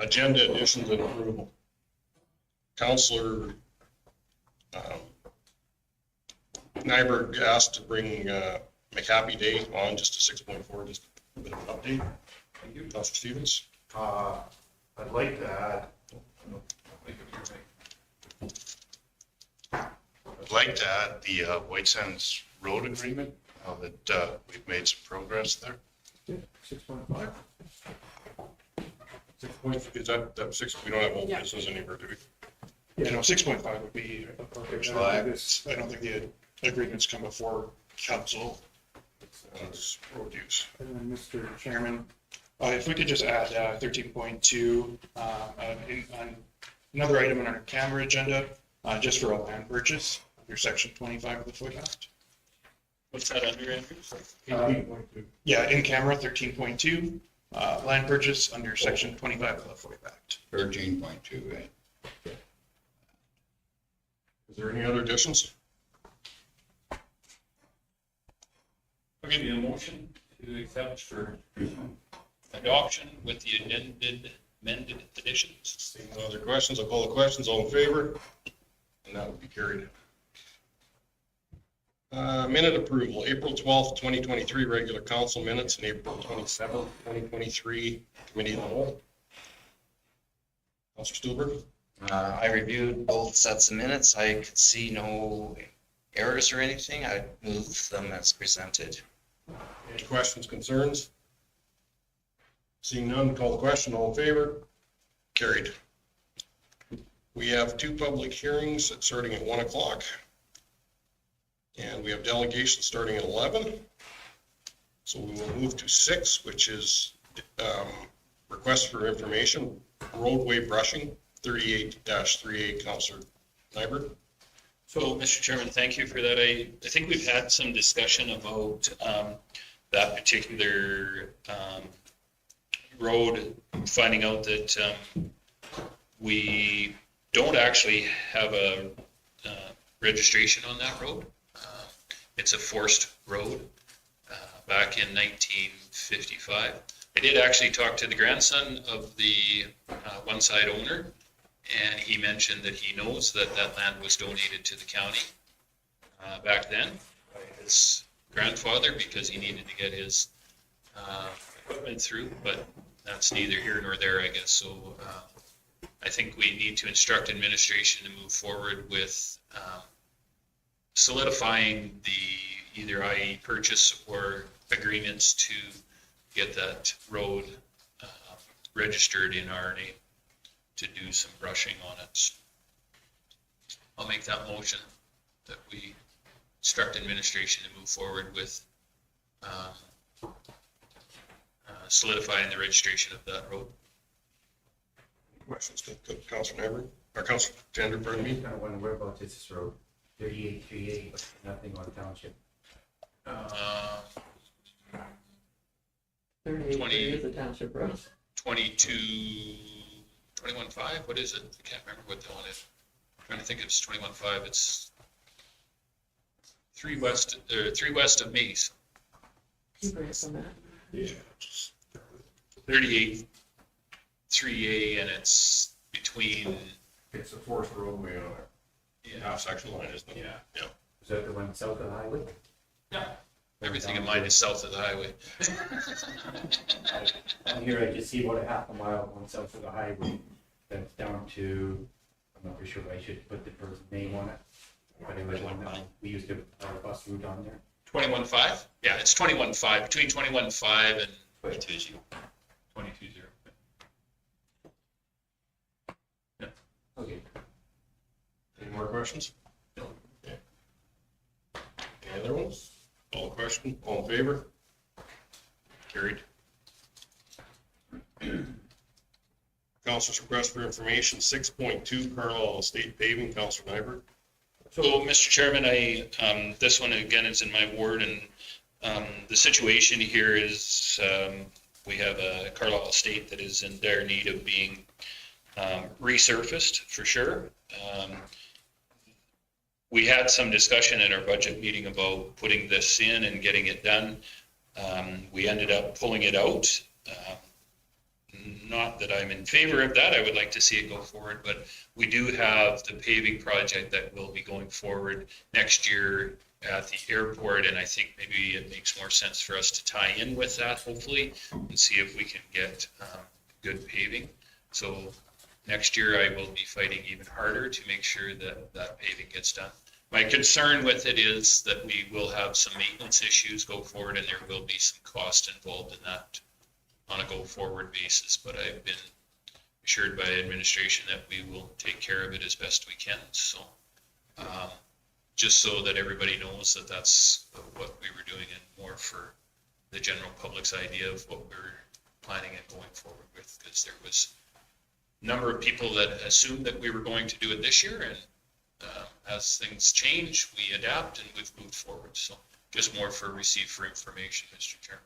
Agenda additions and approval. Councillor Nyberg asked to bring McHappy Day on just to 6.4, just a bit of an update. Thank you. Councillor Stevens. I'd like to add, the White Sands Road Agreement, now that we've made some progress there. 6.5. 6 points, is that 6? We don't have old business anywhere, do we? Yeah, no, 6.5 would be appropriate. I don't think the agreements come before council. It's road use. And then, Mr. Chairman, if we could just add 13.2, on another item on our camera agenda, just for a land purchase under section 25 of the FOIA Act. What's that under, Andrew? 18.2. Yeah, in camera 13.2, land purchase under section 25 of the FOIA Act. 13.2, right? Is there any other additions? I'll give you a motion to accept for adoption with the amended additions. Seeing no other questions, I'll call the questions. All in favor? And that would be carried. Minute approval, April 12th, 2023 regular council minutes and April 27th, 2023 committee of the whole. Councillor Stuhlberg? I reviewed both sets of minutes. I could see no errors or anything. I moved them as presented. Any questions, concerns? Seeing none, call the question. All in favor? Carried. We have 2 public hearings starting at 1 o'clock. And we have delegations starting at 11. So we will move to 6, which is request for information, roadway brushing, 38-38, Councillor Nyberg. So, Mr. Chairman, thank you for that. I think we've had some discussion about that particular road, finding out that we don't actually have a registration on that road. It's a forced road back in 1955. I did actually talk to the grandson of the one side owner, and he mentioned that he knows that that land was donated to the county back then by his grandfather because he needed to get his equipment through, but that's neither here nor there, I guess. So I think we need to instruct administration to move forward with solidifying the either IE purchase or agreements to get that road registered in our name to do some brushing on it. I'll make that motion that we instruct administration to move forward with solidifying the registration of that road. Questions, Councillor Nyberg, or Councillor Tender, pardon me. I wonder whereabouts is this road? 3838, but nothing on township. 20 is the township road. 21.5, what is it? I can't remember what that one is. I'm trying to think it's 21.5. It's 3 west of Mace. Can you bring us on that? Yeah. 38 3A, and it's between, It's a forced roadway on it. Half section line, isn't it? yeah. Is that the one south of the highway? Yeah. Everything in mine is south of the highway. On here, I just see about a half a mile going south of the highway. Then it's down to, I'm not for sure I should put the person's name on it. But it was one that we used to, our bus route on there. 21.5? Yeah, it's 21.5, between 21.5 and 22.0. 22.0. Okay. Any more questions? No. Okay. Any other ones? All question, all in favor? Carried. Councilor's request for information, 6.2 Carlisle Estate paving, Councilor Nyberg. So, Mr. Chairman, this one again is in my ward, and the situation here is we have a Carlisle Estate that is in dire need of being resurfaced for sure. We had some discussion at our budget meeting about putting this in and getting it done. We ended up pulling it out. not that I'm in favor of that, I would like to see it go forward, but we do have the paving project that will be going forward next year at the airport, and I think maybe it makes more sense for us to tie in with that, hopefully, and see if we can get good paving. So next year I will be fighting even harder to make sure that that paving gets done. My concern with it is that we will have some maintenance issues go forward, and there will be some cost involved in that on a go-forward basis, but I've been assured by administration that we will take care of it as best we can, so just so that everybody knows that that's what we were doing and more for the general public's idea of what we're planning and going forward with, because there was a number of people that assumed that we were going to do it this year, and as things change, we adapt and we've moved forward, so just more for receive for information, Mr. Chairman.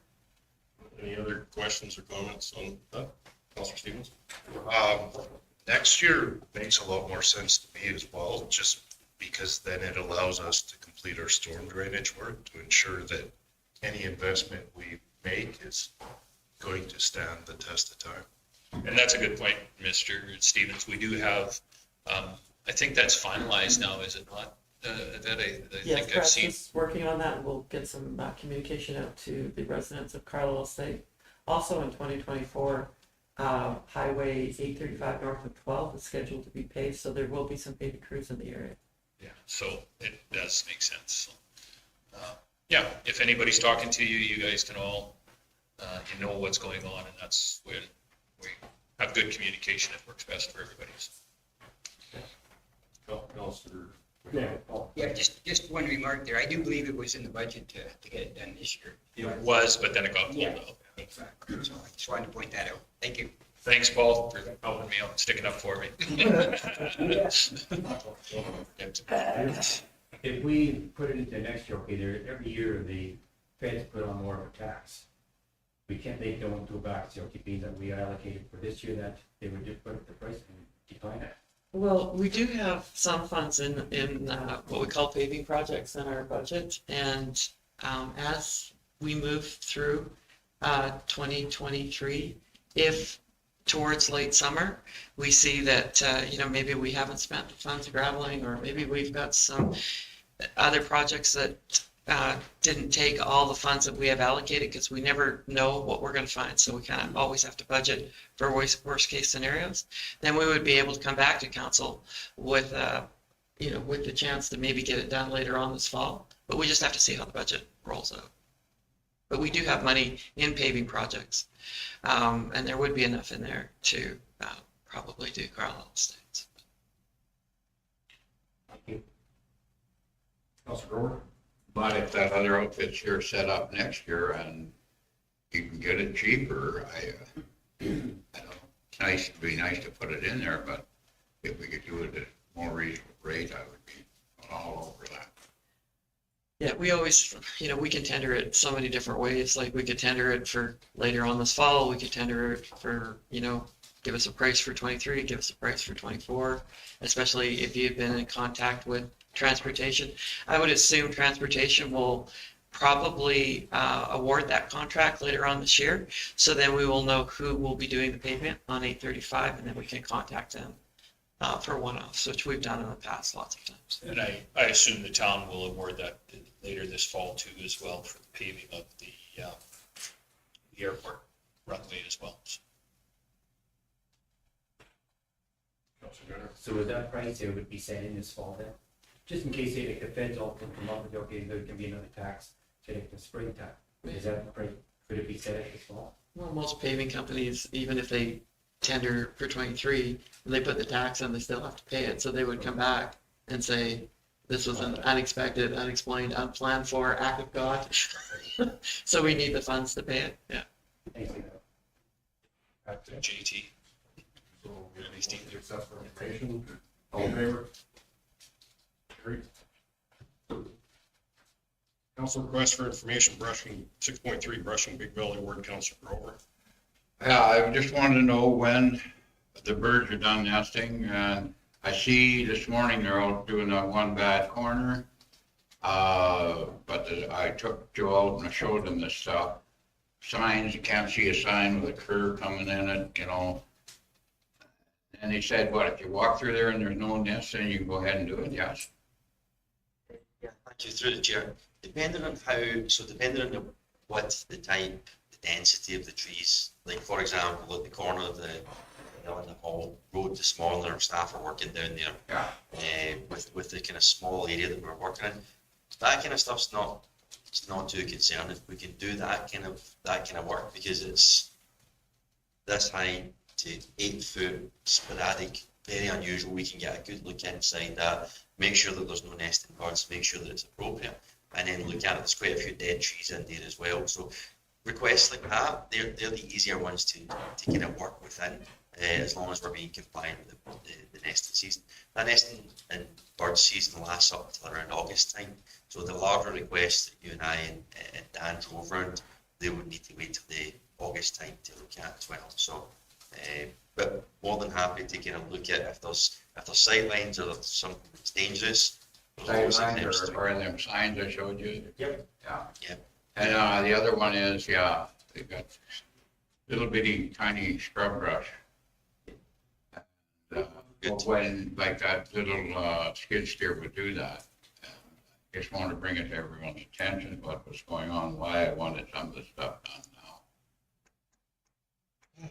Any other questions or comments on that? Councillor Stevens? Next year makes a lot more sense to me as well, just because then it allows us to complete our storm drainage work to ensure that any investment we make is going to stand the test of time. And that's a good point, Mr. Stevens. We do have, I think that's finalized now, is it not? That I Yes, think I've Press seen. is working on that, and we'll get some communication out to the residents of Carlisle Estate. Also in 2024, Highway 835 north of 12 is scheduled to be paved, so there will be some paving crews in the area. Yeah, so it does make sense. So, yeah, if anybody's talking to you, you guys can all, you know what's going on, and that's when we have good communication. It works best for everybody. Councillor. Yeah. Oh, Yeah, just one remark there. I do believe it was in the budget to get it done this year. It was, but then it got pulled Yeah. out. Exactly. So I just wanted to point that out. Thank you. Thanks, Paul, for helping me out and sticking up for me. If we put it into next year, okay, there, every year the feds put on more of a tax. They don't go back and say, okay, being that we allocated for this year, that they would just put up the price and decline it. Well, we do have some funds in what we call paving projects in our budget, and as we move through 2023, if towards late summer, we see that, maybe we haven't spent the funds graveling, or maybe we've got some other projects that didn't take all the funds that we have allocated, because we never know what we're going to find. So we kind of always have to budget for worst case scenarios. Then we would be able to come back to council with, with the chance to maybe get it done later on this fall. But we just have to see how the budget rolls out. But we do have money in paving projects. And there would be enough in there to probably do Carlisle Estates. Thank you. Councilor Grover? But if that other outfit's here set up next year and you can get it cheaper, I don't know. It's nice, it'd be nice to put it in there, but if we could do it at a more reasonable rate, I would be all over that. Yeah, we always, we can tender it so many different ways. Like we could tender it for later on this fall. We could tender it for, give us a price for 23, give us a price for 24, especially if you've been in contact with transportation. I would assume transportation will probably award that contract later on this year. So then we will know who will be doing the pavement on 835, and then we can contact them for one-offs, which we've done in the past lots of times. And I assume the town will award that later this fall too, as well, for the paving of the airport runway as well. So with that price, it would be set in this fall then? Just in case the feds all come up with, okay, there can be another tax, say like the spring tax. Is that the price, could it be set at this fall? Well, most paving companies, even if they tender for 23, and they put the tax on, they still have to pay it. So they would come back and say, this was an unexpected, unexplained, unplanned for act of God. So we need the funds to pay it. Yeah. Thanks. JT. So we have any accept for information? All in favor? Carried. Council request for information brushing, 6.3 brushing Big Valley Ward, Councilor Grover. Yeah, I just wanted to know when the birds are done nesting, and I see this morning they're out doing that one bad corner. But I took Joe out and I showed him this stuff. signs, you can't see a sign with a curve coming in it, you know. And they said, what, if you walk through there and there's no nest, then you can go ahead and do it, yes? Yeah, thank you, through the chair. Depending on depending on the width, the type, the density of the trees, like for example, at the corner of the Hall Road, the smaller staff are working down there, Yeah. with the kind of small area that we're working in. That kind of stuff's it's not too concerning if we can do that kind of work, because it's this high to 8 foot sporadic, very unusual. We can get a good look inside that, make sure that there's no nesting birds, make sure that it's appropriate, and then look at it. There's quite a few dead trees in there as well. So requests like that, they're the easier ones to kind of work within, as long as we're being compliant with the nesting season. The nesting and bird season lasts up until around August time. So the larger requests that you and I and Dan drove around, they would need to wait till the August time to look at as well. So, but more than happy to kind of look at if there's sight lines or there's something that's dangerous. Sightlines or them signs I showed you? Yep. Yeah. Yep. And the other one is, yeah, they've got little bitty tiny scrub brush. Good. When, like that little skid steer would do that, just wanted to bring it to everyone's attention, what was going on, why I wanted some of the stuff done now.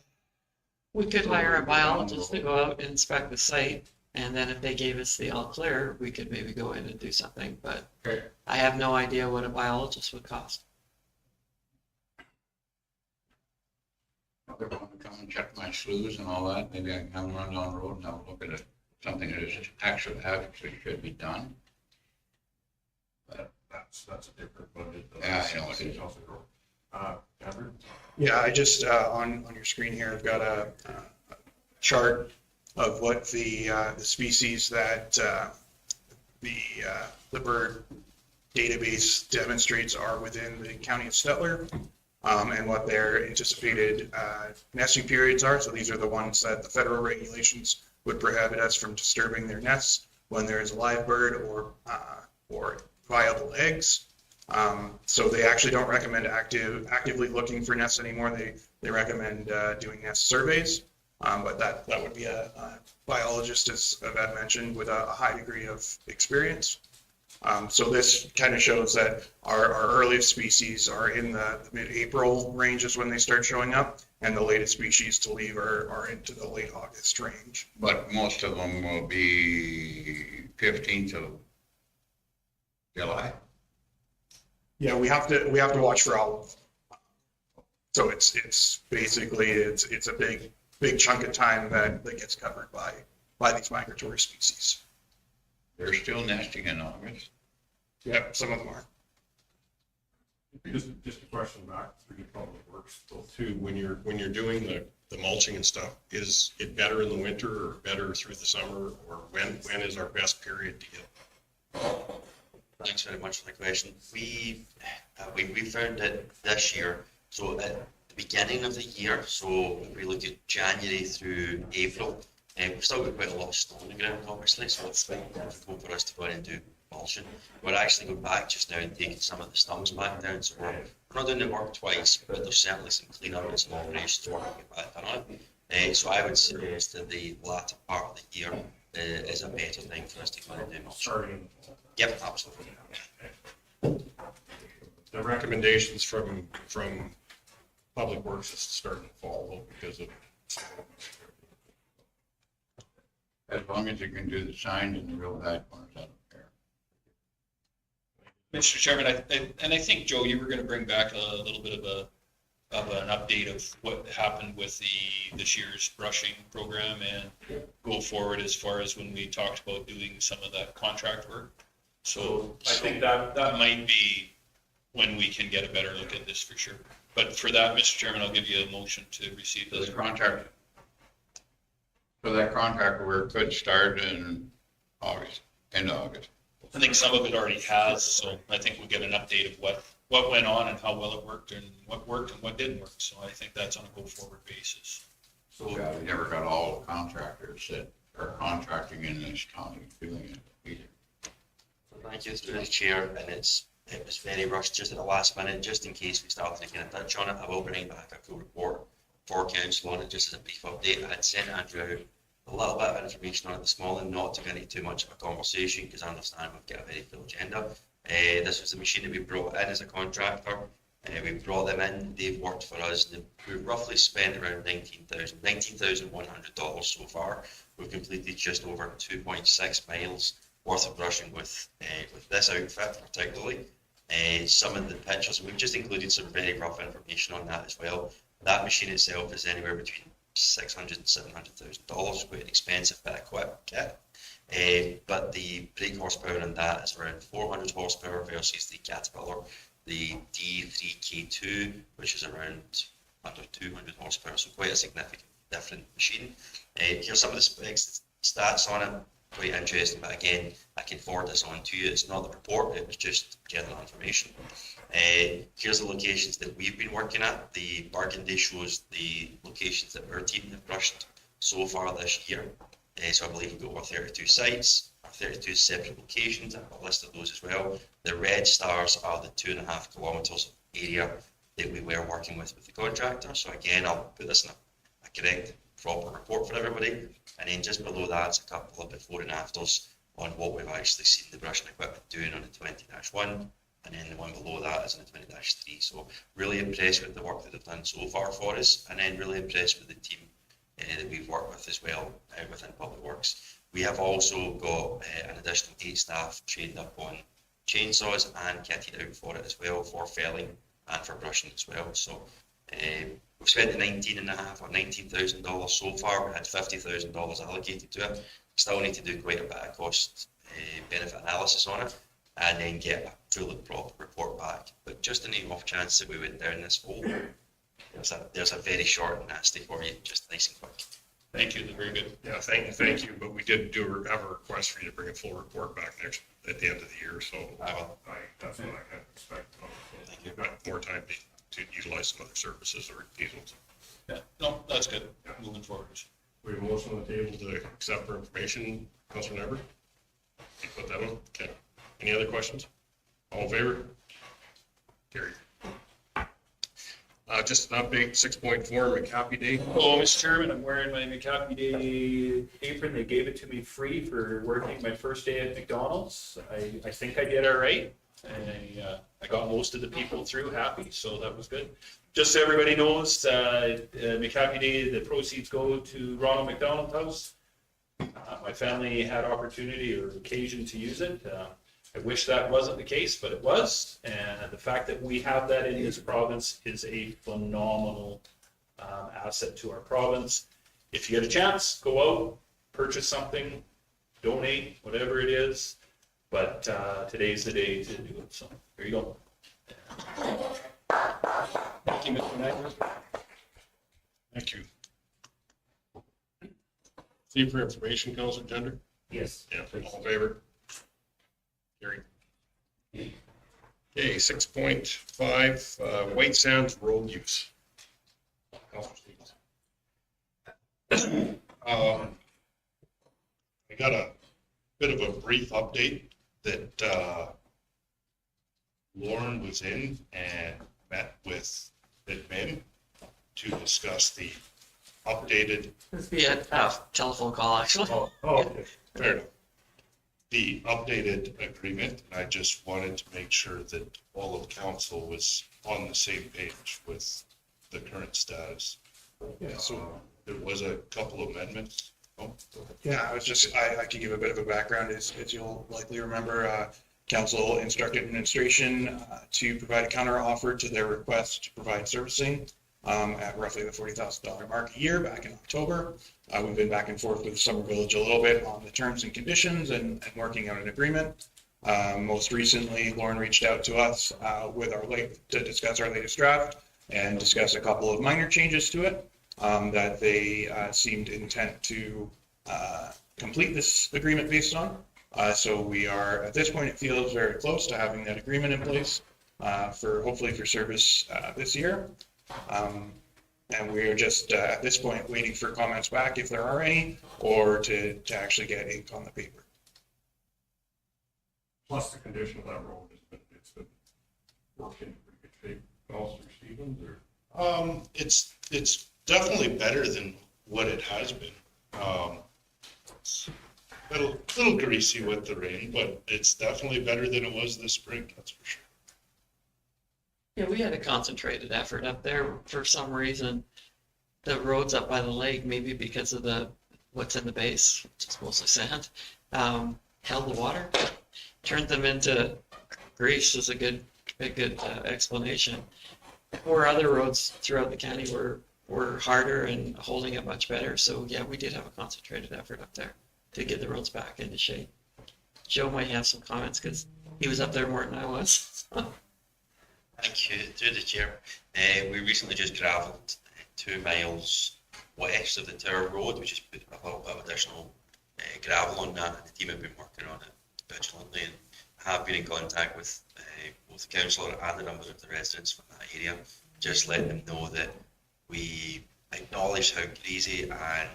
We could hire a biologist to go out and inspect the site, and then if they gave us the all clear, we could maybe go in and do something, but Okay. I have no idea what a biologist would cost. They want to come and check my sloughs and all that, maybe I can come run down the road and have a look at it, something that is actually should be done. That's a different budget. Yeah, I know it is. Cameron? Yeah, I just, on your screen here, I've got a chart of what the species that the bird database demonstrates are within the county of Stettler, and what their anticipated nesting periods are. So these are the ones that the federal regulations would prohibit us from disturbing their nests when there is a live bird or viable eggs. So they actually don't recommend actively looking for nests anymore. They recommend doing nest surveys. But that would be a biologist, as I've mentioned, with a high degree of experience. So this kind of shows that our earliest species are in the mid-April range is when they start showing up, and the latest species to leave are into the late August range. But most of them will be 15th of July. Yeah, we have to watch for all of them. So it's basically it's a big chunk of time that gets covered by these migratory species. They're still nesting in August. Yep, some of them are. Just a question back through Public Works though too, when you're doing the mulching and stuff, is it better in the winter or better through the summer, or when is our best period to get? Thanks very much for the question. We found it this year, so at the beginning of the year, so if we look at January through April, we've still got quite a lot of snow on the ground, obviously, so it's quite difficult for us to go in and do mulching. We're actually going back just now and taking some of the stumps back down, so we're not doing the work twice, but there's certainly some cleanup and some operations work to get back on it. So I would suggest that the latter part of the year is a better thing for us to go in and do mulching. Yep, absolutely. The recommendations from Public Works is starting to fall though, because of. As long as you can do the signs in the real bad corners, I don't care. Mr. Chairman, I think, Joe, you were going to bring back a little bit of an update of what happened with this year's brushing program and go forward as far as when we talked about doing some of that contract work. So I think that might be when we can get a better look at this for sure. But for that, Mr. Chairman, I'll give you a motion to receive So this. the contract, so that contract work could start in August, end of August. I think some of it already has, so I think we'll get an update of what went on and how well it worked and what didn't work. So I think that's on a go forward basis. So we never got all the contractors that are contracting in this county doing it either. Thank you through the chair, and it's It was very rushed just at the last minute, just in case we started to kind of touch on it. I will bring back a full report for council on it, just as a brief update. I had sent Andrew out a little bit of information on it this morning, not to get into too much of a conversation, because I understand we've got a very full agenda. This was the machine that we brought in as a contractor. We brought them in, they've worked for us, we've roughly spent around $19,100 so far. We've completed just over 2.6 miles worth of brushing with this outfit particularly. Some of the pictures, we've just included some very rough information on that as well. That machine itself is anywhere between $600,000 and $700,000, quite an expensive bit of kit. But the brake horsepower on that is around 400 horsepower versus the Caterpillar, the D3K2, which is around under 200 horsepower, so quite a significant different machine. Here's some of the specs, stats on it, quite interesting, but again, I can forward this on to you. It's not the report, it was just general information. Here's the locations that we've been working at. The Burgundy shows the locations that our team have brushed so far this year. So I believe we've got over 32 sites, 32 separate locations. I've listed those as well. The red stars are the 2.5 kilometres area that we were working with the contractor. So again, I'll put this in a correct, proper report for everybody. And then just below that, it's a couple of before and afters on what we've actually seen the brushing equipment doing on the 20-1. And then the one below that is on the 20-3. So really impressed with the work that they've done so far for us. And then really impressed with the team that we've worked with as well within Public Works. We have also got an additional 8 staff trained up on chainsaws and kitted out for it as well, for felling and for brushing as well. So we've spent the $19,500 or $19,000 so far. We had $50,000 allocated to it. Still need to do quite a bit of cost benefit analysis on it, and then get a full and proper report back. But just in the off chance that we went down this hole, there's a very short and nasty for you, just nice and quick. Thank you, very good. Yeah, thank you, but we did have a request for you to bring a full report back at the end of the year, so that's what I had expected. Thank you. Got more time to utilize some other services or diesels. Yeah, no, that's good, moving forward. We have a motion on the table to accept for information, Councilor Never. You put that on, okay. Any other questions? All in favor? Carried. Just an update, 6.4 McHappy Day. Hello, Mr. Chairman. I'm wearing my McHappy Day apron. They gave it to me free for working my first day at McDonald's. I think I did all right. And I got most of the people through happy, so that was good. Just so everybody knows, McHappy Day, the proceeds go to Ronald McDonald House. My family had opportunity or occasion to use it. I wish that wasn't the case, but it was. And the fact that we have that in this province is a phenomenal asset to our province. If you get a chance, go out, purchase something, donate, whatever it is. But today's the day to do it. So there you go. Thank you, Mr. Knight. Thank you. See for information, Councilor Gender? Yes. Yeah, all in favor? Carried. Okay, 6.5, White Sands road use. Councilor Stevens. I got a bit of a brief update that Lauren was in and met with admin to discuss the updated. Via telephone call, actually. Okay, fair enough. The updated agreement, and I just wanted to make sure that all of council was on the same page with the current status. Yeah, so There was a couple amendments. yeah, I can give a bit of a background. As you'll likely remember, council instructed administration to provide a counter offer to their request to provide servicing at roughly the $40,000 mark a year back in October. We've been back and forth with Summer Village a little bit on the terms and conditions and working out an agreement. Most recently, Lauren reached out to us to discuss our latest draft and discuss a couple of minor changes to it that they seemed intent to complete this agreement based on. So we are, at this point, it feels very close to having that agreement in place hopefully for service this year. And we are just at this point waiting for comments back if there are any, or to actually get ink on the paper. Plus the condition of that road it's been working in pretty good shape, Counselor Stevens, or? It's definitely better than what it has been. It's a little greasy with the rain, but it's definitely better than it was this spring, that's for sure. Yeah, we had a concentrated effort up there for some reason. The roads up by the lake, maybe because of what's in the base, which is mostly sand, held the water, turned them into grease is a good explanation. Where other roads throughout the county were harder and holding it much better. So yeah, we did have a concentrated effort up there to get the roads back into shape. Joe might have some comments because he was up there more than I was. Thank you, through the chair. We recently just travelled 2 miles west of the Tower Road, which has put a little bit of additional gravel on that, and the team have been working on it vigilantly and have been in contact with both the councillor and a number of the residents from that area, just letting them know that we acknowledge how greasy and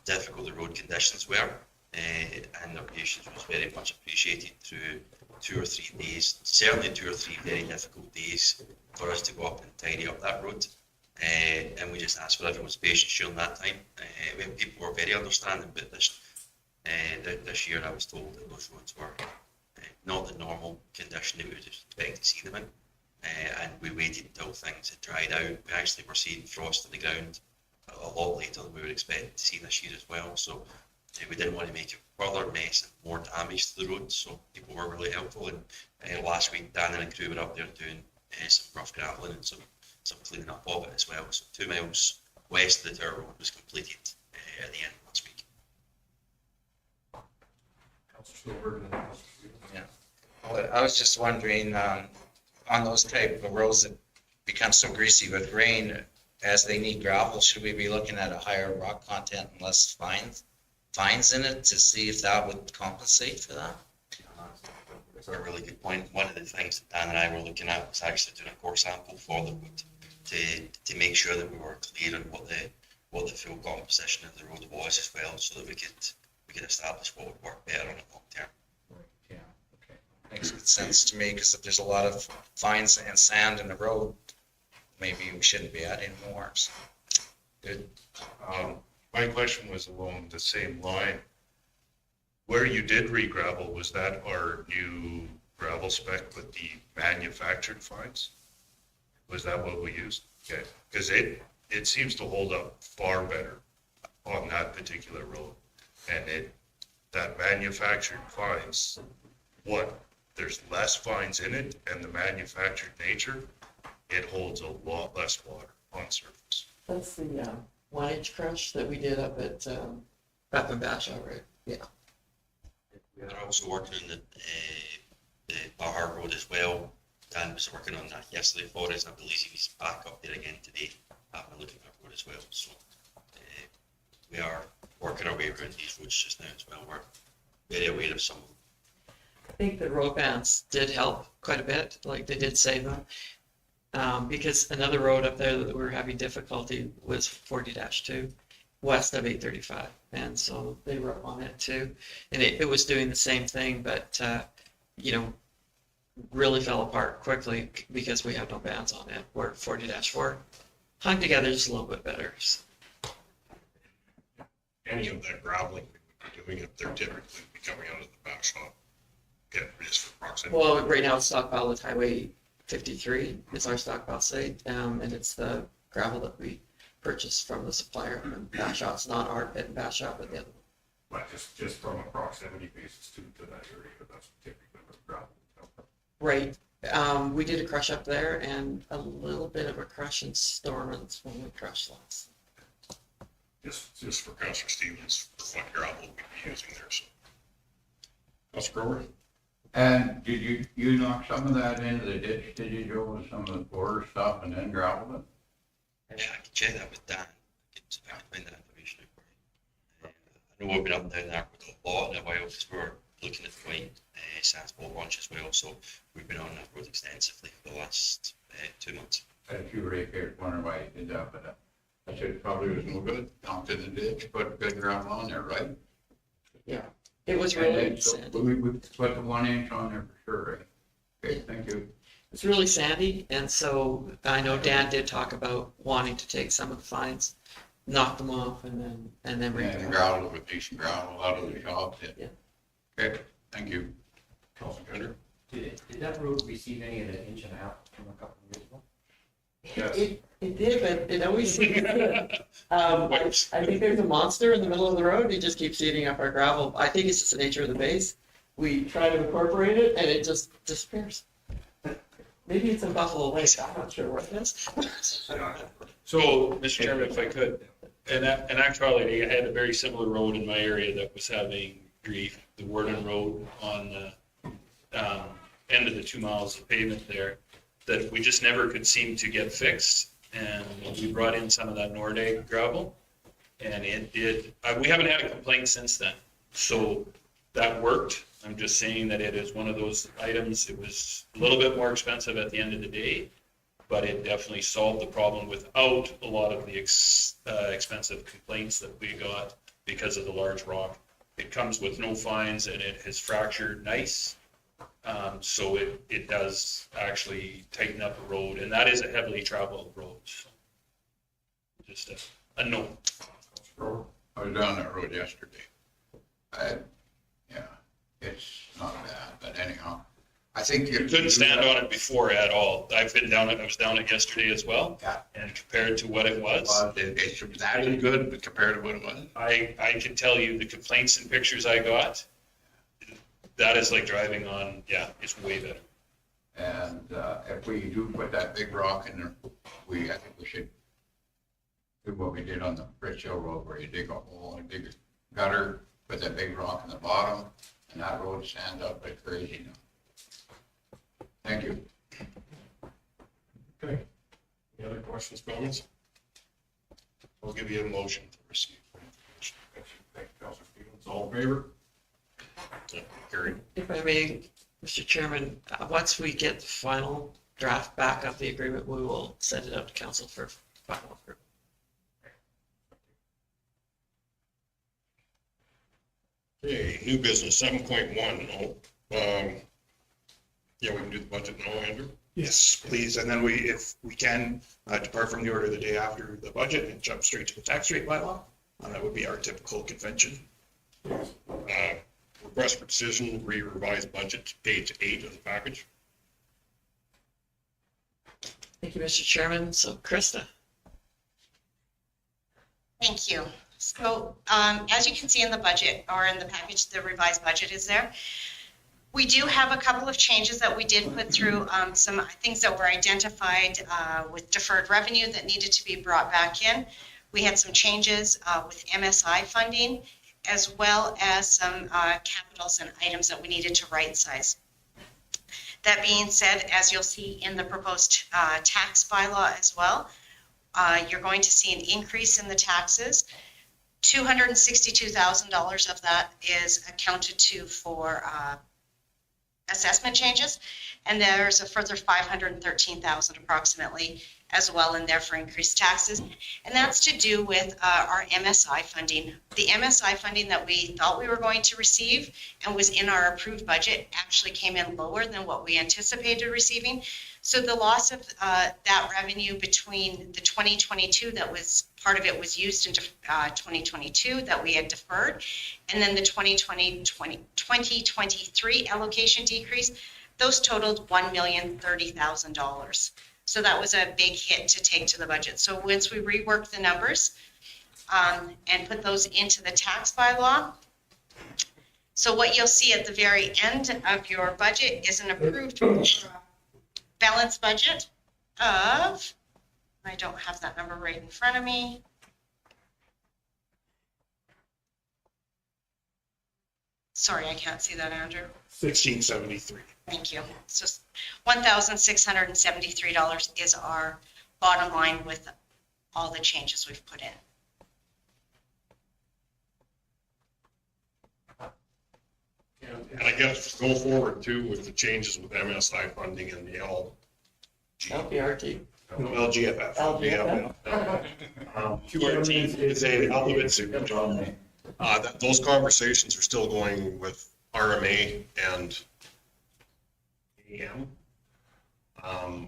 difficult the road conditions were, and their patience was very much appreciated through 2 or 3 days, certainly 2 or 3 very difficult days for us to go up and tidy up that road. And we just asked for everyone's patience during that time. People were very understanding, but this year I was told that those roads were not the normal condition that we would expect to see them in. And we waited until things had dried out. We actually were seeing frost on the ground a lot later than we would expect to see this year as well. So we didn't want to make a further mess and more damage to the road. So people were really helpful. And last week, Dan and the crew were up there doing some rough gravelling and some cleaning up of it as well. So 2 miles west of the Tower Road was completed at the end of last week. Counselor Silver and then Counselor Stevens. Yeah. Well, I was just wondering, on those type of roads that become so greasy with rain, as they need gravel, should we be looking at a higher rock content and less fines in it to see if that would compensate for that? That's a really good point. One of the things that Dan and I were looking at was actually doing a core sample for the road to make sure that we were clear on what the full composition of the road was as well, so that we could establish what would work better on a long term. Yeah, okay. Makes good sense to me, because if there's a lot of fines and sand in the road, maybe we shouldn't be adding more. So, good. My question was along the same line. Where you did re-gravel, was that our new gravel spec with the manufactured fines? Was that what we used? Okay, because it seems to hold up far better on that particular road. And that manufactured fines, there's less fines in it, and the manufactured nature, it holds a lot less water on surface. That's the 1-inch crush that we did up in Bashaw, right? Yeah. They're also working on the Bahar Road as well. Dan was working on that yesterday for us, and I believe he's back up there again today, having a look at that road as well. So we are working our way around these roads just now as well. We're very aware of some of them. I think the road bans did help quite a bit, like they did save them. Because another road up there that we were having difficulty was 40-2 west of 835. And so they were up on it too. And it was doing the same thing, but, really fell apart quickly because we have no bands on it, where 40-4 hung together just a little bit better. Any of that graveling we would be doing up there typically would be coming out of the back shop. Yeah, just for proximity. Well, right now it's stockpiled with Highway 53 is our stockpile site, and it's the gravel that we purchased from the supplier. And Bashop's not our pit in Bashop, but the other one. But just from a proximity basis to that area, that's typically what gravel. Right. We did a crush up there and a little bit of a crush in Stormons when we crushed last. Just for Councillor Stevens, for what gravel we'd be using there, so. Councillor Grover? And did you knock some of that into the ditch, did you, Joe, with some of the border stuff and then gravel it? Yeah, I can check that with Dan. I can find that information out for you. I know we've been up and down there with a lot in a while because we're looking at the white sandspole launch as well. So we've been on that road extensively for the last 2 months. I had a few ratepayers wondering why you did that, but I said it probably was no good. Dumped in the ditch, put good gravel on there, right? Yeah. It was And really then, so sandy. we put the 1 inch on there for sure, right? Okay, thank you. it's really sandy, and so I know Dan did talk about wanting to take some of the fines, knock them off, and then And redo it. gravel with decent gravel out of the shop. Yeah. Okay, thank you. Councilor Pender? Did that road receive any of the 1.5 inches from a couple of years ago? It did, but it always seems to. I think there's a monster in the middle of the road. He just keeps eating up our gravel. I think it's just the nature of the base. We try to incorporate it, and it just disappears. Maybe it's in Buffalo Lake. I'm not sure where it is. So, Mr. Chairman, if I could, in actuality, I had a very similar road in my area that was having grief, the Worden Road on the end of the 2 miles of pavement there, that we just never could seem to get fixed. And we brought in some of that Nordag gravel, and it did, we haven't had a complaint since then. So that worked. I'm just saying that it is one of those items, it was a little bit more expensive at the end of the day, but it definitely solved the problem without a lot of the expensive complaints that we got because of the large rock. It comes with no fines and it has fractured nice. So it does actually tighten up a road, and that is a heavily traveled road. So just a note. I was down that road yesterday. Yeah, it's not bad, but anyhow, I think you. You couldn't stand on it before at all. I've been down it, I was down it yesterday as well. Yeah. And compared to what it was, It's that is good, but compared to what it was. I can tell you the complaints and pictures I got, that is like driving on, yeah, it's way better. And if we do put that big rock in there, I think we should do what we did on the Rich Hill Road, where you dig a hole and dig a gutter, put that big rock in the bottom, and that road stands up like crazy now. Thank you. Okay. Any other questions, comments? I'll give you a motion to receive. Thank you, Councilor Stevens. All in favor? Carried. If I may, Mr. Chairman, once we get the final draft back of the agreement, we will send it out to council for final approval. Okay, new business, 7.1. Yeah, we can do the budget now, Andrew. Yes, please. And then if we can, depart from the order the day after the budget and jump straight to the tax rate bylaw. That would be our typical convention. Request for decision, re-revised budget, page 8 of the package. Thank you, Mr. Chairman. So Krista. Thank you. So as you can see in the budget or in the package, the revised budget is there. We do have a couple of changes that we did put through, some things that were identified with deferred revenue that needed to be brought back in. We had some changes with MSI funding, as well as some capitals and items that we needed to right size. That being said, as you'll see in the proposed tax bylaw as well, you're going to see an increase in the taxes. $262,000 of that is accounted to for assessment changes, and there's a further $513,000 approximately as well in there for increased taxes, and that's to do with our MSI funding. The MSI funding that we thought we were going to receive and was in our approved budget actually came in lower than what we anticipated receiving. So the loss of that revenue between the 2022, that was part of it was used into 2022 that we had deferred, and then the 2023 allocation decrease, those totaled $1,030,000. So that was a big hit to take to the budget. So once we reworked the numbers and put those into the tax bylaw, so what you'll see at the very end of your budget is an approved balanced budget of, I don't have that number right in front of me. Sorry, I can't see that, Andrew. 1673. Thank you. So $1,673 is our bottom line with all the changes we've put in. And I guess go forward too with the changes with MSI funding and the LPRT. LGFF. LGFF. QRT is a element signature. Those conversations are still going with RMA and AM.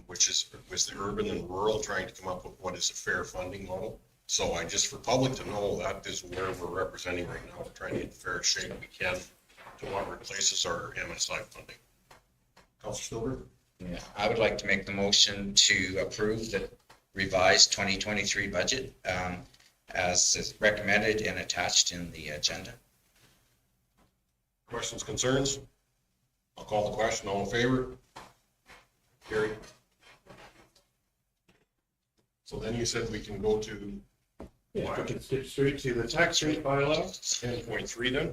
which was the urban and rural, trying to come up with what is a fair funding model. So I just, for public to know, that is where we're representing right now, trying to get the fairest shape we can to what replaces our MSI funding. Councilor Stover? Yeah, I would like to make the motion to approve the revised 2023 budget as is recommended and attached in the agenda. Questions, concerns? I'll call the question. All in favor? Carried. So then you said we can go to Yeah, we can skip straight to the tax rate bylaw, 10.3 then.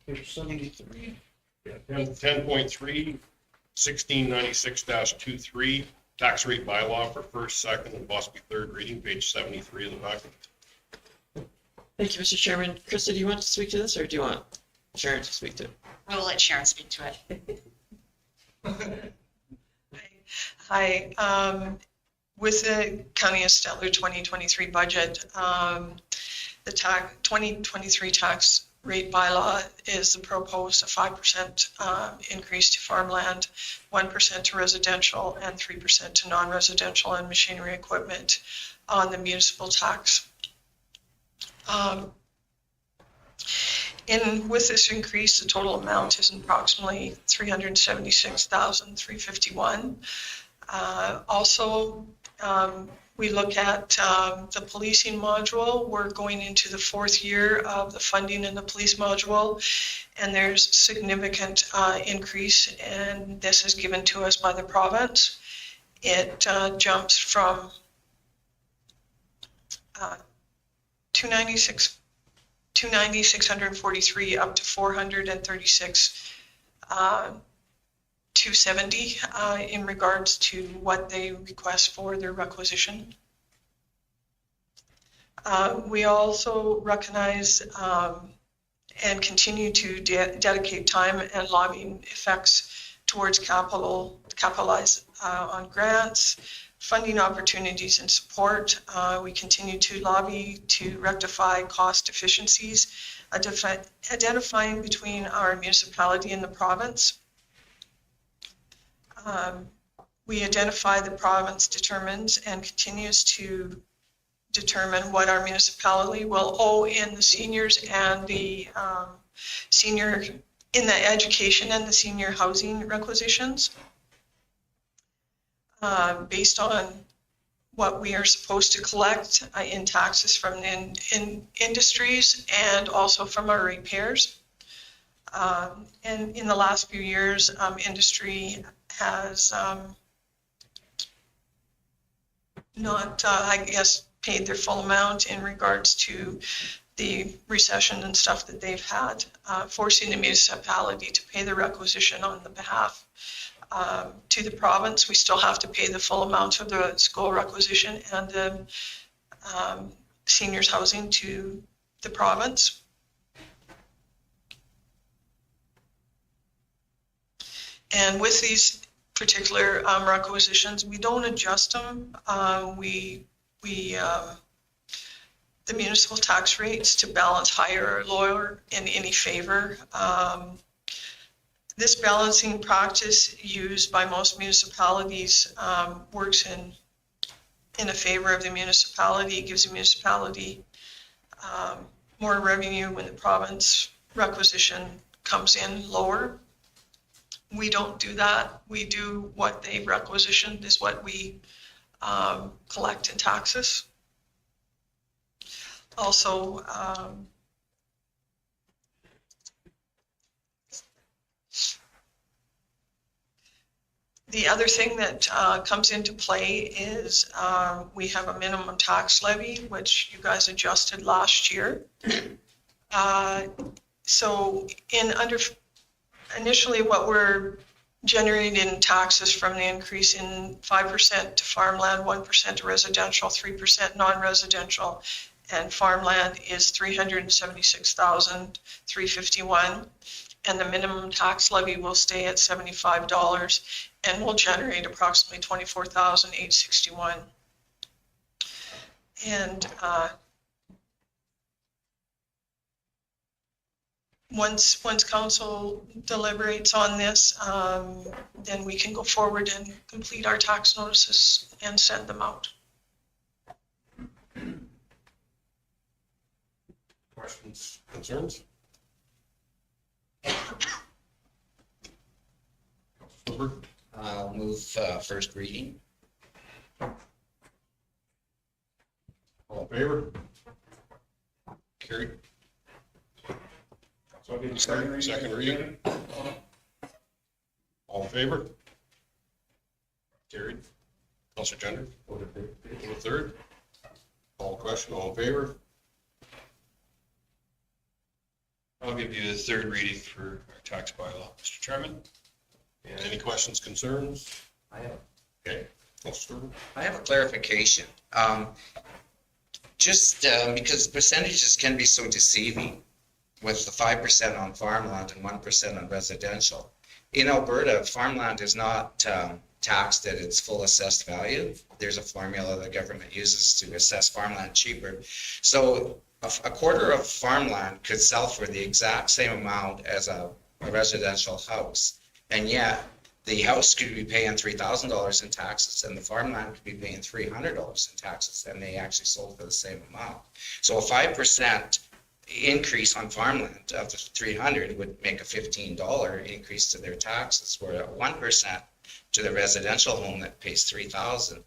page 73. 10.3, 1696-23, tax rate bylaw for first, second, and possibly third reading, page 73 of the packet. Thank you, Mr. Chairman. Krista, do you want to speak to this, or do you want Sharon to speak to it? We'll let Sharon speak to it. Hi, with the County of Stettler 2023 budget, the 2023 tax rate bylaw is the proposed 5% increase to farmland, 1% to residential, and 3% to non-residential and machinery equipment on the municipal tax. With this increase, the total amount is approximately $376,351. Also, we look at the policing module. We're going into the fourth year of the funding in the police module, and there's significant increase, and this is given to us by the province. It jumps from 643 up to 436, 270 in regards to what they request for their requisition. We also recognize and continue to dedicate time and lobbying effects towards capitalize on grants, funding opportunities and support. We continue to lobby to rectify cost efficiencies, identifying between our municipality and the province. We identify the province determines and continues to determine what our municipality will owe in the seniors and the senior in the education and the senior housing requisitions. Based on what we are supposed to collect in taxes from in industries and also from our ratepayers. And in the last few years, industry has not, I guess, paid their full amount in regards to the recession and stuff that they've had, forcing the municipality to pay the requisition on the behalf to the province. We still have to pay the full amount of the school requisition and the seniors housing to the province. And with these particular requisitions, we don't adjust them. The municipal tax rates to balance higher or lower in any favor. This balancing practice used by most municipalities works in a favor of the municipality, gives the municipality more revenue when the province requisition comes in lower. We don't do that. We do what they've requisitioned is what we collect in taxes. Also, the other thing that comes into play is we have a minimum tax levy, which you guys adjusted last year. So initially what we're generating in taxes from the increase in 5% to farmland, 1% to residential, 3% non-residential, and farmland is $376,351. And the minimum tax levy will stay at $75 and will generate approximately $24,861. And once council deliberates on this, then we can go forward and complete our tax notices and send them out. Questions, concerns? Councilor Stolberg? I'll move first reading. All in favor? Carried. So I'll give you second reading. Second reading. All in favor? Carried. Councilor Gender? Vote in favor. Go to third. Call question, all in favor? I'll give you the third reading for our tax bylaw, Mr. Chairman. Any questions, concerns? I have. Okay, Councilor Stolberg? I have a clarification. Just because percentages can be so deceiving with the 5% on farmland and 1% on residential. In Alberta, farmland is not taxed at its full assessed value. There's a formula the government uses to assess farmland cheaper. So a quarter of farmland could sell for the exact same amount as a residential house. And yet the house could be paying $3,000 in taxes and the farmland could be paying $300 in taxes, and they actually sold for the same amount. So a 5% increase on farmland of the 300 would make a $15 increase to their taxes, where at 1% to the residential home that pays $3,000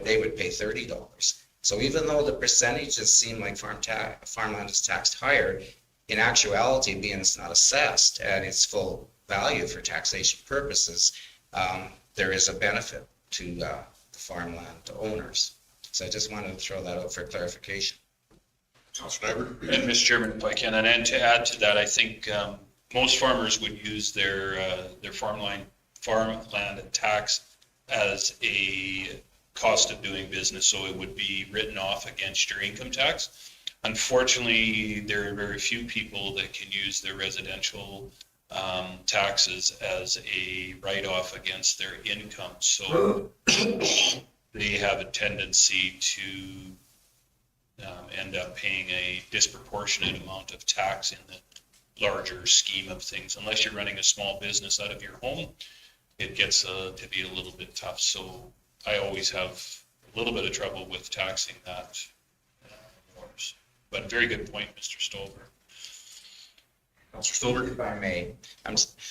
they would pay $30. So even though the percentages seem like farmland is taxed higher, in actuality, being it's not assessed at its full value for taxation purposes, there is a benefit to the farmland owners. So I just wanted to throw that out for clarification. Councilor Nyberg? And Mr. Chairman, if I can, and to add to that, I think most farmers would use their farmland tax as a cost of doing business, so it would be written off against your income tax. Unfortunately, there are very few people that can use their residential taxes as a write-off against their income, so they have a tendency to end up paying a disproportionate amount of tax in the larger scheme of things. Unless you're running a small business out of your home, it gets to be a little bit tough. So I always have a little bit of trouble with taxing that. But very good point, Mr. Stolberg. Councilor Stolberg? If I may,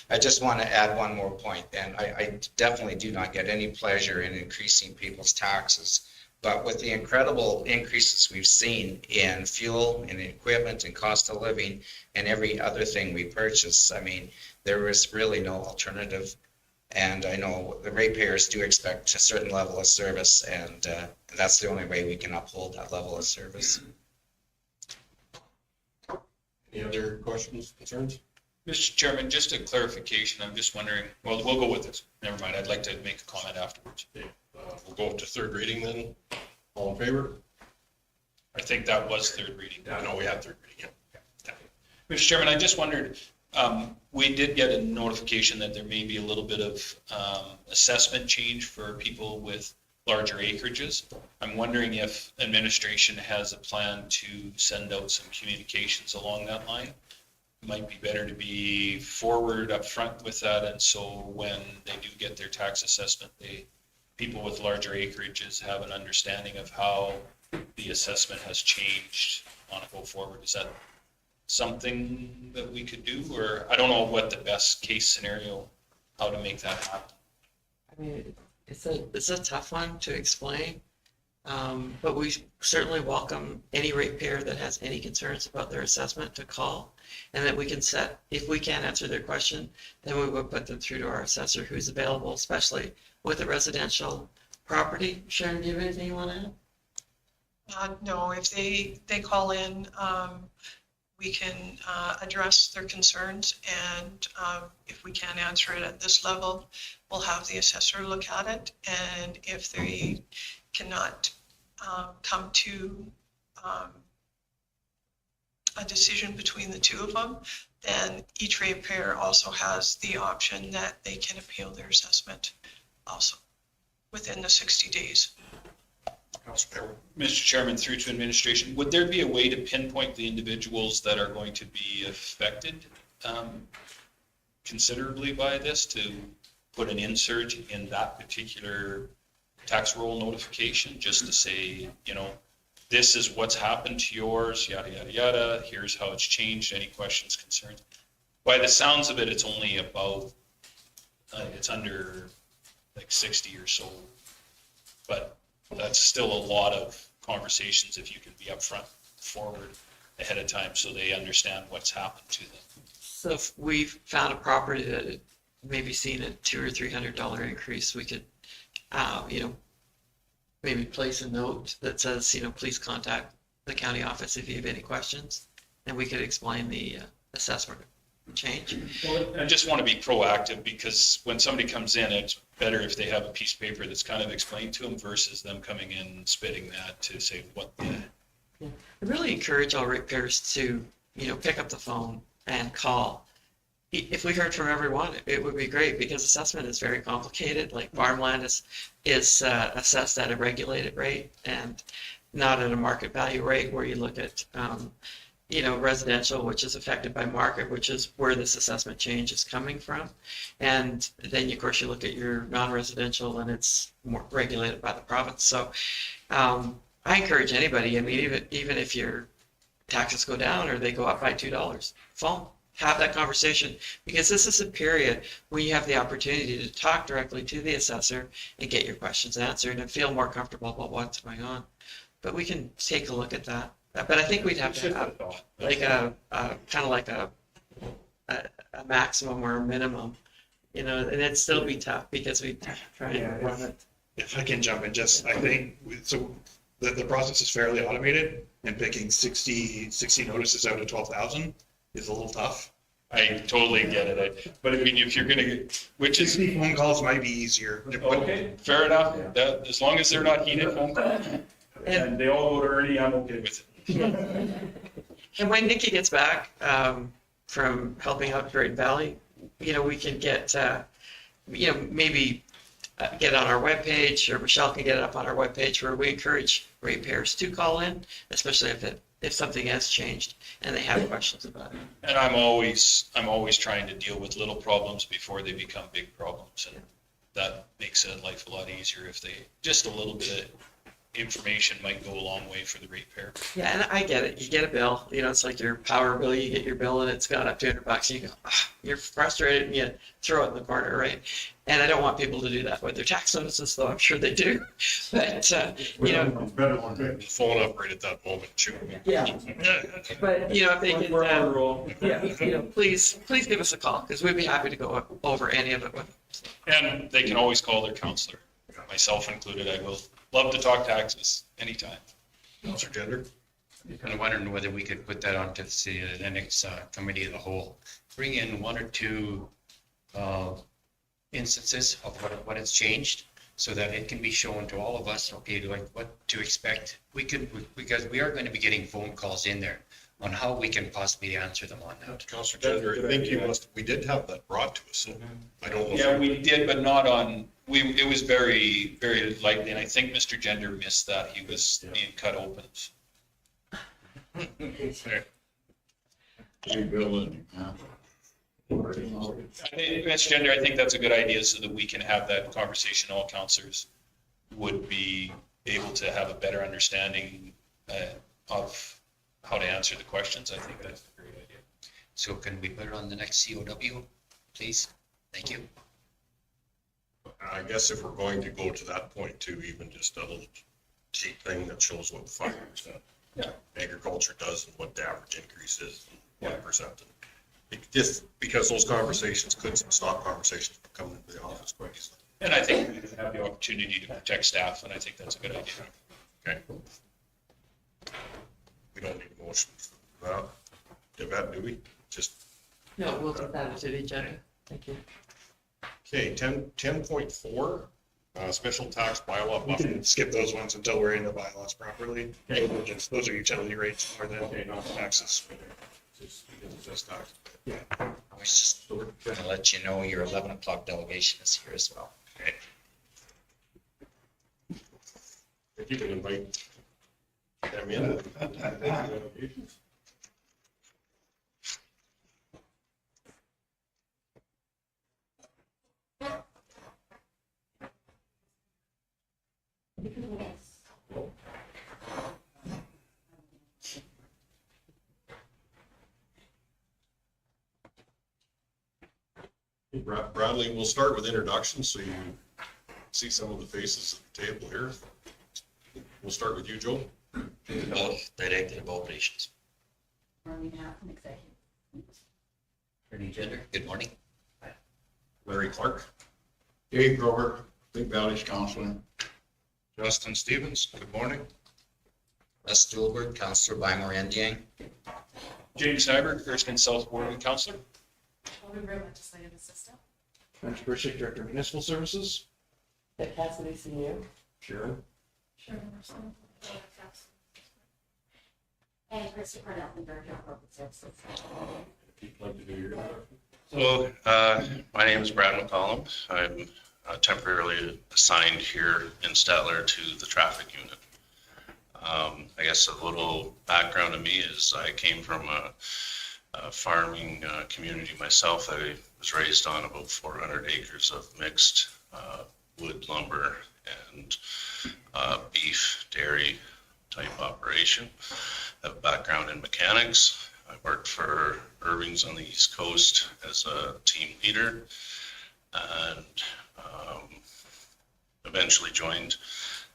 I just want to add one more point, and I definitely do not get any pleasure in increasing people's taxes. But with the incredible increases we've seen in fuel and equipment and cost of living and every other thing we purchase, I mean, there is really no alternative. And I know the ratepayers do expect a certain level of service, and that's the only way we can uphold that level of service. Any other questions, concerns? Mr. Chairman, just a clarification. I'm just wondering, well, we'll go with this. Never mind. I'd like to make a comment afterwards. Okay, we'll go to third reading then. All in favor? I think that was third reading. I know we had third reading, yeah. Mr. Chairman, I just wondered, we did get a notification that there may be a little bit of assessment change for people with larger acreages. I'm wondering if administration has a plan to send out some communications along that line. It might be better to be forward up front with that, and so when they do get their tax assessment, people with larger acreages have an understanding of how the assessment has changed on a go forward. Is that something that we could do, or I don't know what the best case scenario, how to make that happen? I mean, it's a tough one to explain, but we certainly welcome any ratepayer that has any concerns about their assessment to call, and that we can set, if we can't answer their question, then we will put them through to our assessor who's available, especially with a residential property. Sharon, do you have anything you want to add? No, if they call in, we can address their concerns, and if we can't answer it at this level, we'll have the assessor look at it, and if they cannot come to a decision between the two of them, then each ratepayer also has the option that they can appeal their assessment also within the 60 days. Councilor Cameron. Mr. Chairman, through to administration, would there be a way to pinpoint the individuals that are going to be affected considerably by this, to put an insert in that particular tax roll notification, just to say, you know, this is what's happened to yours, yada, yada, yada, here's how it's changed, any questions, concerns? By the sounds of it, it's only about, it's under like 60 or so, but that's still a lot of conversations if you can be upfront, forward, ahead of time, so they understand what's happened to them. So if we found a property that had maybe seen a $200 or $300 increase, we could, you know, maybe place a note that says, you know, please contact the county office if you have any questions, and we could explain the assessment change. Well, I just want to be proactive, because when somebody comes in, it's better if they have a piece of paper that's kind of explained to them versus them coming in and spitting that to say what the. I really encourage all ratepayers to, you know, pick up the phone and call. If we heard from everyone, it would be great, because assessment is very complicated. Like farmland is assessed at a regulated rate and not at a market value rate, where you look at, you know, residential, which is affected by market, which is where this assessment change is coming from. And then, of course, you look at your non-residential, and it's more regulated by the province. So I encourage anybody, I mean, even if your taxes go down or they go up by $2, phone, have that conversation, because this is a period where you have the opportunity to talk directly to the assessor and get your questions answered and feel more comfortable about what's going on. But we can take a look at that. But I think we'd have to have like a kind of like a maximum or a minimum, you know, and it'd still be tough because we try and run it. If I can jump in, just, I think, so the process is fairly automated, and picking 60 notices out of 12,000 is a little tough. I totally get it. But I mean, if you're gonna, which is, 60 phone calls might be easier. okay, fair enough. That, as long as they're not heated phone calls. And they all go to Ernie, I'm okay with it. And when Nikki gets back from helping out Great Valley, you know, we can get, you know, maybe get on our webpage, or Michelle can get it up on our webpage, where we encourage ratepayers to call in, especially if something has changed and they have questions about it. And I'm always trying to deal with little problems before they become big problems, and that makes life a lot easier if they, just a little bit of information might go a long way for the ratepayer. Yeah, and I get it. You get a bill, you know, it's like your power bill, you get your bill and it's gone up $200, and you go, you're frustrated, and you throw it in the corner, right? And I don't want people to do that with their tax notices, though I'm sure they do. But, you know. Better one, Phone up right at that moment, too. Yeah. But, you know, if they can, yeah, you know, please give us a call, because we'd be happy to go over any of it with them. And they can always call their counselor, myself included. I will love to talk taxes anytime. Councilor Gender. I'm wondering whether we could put that onto the next committee of the whole. Bring in one or two instances of what has changed, so that it can be shown to all of us, okay, like what to expect. Because we are going to be getting phone calls in there on how we can possibly answer them on that. Councilor Gender, I think we did have that brought to us. I don't know. Yeah, we did, but not on, it was very, very lightly, and I think Mr. Gender missed that. He was being cut open. Mr. Gender, I think that's a good idea, so that we can have that conversation. All councillors would be able to have a better understanding of how to answer the questions. I think that's a great idea. So can we put it on the next COW, please? Thank you. I guess if we're going to go to that point too, even just a little cheap thing that shows what 5% agriculture does and what the average increase is, 1%. Just because those conversations could stop conversations from coming into the office quite easily. And I think we have the opportunity to protect staff, and I think that's a good idea. Okay. We don't need a motion for that. Do we? Just. No, we'll put that into the agenda. Thank you. Okay, 10.4, special tax bylaw We buffer. can skip those ones until we're in the bylaws properly. Those are utility rates more than taxes. Just tax. Yeah. I was just going to let you know your 11 o'clock delegation is here as well. Okay. If you can invite them in. Bradley, we'll start with introductions so you see some of the faces at the table here. We'll start with you, Joe. Director of Operations. Attorney Gender, good morning. Larry Clark. Dave Grover, Big Valley's Councilor. Justin Stevens, good morning. Russ Stulberg, Councillor by Morandiang. James Nyberg, First and South Board Councilor. Legislative Assistant. Andrew Burchick, Director of Municipal Services. Cassidy, senior. Sharon. And Christopher Nelson, Director of Corporate Services. If you'd like to do your introduction. So, my name is Brad McCollum. I'm temporarily assigned here in Stettler to the traffic unit. I guess a little background of me is I came from a farming community myself. I was raised on about 400 acres of mixed wood, lumber, and beef, dairy type operation. I have a background in mechanics. I worked for Irving's on the East Coast as a team leader, and eventually joined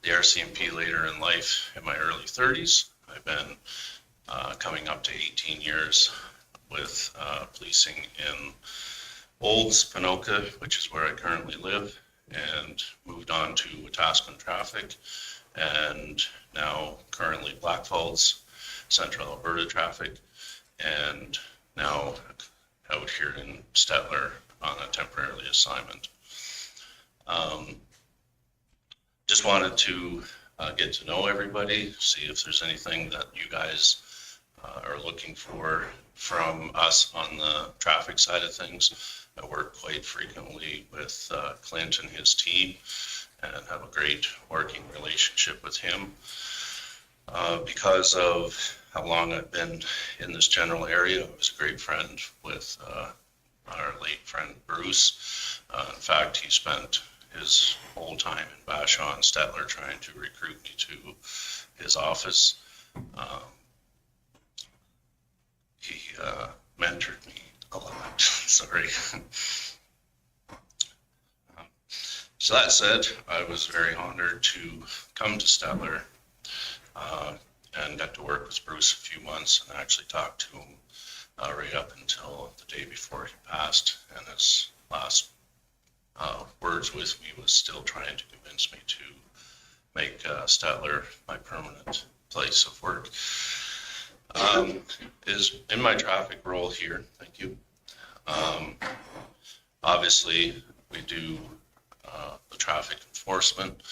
the RCMP later in life in my early 30s. I've been coming up to 18 years with policing in Olds, Pinoka, which is where I currently live, and moved on to Wetaskiwin Traffic, and now currently Blackfalds, Central Alberta Traffic, and now out here in Stettler on a temporary assignment. Just wanted to get to know everybody, see if there's anything that you guys are looking for from us on the traffic side of things. I work quite frequently with Clint and his team and have a great working relationship with him. Because of how long I've been in this general area, I was a great friend with our late friend Bruce. In fact, he spent his whole time in Vashon, Stettler, trying to recruit me to his office. He mentored me a lot. Sorry. So that said, I was very honored to come to Stettler and got to work with Bruce a few months and actually talked to him right up until the day before he passed. And his last words with me was still trying to convince me to make Stettler my permanent place of work. Is in my traffic role here, thank you. Obviously, we do the traffic enforcement.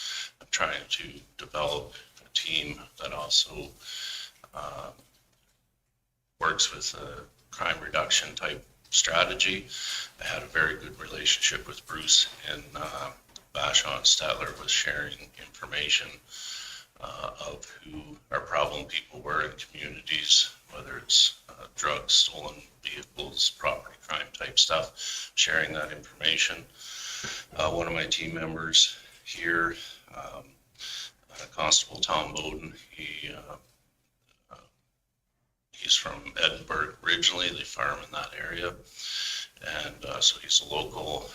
I'm trying to develop a team that also works with a crime reduction type strategy. I had a very good relationship with Bruce in Vashon, Stettler, with sharing information of who our problem people were in communities, whether it's drugs, stolen vehicles, property crime type stuff, sharing that information. One of my team members here, Constable Tom Bowden, he's from Edinburgh originally. They farm in that area, and so he's a local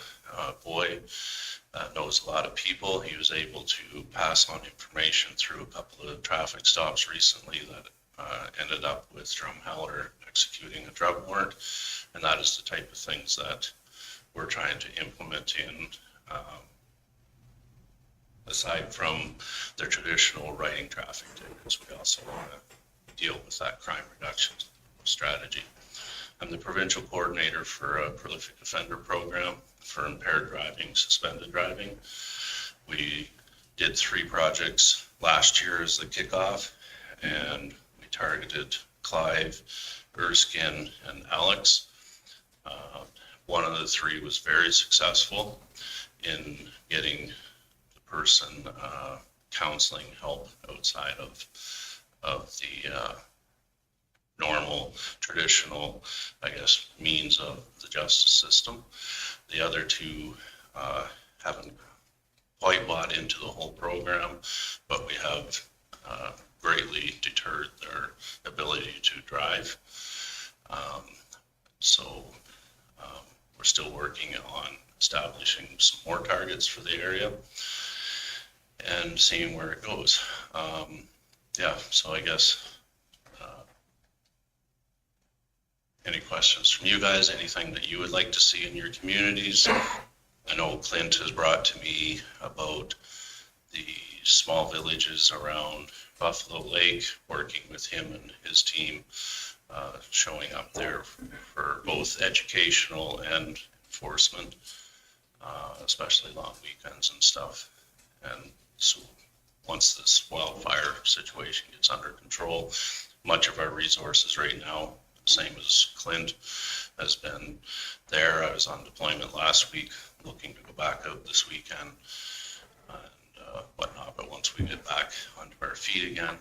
boy. Knows a lot of people. He was able to pass on information through a couple of traffic stops recently that ended up with Drumheller executing a drug warrant, and that is the type of things that we're trying to implement in, aside from the traditional writing traffic tickets. We also want to deal with that crime reduction strategy. I'm the provincial coordinator for a prolific offender program for impaired driving, suspended driving. We did 3 projects last year as the kickoff, and we targeted Clive, Erskine, and Alex. One of the 3 was very successful in getting the person counseling help outside of the normal, traditional, I guess, means of the justice system. The other two haven't quite bought into the whole program, but we have greatly deterred their ability to drive. So we're still working on establishing some more targets for the area and seeing where it goes. Yeah, so I guess any questions from you guys, anything that you would like to see in your communities? I know Clint has brought to me about the small villages around Buffalo Lake, working with him and his team, showing up there for both educational and enforcement, especially long weekends and stuff. And so once this wildfire situation gets under control, much of our resources right now, same as Clint, has been there. I was on deployment last week, looking to go back out this weekend and whatnot. But once we get back onto our feet again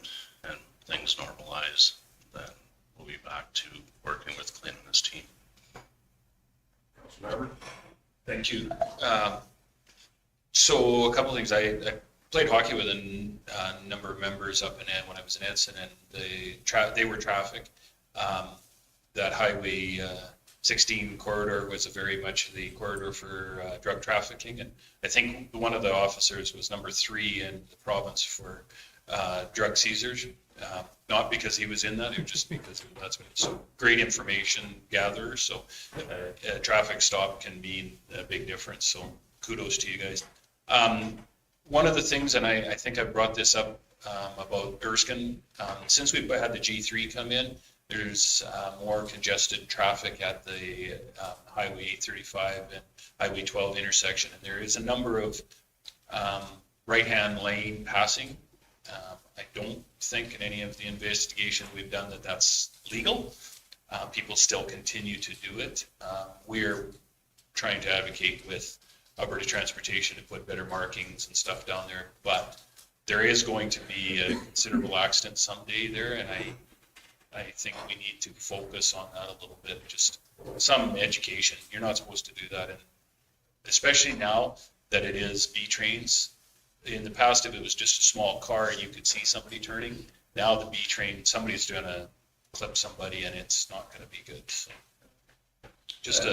and things normalize, then we'll be back to working with Clint and his team. Thank you. So a couple of things. I played hockey with a number of members up in Ed when I was in Edson, and they were traffic. That Highway 16 corridor was very much the corridor for drug trafficking, and I think one of the officers was number 3 in the province for drug seizures. Not because he was in that, it was just because that's what it's. So great information gatherer. So a traffic stop can mean a big difference. So kudos to you guys. One of the things, and I think I brought this up about Erskine, since we've had the G3 come in, there's more congested traffic at the Highway 835 and Highway 12 intersection, and there is a number of right-hand lane passing. I don't think in any of the investigation we've done that that's legal. People still continue to do it. We're trying to advocate with Alberta Transportation to put better markings and stuff down there, but there is going to be a considerable accident someday there, and I think we need to focus on that a little bit, just some education. You're not supposed to do that, and especially now that it is B trains. In the past, if it was just a small car, you could see somebody turning. Now the B train, somebody's going to clip somebody, and it's not going to be good. So just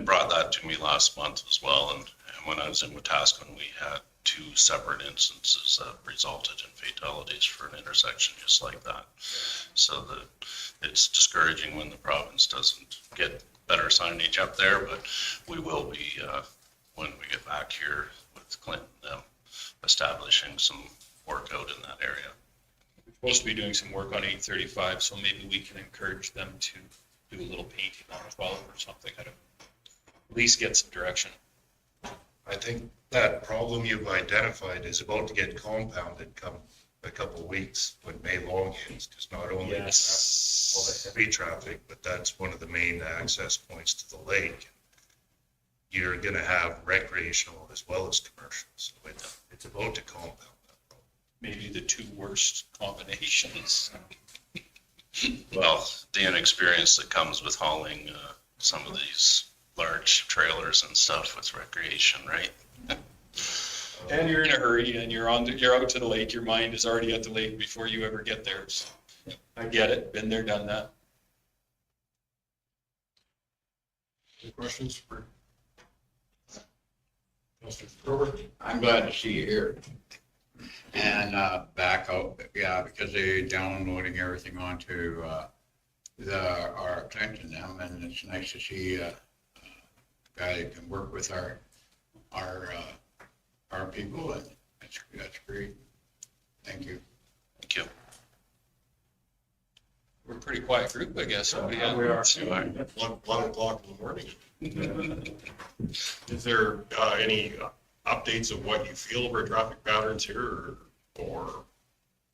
brought that to me last month as well, and when I was in Wetaskiwin, we had 2 separate instances that resulted in fatalities for an intersection just like that. So it's discouraging when the province doesn't get better signage up there, but we will be when we get back here with Clinton, establishing some work out in that area. We're supposed to be doing some work on 835, so maybe we can encourage them to do a little painting on 12 or something. I don't know. At least get some direction. I think that problem you've identified is about to get compounded come a couple of weeks when May Long hits, because not only all the heavy traffic, but that's one of the main access points to the lake. You're going to have recreational as well as commercial, so it's about to compound that problem. Maybe the 2 worst combinations. Well, the inexperience that comes with hauling some of these large trailers and stuff with recreation, right? And you're in a hurry, and you're out to the lake. Your mind is already at the lake before you ever get there. So I get it. Been there, done that. Any questions for Mr. Grover? I'm glad to see you here. And back out, yeah, because they're downloading everything onto our Clint and them, and it's nice to see a guy that can work with our people, and that's great. Thank you. Thank you. We're a pretty quiet group, I guess. We are. 1 o'clock in the morning. Is there any updates of what you feel of our traffic patterns here, or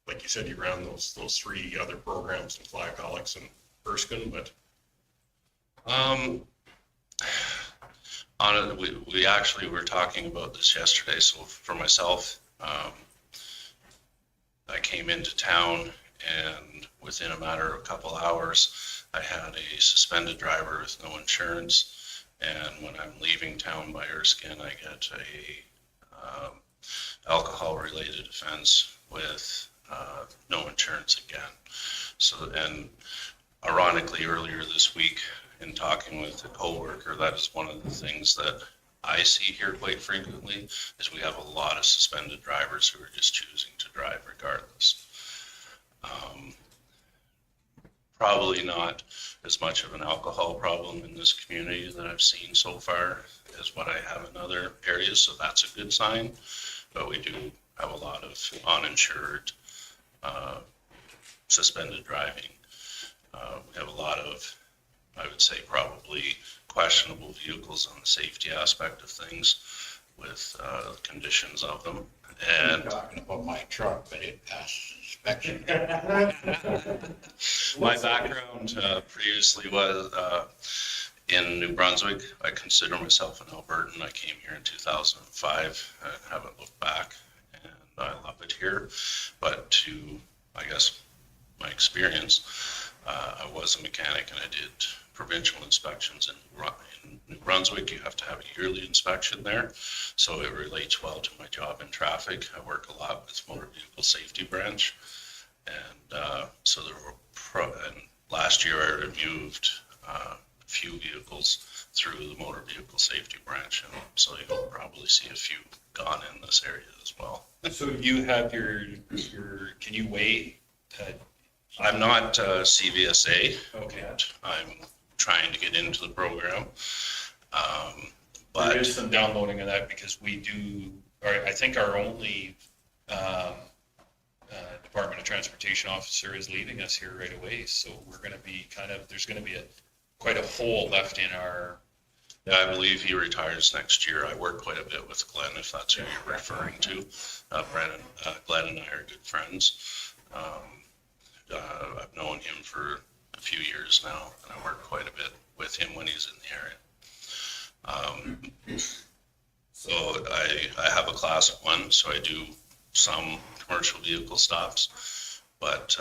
like you said, you ran those 3 other programs in Clive, Alex, and Erskine, but we actually were talking about this yesterday. So for myself, I came into town and within a matter of a couple hours, I had a suspended driver with no insurance. And when I'm leaving town by Erskine, I get a alcohol-related offense with no insurance again. So, and ironically, earlier this week, in talking with a coworker, that is one of the things that I see here quite frequently, is we have a lot of suspended drivers who are just choosing to drive regardless. Probably not as much of an alcohol problem in this community that I've seen so far as what I have in other areas, so that's a good sign. But we do have a lot of uninsured suspended driving. We have a lot of, I would say, probably questionable vehicles on the safety aspect of things with the conditions of them. And I'm talking about my truck, but it passed inspection. my background previously was in New Brunswick. I consider myself an Albertan. I came here in 2005. I haven't looked back, and I love it here. But to, I guess, my experience, I was a mechanic and I did provincial inspections in New Brunswick. You have to have a yearly inspection there. So it relates well to my job in traffic. I work a lot with motor vehicle safety branch. And so there were, and last year I removed a few vehicles through the motor vehicle safety branch. And so you'll probably see a few gone in this area as well. So you have your, can you weigh? I'm not CVSA. Okay. I'm trying to get into the program. There is some downloading of that because we do, or I think our only Department of Transportation officer is leaving us here right away. So we're going to be there's going to be quite a hole left in our. I believe he retires next year. I work quite a bit with Glenn, if that's who you're referring to. Glenn and I are good friends. I've known him for a few years now, and I work quite a bit with him when he's in the area. So I have a class 1, so I do some commercial vehicle stops, but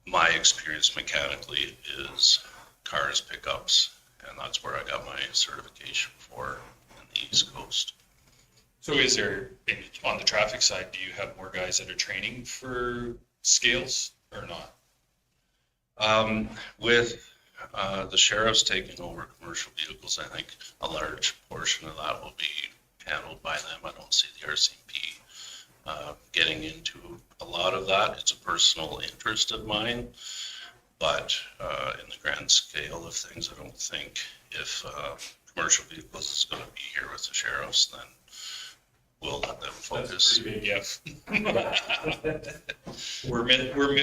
my experience mechanically is cars, pickups, and that's where I got my certification for in the East Coast. So is there, on the traffic side, do you have more guys that are training for scales or not? With the sheriff's taking over commercial vehicles, I think a large portion of that will be handled by them. I don't see the RCMP getting into a lot of that. It's a personal interest of mine, but in the grand scale of things, I don't think if commercial vehicles is going to be here with the sheriffs, then we'll let them focus. That's pretty big, yeah.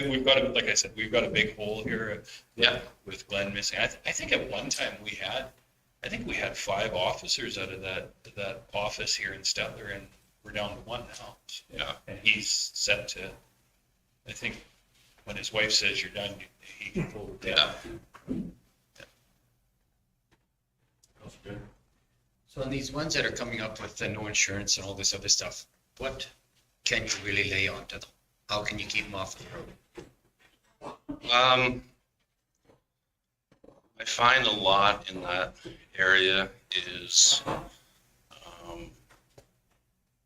We've got like I said, we've got a big hole here. Yeah. With Glenn missing. I think at one time we had 5 officers out of that office here in Stettler, and we're down to 1 now. Yeah. And he's set to, I think, when his wife says you're done, he can pull it down. Yeah. That's good. So on these ones that are coming up with the no insurance and all this other stuff, what can you really lay onto them? How can you keep them off the road? I find a lot in that area is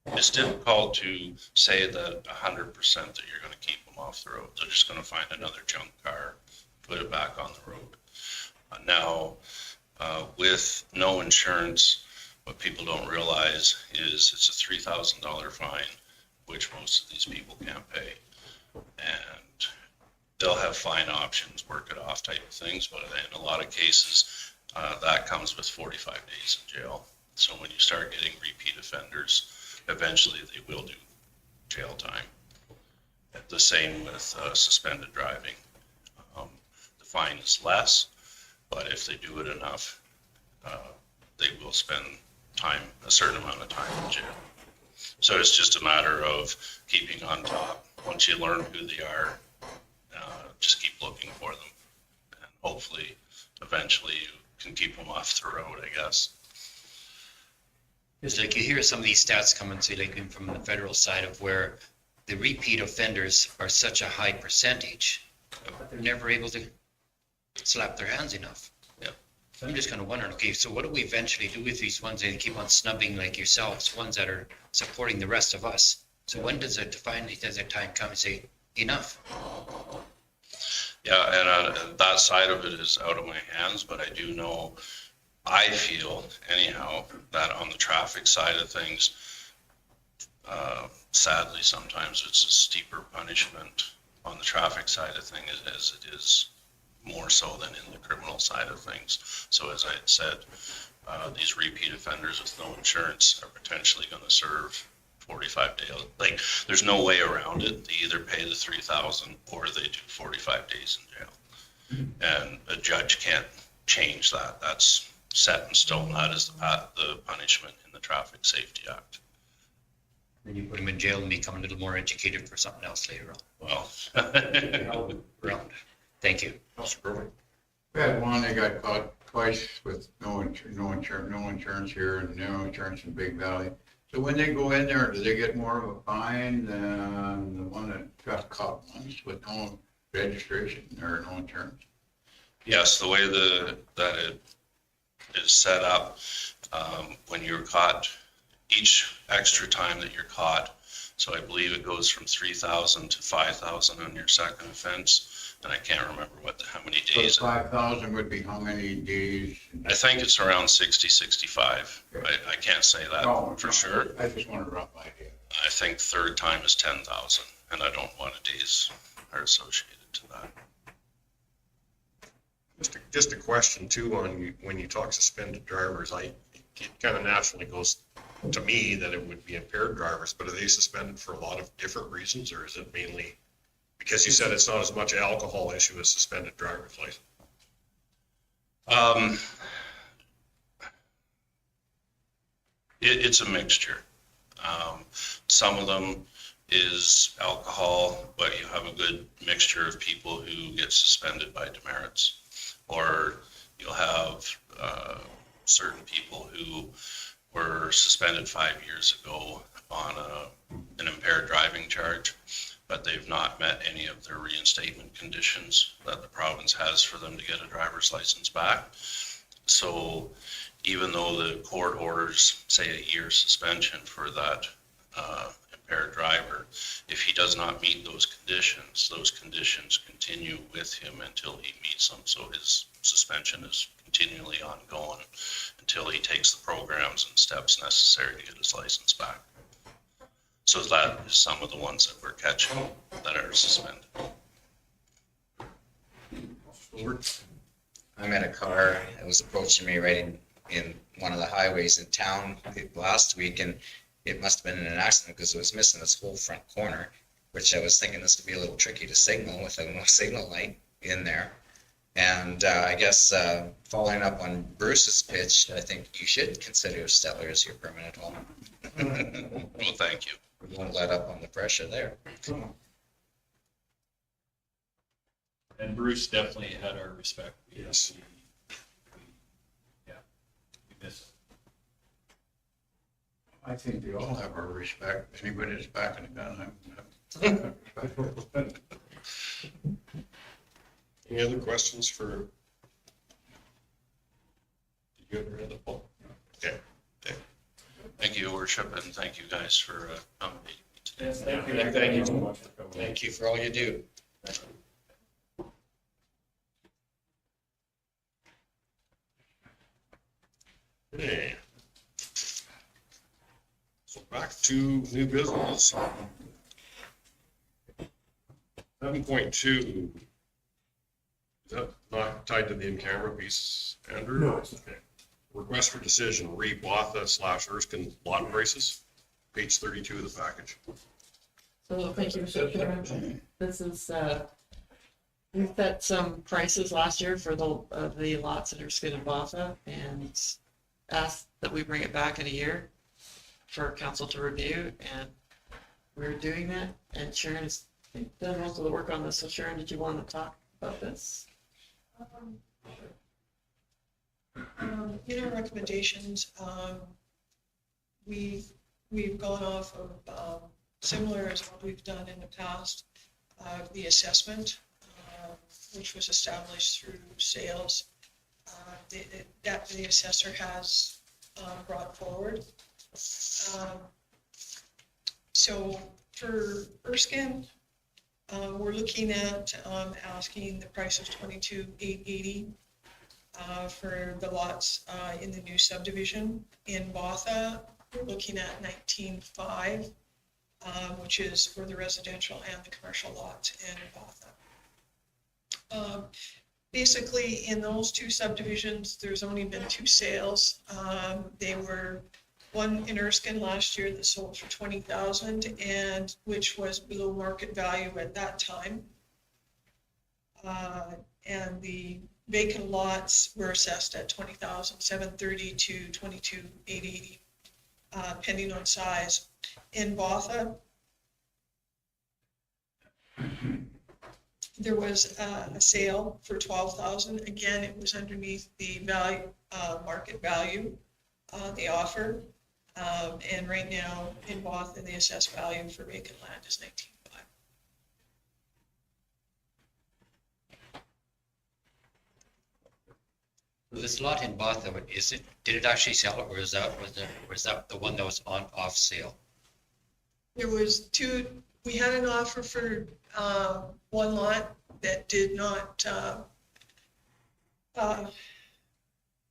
it's difficult to say that 100% that you're going to keep them off the road. They're just going to find another junk car, put it back on the road. Now, with no insurance, what people don't realize is it's a $3,000 fine, which most of these people can't pay. And they'll have fine options, work it off type of things, but in a lot of cases, that comes with 45 days in jail. So when you start getting repeat offenders, eventually they will do jail time. The same with suspended driving. The fine is less, but if they do it enough, they will spend time, a certain amount of time in jail. So it's just a matter of keeping on top. Once you learn who they are, just keep looking for them. And hopefully, eventually you can keep them off the road, I guess. It's like you hear some of these stats coming, say, like from the federal side of where the repeat offenders are such a high percentage, but they're never able to slap their hands enough. Yeah. So I'm just kind of wondering, okay, so what do we eventually do with these ones that keep on snubbing like yourselves, ones that are supporting the rest of us? So when does it finally, does that time come and say, enough? Yeah, and that side of it is out of my hands, but I do know, I feel anyhow, that on the traffic side of things, sadly, sometimes it's a steeper punishment on the traffic side of things as it is more so than in the criminal side of things. So as I had said, these repeat offenders with no insurance are potentially going to serve 45 days. Like, there's no way around it. They either pay the 3,000 or they do 45 days in jail. And a judge can't change that. That's set in stone. That is the punishment in the Traffic Safety Act. Then you put them in jail and become a little more educated for something else later on. Well, Round. Thank you. We had one that got caught twice with no insurance here and no insurance in Big Valley. So when they go in there, do they get more of a fine than the one that got caught once with no registration or no insurance? yes, the way that it is set up, when you're caught, each extra time that you're caught, so I believe it goes from 3,000 to 5,000 on your second offense, and I can't remember how many days. So 5,000 would be how many days? I think it's around 60, 65. I can't say that for sure. I just want a rough idea. I think third time is 10,000, and I don't know what days are associated to that. Just a question too on when you talk suspended drivers, it kind of naturally goes to me that it would be impaired drivers, but are they suspended for a lot of different reasons, or is it mainly because you said it's not as much an alcohol issue as suspended driver's license? It's a mixture. Some of them is alcohol, but you have a good mixture of people who get suspended by demerits, or you'll have certain people who were suspended 5 years ago on an impaired driving charge, but they've not met any of their reinstatement conditions that the province has for them to get a driver's license back. So even though the court orders, say, a year suspension for that impaired driver, if he does not meet those conditions continue with him until he meets them. So his suspension is continually ongoing until he takes the programs and steps necessary to get his license back. So that is some of the ones that we're catching that are suspended. I'm in a car, it was approaching me right in one of the highways in town last week, and it must have been in an accident because it was missing its whole front corner, which I was thinking this would be a little tricky to signal with a signal light in there. And I guess following up on Bruce's pitch, I think you should consider Stettler as your permanent home. Well, thank you. We won't let up on the pressure there. And Bruce definitely had our respect. Yes. Yeah, we miss him. I think they all have our respect. Anybody that's backing a gun, I'm Any other questions for? Did you have another poll? Okay. Thank you, Your Worship, and thank you guys for accommodating me today. Yes, thank you. Thank you so much. Thank you for all you do. Okay. So back to new business. 7.2. Is that not tied to the in-camera piece, Andrew? No, it's okay. Request for decision, Botha/Erskine lot prices, page 32 of the package. So thank you, Mr. Chairman. This is, we set some prices last year for the lots that are Erskine and Botha, and asked that we bring it back in a year for council to review, and we're doing that. And Sharon has done most of the work on this. So Sharon, did you want to talk about this? In our recommendations, we've gone off of similar as what we've done in the past, the assessment, which was established through sales, that the assessor has brought forward. So for Erskine, we're looking at asking the price of $22,880 for the lots in the new subdivision. In Botha, we're looking at $19,500, which is for the residential and the commercial lots in Botha. Basically, in those two subdivisions, there's only been two sales. They were one in Erskine last year that sold for $20,000, and which was below market value at that time. And the vacant lots were assessed at $20,730 to $22,880, depending on size. In Botha, there was a sale for $12,000. Again, it was underneath the value, market value, the offer. And right now in Botha, the assessed value for vacant land is $19,500. This lot in Botha, did it actually sell, or was that the one that was off sale? There was two, we had an offer for one lot that did not,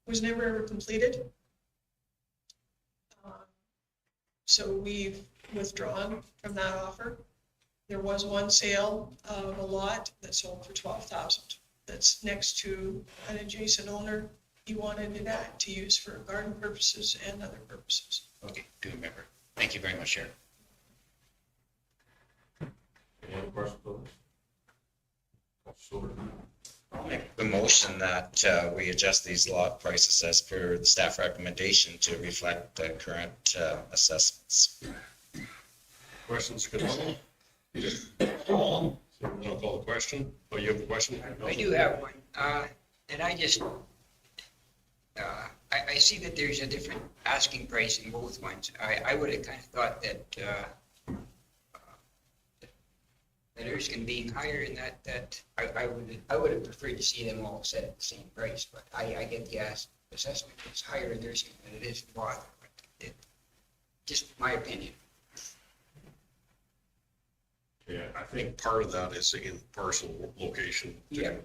was never ever completed. So we've withdrawn from that offer. There was one sale of a lot that sold for $12,000. That's next to an adjacent owner. He wanted it to use for garden purposes and other purposes. Okay, do remember. Thank you very much, Sharon. Any other questions on this? Councilor Silver? I'll make the motion that we adjust these lot prices as per the staff recommendation to reflect the current assessments. Questions, good one? I'll call the question. Oh, you have a question? I do have one, and I just, I see that there's a different asking price in both ones. I would have kind of thought that, that Erskine being higher in that I would have preferred to see them all set at the same price, but I get the assessment is higher in Erskine than it is in Botha. Just my opinion. Yeah, I think part of that is in parcel location. Yeah,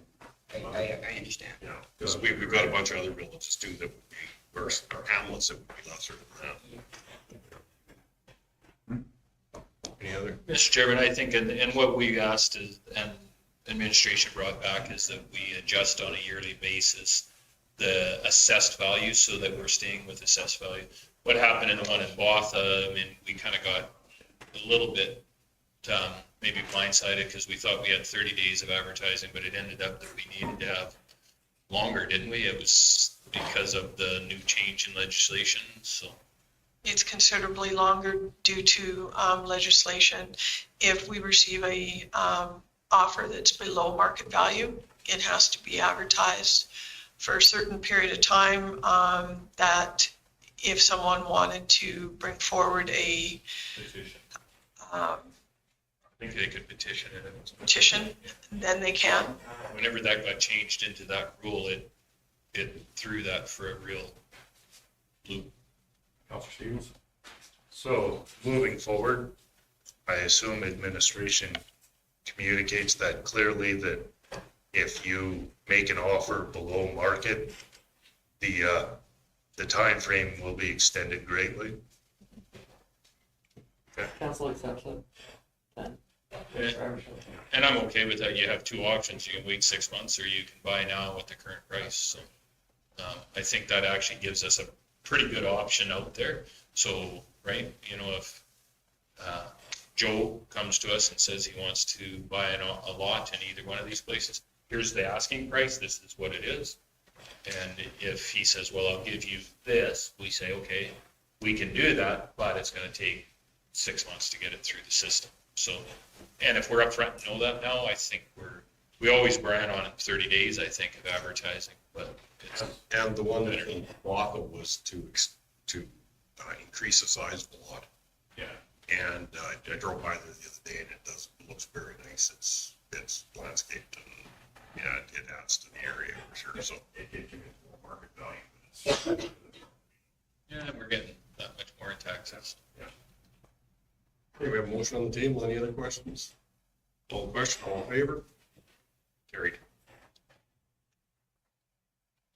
I understand. Yeah, because we've got a bunch of other villages too that would be worse, or hamlets that would be lesser than that. Any other? Mr. Chairman, I think, and what we asked is, and administration brought back, is that we adjust on a yearly basis the assessed value so that we're staying with assessed value. What happened in the one in Botha, I mean, we kind of got a little bit maybe blindsided because we thought we had 30 days of advertising, but it ended up that we needed to have longer, didn't we? It was because of the new change in legislation, so. It's considerably longer due to legislation. If we receive a offer that's below market value, it has to be advertised for a certain period of time, that if someone wanted to bring forward a I think they could petition it. petition, then they can. Whenever that got changed into that rule, it threw that for a real loop. Councilor Stevens? So moving forward, I assume administration communicates that clearly, that if you make an offer below market, the time frame will be extended greatly. Council exception. And I'm okay with that. You have two options. You can wait 6 months or you can buy now at the current price. So I think that actually gives us a pretty good option out there. So, right, you know, if Joe comes to us and says he wants to buy a lot in either one of these places, here's the asking price, this is what it is. And if he says, well, I'll give you this, we say, okay, we can do that, but it's going to take 6 months to get it through the system. So, and if we're upfront and know that now, I think we always ran on 30 days, I think, of advertising, but it's. And the one in Botha was to increase the size of the lot. Yeah. And I drove by there the other day and it looks very nice. It's landscaped and, yeah, it adds to the area for sure, so. It gives you more market value. But Yeah, we're getting that much more in taxes. Okay, we have a motion on the table. Any other questions? All question, all in favor? Carried.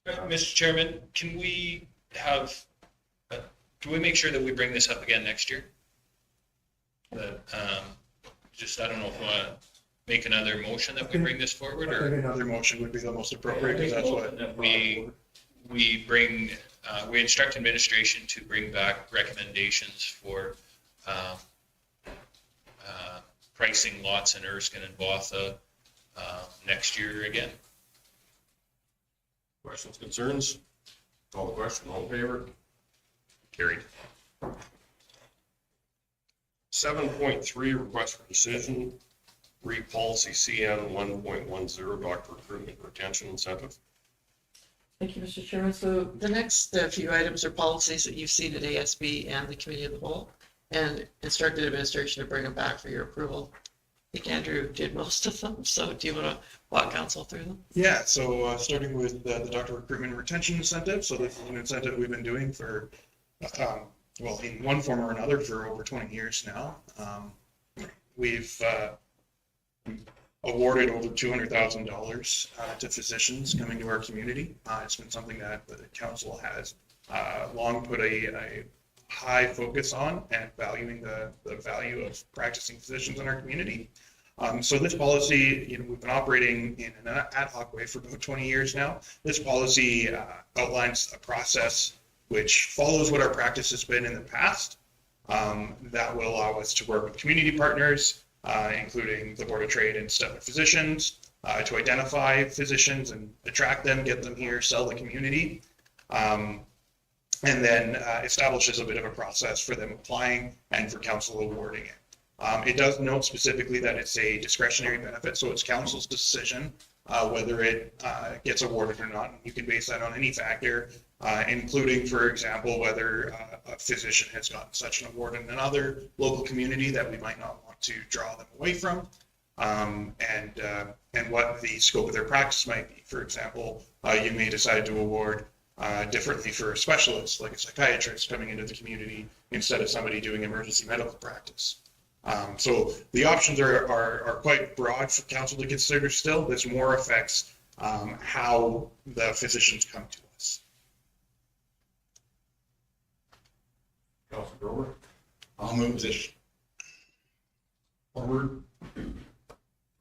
Mr. Chairman, can we make sure that we bring this up again next year? That, I don't know if we want to make another motion that we bring this forward, I or think another motion would be the most appropriate, because that's what. we instruct administration to bring back recommendations for pricing lots in Erskine and Botha next year again. Questions, concerns? Call the question, all in favor? Carried. 7.3, request for decision, read policy CN 1.10, doctor recruitment retention incentive. Thank you, Mr. Chairman. So the next few items are policies that you've seen at ASB and the Committee of the Whole, and instructed administration to bring them back for your approval. I think Andrew did most of them, so do you want to walk council through them? Yeah, so starting with the doctor recruitment and retention incentive. So this is an incentive we've been doing for, well, in one form or another for over 20 years now. We've awarded over $200,000 to physicians coming to our community. It's been something that the council has long put a high focus on, and valuing the value of practicing physicians in our community. So this policy, we've been operating in an ad hoc way for about 20 years now. This policy outlines a process which follows what our practice has been in the past. That will allow us to work with community partners, including the Board of Trade and Stettler physicians, to identify physicians and attract them, get them here, sell the community. And then establishes a bit of a process for them applying and for council awarding it. It does note specifically that it's a discretionary benefit, so it's council's decision whether it gets awarded or not. You can base that on any factor, including, for example, whether a physician has gotten such an award in another local community that we might not want to draw them away from, and what the scope of their practice might be. For example, you may decide to award differently for a specialist, like a psychiatrist coming into the community instead of somebody doing emergency medical practice. So the options are quite broad for council to consider still. This more affects how the physicians come to us. Councilor Grover? I'll move this forward.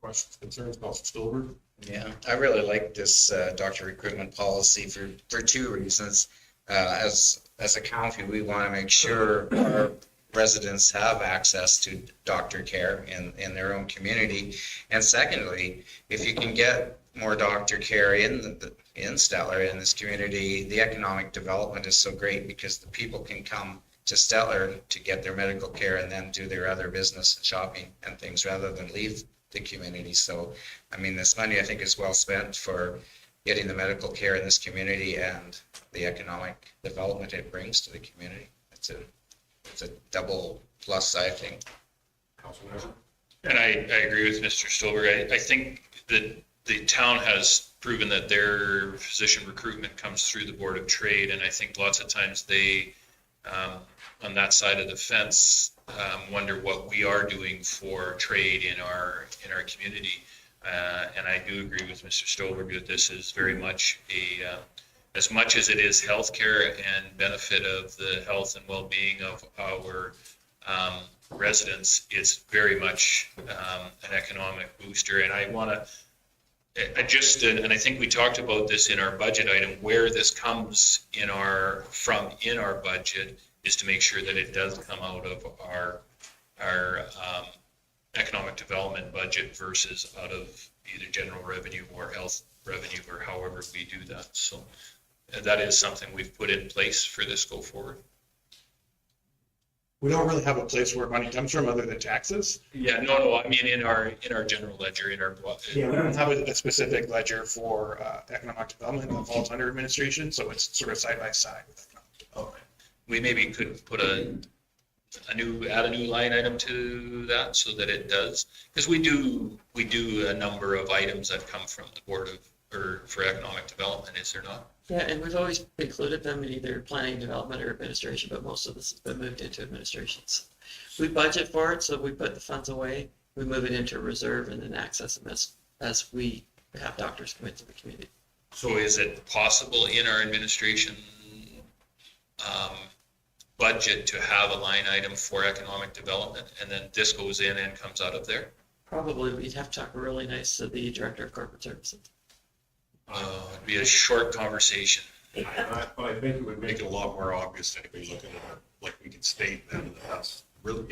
Questions, concerns, Councilor Stillberg? Yeah, I really like this doctor recruitment policy for two reasons. As a county, we want to make sure our residents have access to doctor care in their own community. And secondly, if you can get more doctor care in Stettler, in this community, the economic development is so great because the people can come to Stettler to get their medical care and then do their other business and shopping and things rather than leave the community. So, I mean, this money I think is well spent for getting the medical care in this community and the economic development it brings to the community. It's a double plus, I think. Councilor Nestor? And I agree with Mr. Stolberg. I think that the town has proven that their physician recruitment comes through the Board of Trade, and I think lots of times they, on that side of the fence, wonder what we are doing for trade in our community. And I do agree with Mr. Stolberg that this is very much as much as it is healthcare and benefit of the health and well-being of our residents, it's very much an economic booster. And I want to and I think we talked about this in our budget item, where this comes from in our budget is to make sure that it does come out of our economic development budget versus out of either general revenue or health revenue, or however we do that. So that is something we've put in place for this go forward. We don't really have a place where money comes from other than taxes. Yeah, no, I mean in our general ledger, in our. Yeah, we don't have a specific ledger for economic development that falls under administration, so it's sort of side by side with economic development. We maybe could put a add a new line item to that so that it does, because we do a number of items that come from the Board of, or for Economic Development, is there not? Yeah, and we've always included them in either planning, development, or administration, but most of this has been moved into administrations. We budget for it, so we put the funds away, we move it into reserve and then access them as we have doctors come into the community. So is it possible in our administration budget to have a line item for economic development, and then this goes in and comes out of there? Probably we'd have to talk really nice to the Director of Corporate Services. It'd be a short conversation. I think it would make it a lot more obvious to anybody looking at it, like we could state then that that's really,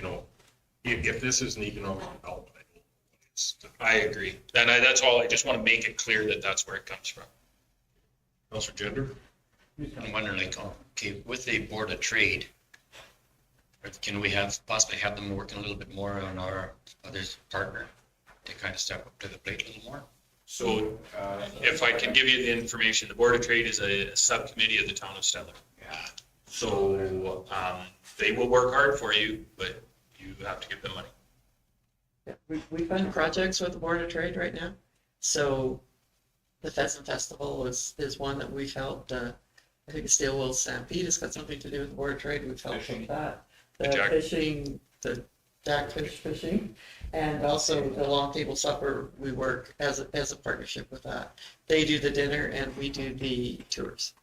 if this is an economic development, I don't know what it's. I agree. And that's all, I just want to make it clear that that's where it comes from. Councilor Gender? I'm wondering, like, okay, with the Board of Trade, can we possibly have them working a little bit more on our other partner to kind of step up to the plate a little more? So if I can give you the information, the Board of Trade is a subcommittee of the town of Stettler. Yeah. So they will work hard for you, but you have to give them money. Yeah, we fund projects with the Board of Trade right now. So the Pheasant Festival is one that we've helped. I think the Steel Wheels Stampede has got something to do with the Board of Trade. We've helped with that. The fishing, the jackfish fishing, and also the Long Table Supper, we work as a partnership with that. They do the dinner and we do the tours.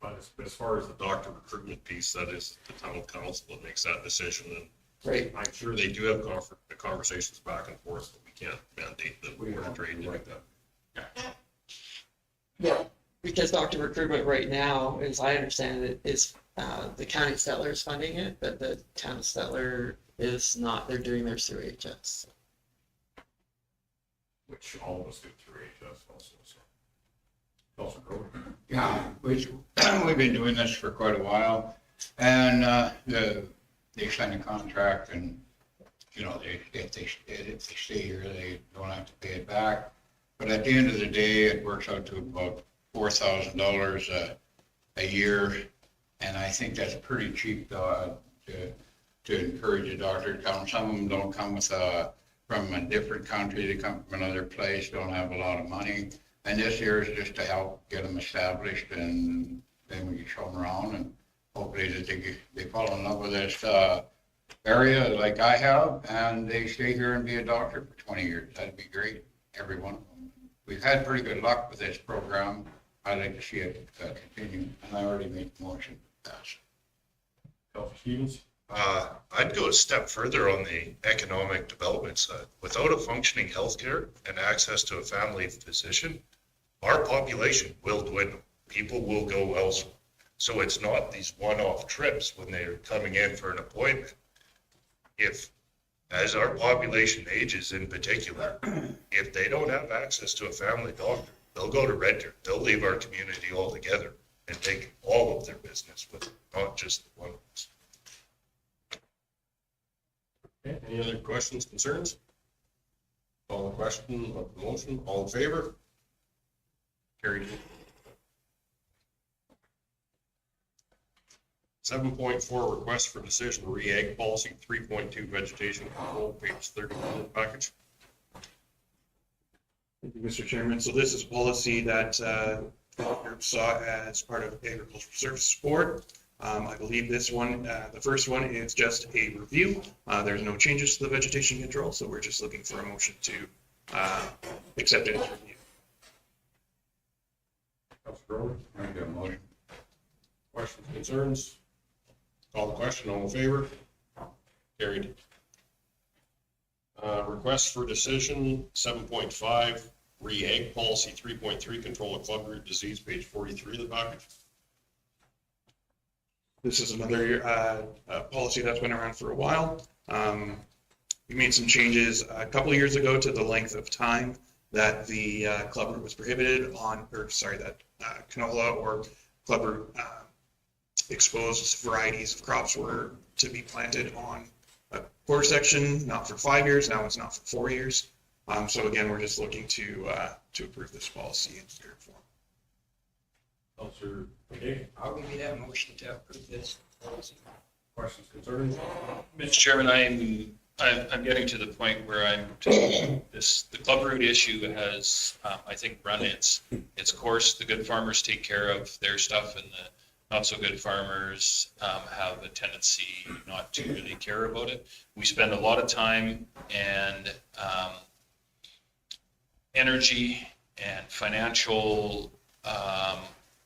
But as far as the doctor recruitment piece, that is the town council that makes that decision, and Right. I'm sure they do have conversations back and forth, but we can't mandate that we're going to trade like that. Yeah, because doctor recruitment right now, as I understand it, is the county of Stettler is funding it, but the town of Stettler is not. They're doing their through HS. Which all of us do through HS also, so. Councilor Crowley? Yeah, we've been doing this for quite a while, and they sign a contract, and if they stay here, they don't have to pay it back. But at the end of the day, it works out to about $4,000 a year, and I think that's pretty cheap to encourage a doctor to come. Some of them don't come from a different country, they come from another place, don't have a lot of money. And this year is just to help get them established, and then we can show them around, and hopefully that they fall in love with this area like I have, and they stay here and be a doctor for 20 years. That'd be great, every one of them. We've had pretty good luck with this program. I'd like to see it continue, and I already made the motion to pass. Councilor Stevens? I'd go a step further on the economic development side. Without a functioning healthcare and access to a family physician, our population will dwindle. People will go elsewhere. So it's not these one-off trips when they're coming in for an appointment. As our population ages in particular, if they don't have access to a family doctor, they'll go to Red Deer. They'll leave our community altogether and take all of their business with them, not just the ones. Okay, any other questions, concerns? Call the question of the motion, all in favor? Carried. 7.4, request for decision, re-ag policy 3.2 vegetation control, page 31 of the package. Thank you, Mr. Chairman. So this is a policy that the group saw as part of Agricultural Services Board. I believe this one, the first one is just a review. There's no changes to the vegetation control, so we're just looking for a motion to accept it as review. Councilor Crowley? I make a motion. Questions, concerns? Call the question, all in favor? Carried. Request for decision, 7.5, re-ag policy 3.3, control of club root disease, page 43 of the package. This is another policy that's been around for a while. We made some changes a couple of years ago to the length of time that the club root was prohibited on, that canola or club root exposed varieties of crops were to be planted on a quarter section, not for 5 years. Now it's not for 4 years. So again, we're just looking to approve this policy in its current form. Councilor McKay? I'll give you that motion to approve this policy. Questions, concerns? Mr. Chairman, I'm getting to the point where the club route issue has, I think, run its course. The good farmers take care of their stuff, and the not so good farmers have a tendency not to really care about it. We spend a lot of time and energy and financial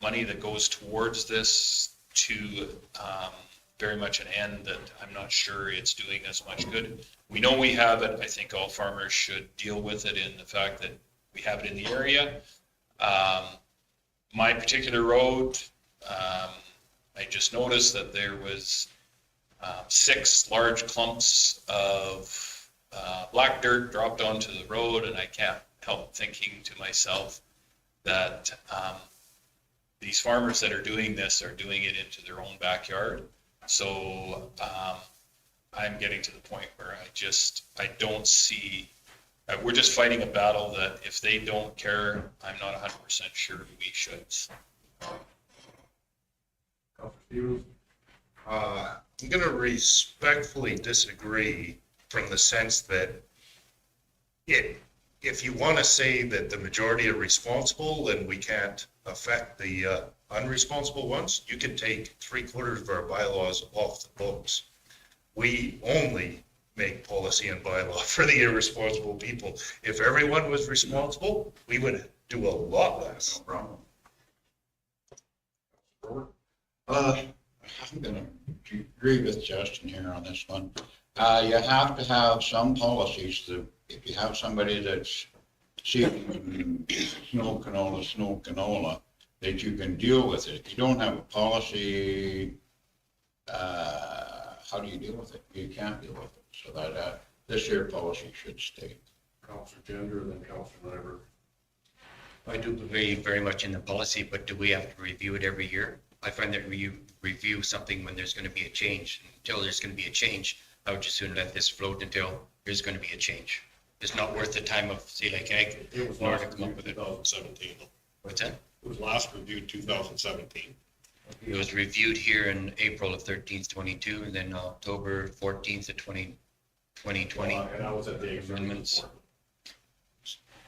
money that goes towards this to very much an end that I'm not sure it's doing as much good. We know we have it. I think all farmers should deal with it in the fact that we have it in the area. My particular road, I just noticed that there was 6 large clumps of black dirt dropped onto the road, and I can't help thinking to myself that these farmers that are doing this are doing it into their own backyard. So I'm getting to the point where I don't see, we're just fighting a battle that if they don't care, I'm not 100% sure we should. I'm going to respectfully disagree from the sense that if you want to say that the majority are responsible and we can't affect the unresponsible ones, you can take 3/4 of our bylaws off the books. We only make policy and bylaw for the irresponsible people. If everyone was responsible, we would do a lot less. No problem. I'm gonna agree with Justin here on this one. You have to have some policies to, if you have somebody that's seeking snow canola, that you can deal with it. If you don't have a policy, how do you deal with it? You can't deal with it. So that, this year policy should stay. Counselor Gender, then Counselor whatever. I do believe very much in the policy, but do we have to review it every year? I find that you review something when there's going to be a change. Until there's going to be a change, I would just soon let this float until there's going to be a change. It's not worth the time of, say, like ag, It was in order last to come up reviewed with it. 2017. What's that? It was last reviewed 2017. It was reviewed here in April of 13th, 22, and then October 14th of 2020. And I was at the executive Amendments. board.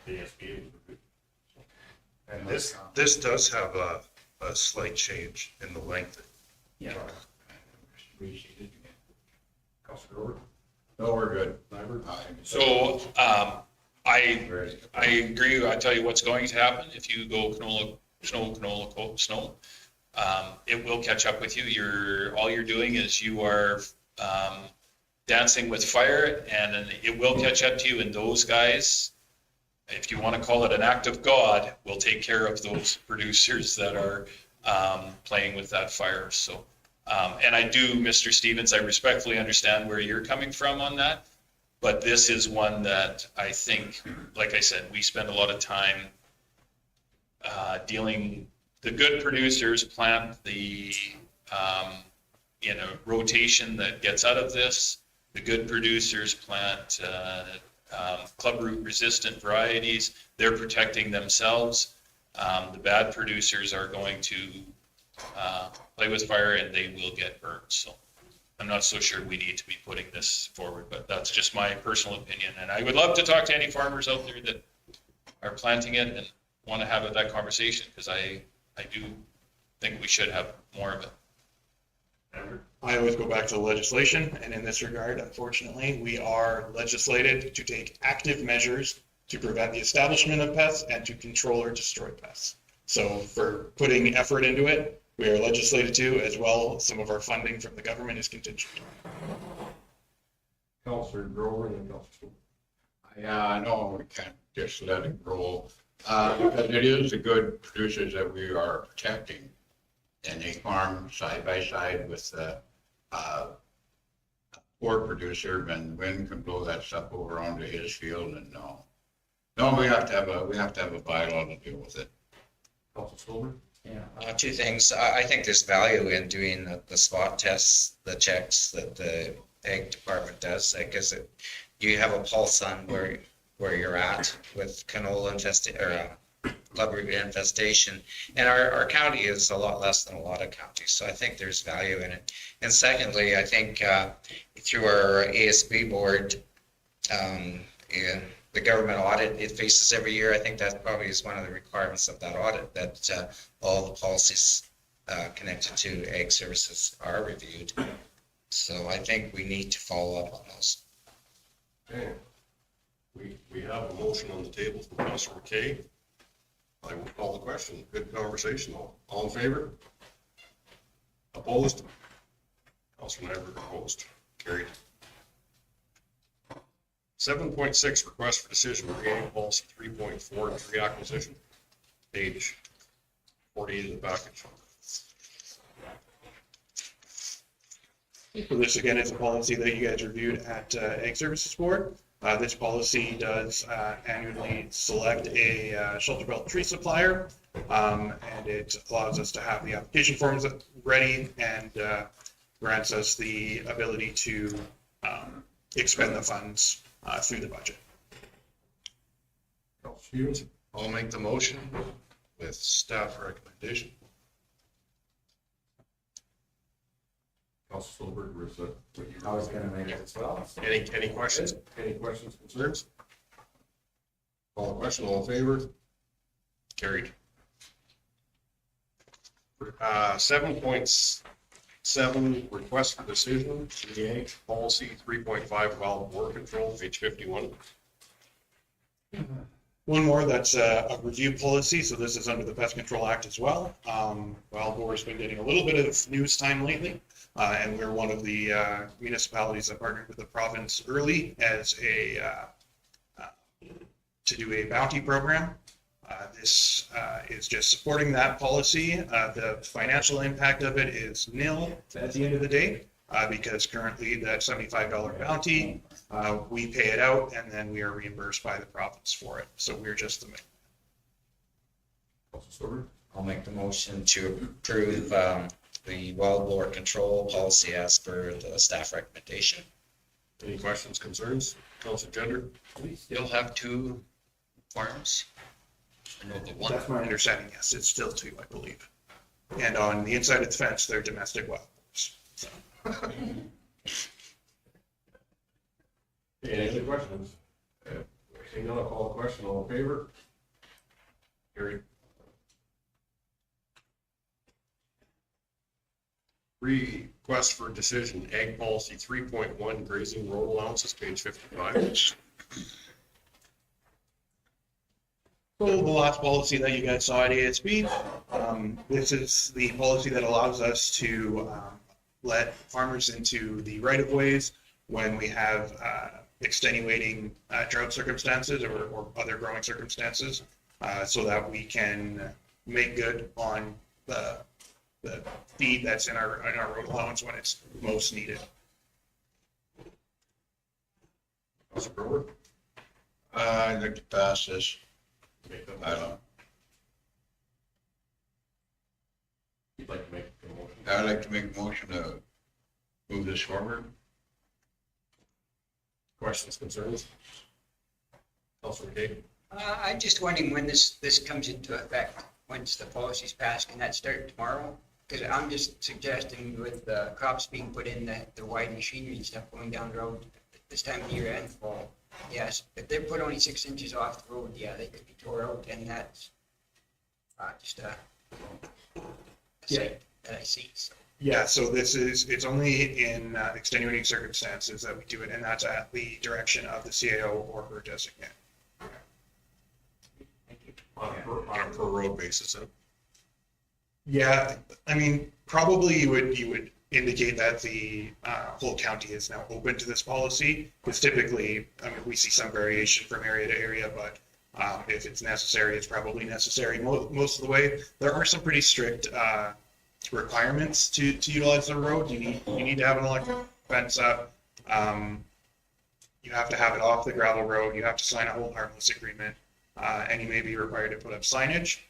The ASB was reviewed. And this does have a slight change in the length. Yeah. Counselor Grover? No, we're good. Nyberg? So I Ready. agree. I tell you what's going to happen if you go snow, it will catch up with you. All you're doing is you are dancing with fire, and then it will catch up to you. And those guys, if you want to call it an act of God, will take care of those producers that are playing with that fire. So, and I do, Mr. Stevens, I respectfully understand where you're coming from on that. But this is one that I think, like I said, we spend a lot of time dealing. The good producers plant the in a rotation that gets out of this. The good producers plant club root resistant varieties. They're protecting themselves. The bad producers are going to play with fire, and they will get burned. So I'm not so sure we need to be putting this forward, but that's just my personal opinion. And I would love to talk to any farmers out there that are planting it and want to have that conversation, because I do think we should have more of it. I always go back to the legislation, and in this regard, unfortunately, we are legislated to take active measures to prevent the establishment of pests and to control or destroy pests. So for putting effort into it, we are legislated to, as well. Some of our funding from the government is contingent. Counselor Grover, then Counselor. Yeah, no, we can't just let it roll. Because it is the good producers that we are protecting. And they farm side by side with the poor producer, and the wind can blow that stuff over onto his field, and no. No, we have to have a bylaw to deal with it. Counselor Silver? Yeah. Two things. I think there's value in doing the spot tests, the checks that the ag department does, because you have a pulse on where you're at with canola clubroot infestation. And our county is a lot less than a lot of counties, so I think there's value in it. And secondly, I think through our ASB board, yeah, the government audit it faces every year, I think that probably is one of the requirements of that audit, that all the policies connected to ag services are reviewed. So I think we need to follow up on those. Okay. We have a motion on the table from Councilor McKay. I will call the question. Good conversation. All in favor? Opposed? Councilor Nyberg opposed. Carried. 7.6, request for decision regarding policy 3.4, tree acquisition. Page 48 of the package. So this again is a policy that you guys reviewed at Ag Services Board. This policy does annually select a shelter belt tree supplier, and it allows us to have the application forms ready and grants us the ability to expend the funds through the budget. Stevens, I'll make the motion with staff recommendation. Councilor Solberg, was that what you? I was gonna make it as well. Any questions? Any questions, concerns? Call the question, all in favor? Carried. 7.7, request for decision, CDA, policy 3.5, wild boar control, page 51. One more, that's a review policy, so this is under the Pest Control Act as well. Wild boar's been getting a little bit of news time lately, and we're one of the municipalities that partnered with the province early as to do a bounty program. This is just supporting that policy. The financial impact of it is nil at the end of the day, because currently that $75 bounty, we pay it out and then we are reimbursed by the province for it. So we're just the I'll make the motion to approve the wild boar control policy as per the staff recommendation. Any questions, concerns? Councilor Gender? We still have 2 farms. I know the one. That's my understanding, yes, it's still 2, I believe. And on the inside of the fence, they're domestic wild boars. So. Any other questions? Seeing none, I'll call the question, all in favor? Carried. Request for decision, ag policy 3.1, grazing road allowances, page 55. So the last policy that you guys saw at ASB, this is the policy that allows us to let farmers into the right-of-ways when we have extenuating drought circumstances or other growing circumstances, so that we can make good on the feed that's in our road allowance when it's most needed. Councilor Brewer? I'd like to pass this. I don't. You'd like to make a motion? I'd like to make a motion to move this forward. Questions, concerns? Councilor McKay? I'm just wondering when this comes into effect, once the policy's passed, can that start tomorrow? Because I'm just suggesting with the crops being put in, the wide machinery and stuff going down the road this time of year and fall. Yes, if they put only 6 inches off the road, yeah, they could be tore out, and that's just a sight that I see. So. Yeah, so it's only in extenuating circumstances that we do it, and that's at the direction of the CAO or her designate. On a per road basis, huh? Yeah, I mean, probably you would indicate that the whole county is now open to this policy, because typically, I mean, we see some variation from area to area, but if it's necessary, it's probably necessary most of the way. There are some pretty strict requirements to utilize the road. You need to have an electric fence up. You have to have it off the gravel road. You have to sign a hold harmless agreement, and you may be required to put up signage.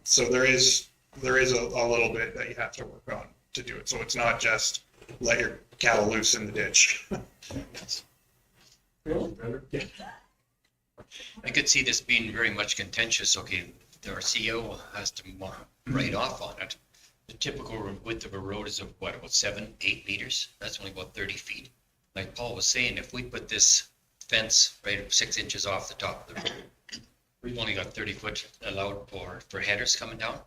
So there is a little bit that you have to work on to do it. So it's not just let your cattle loose in the ditch. I could see this being very much contentious. Okay, our CEO has to write off on it. The typical width of a road is what, about 7-8 meters? That's only about 30 feet. Like Paul was saying, if we put this fence right 6 inches off the top of the road, we've only got 30 foot allowed for headers coming down.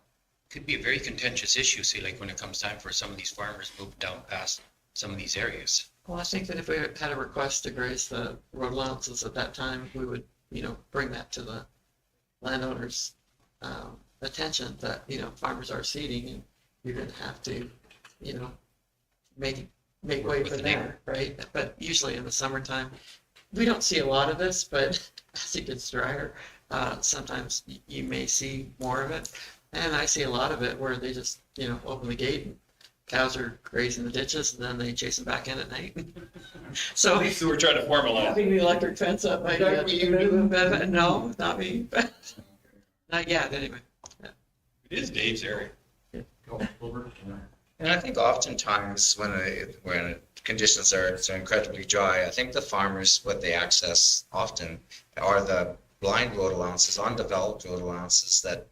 Could be a very contentious issue, say like when it comes time for some of these farmers moving down past some of these areas. Well, I think that if we had a request to graze the road allowances at that time, we would, bring that to the landowners' attention that, farmers are seeding and you're gonna have to, make way for there, right? But usually in the summertime, we don't see a lot of this, but as it gets drier, sometimes you may see more of it. And I see a lot of it where they just, open the gate and cows are grazing the ditches and then they chase them back in at night. So. At least we're trying to formalize. Having the electric fence up might be no, not me, but not yet, anyway. It is Dave's area. And I think oftentimes when conditions are so incredibly dry, I think the farmers, what they access often are the blind road allowances, undeveloped road allowances that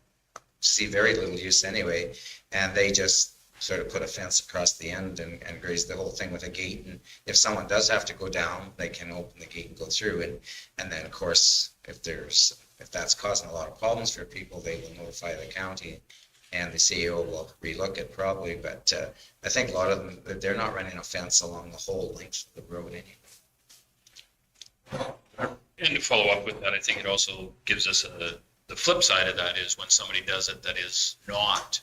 see very little use anyway, and they just sort of put a fence across the end and graze the whole thing with a gate. And if someone does have to go down, they can open the gate and go through. And then of course, if that's causing a lot of problems for people, they will notify the county and the CEO will relook it probably. But I think a lot of them, they're not running a fence along the whole length of the road anyway. And to follow up with that, I think it also gives us the flip side of that is when somebody does it that is not,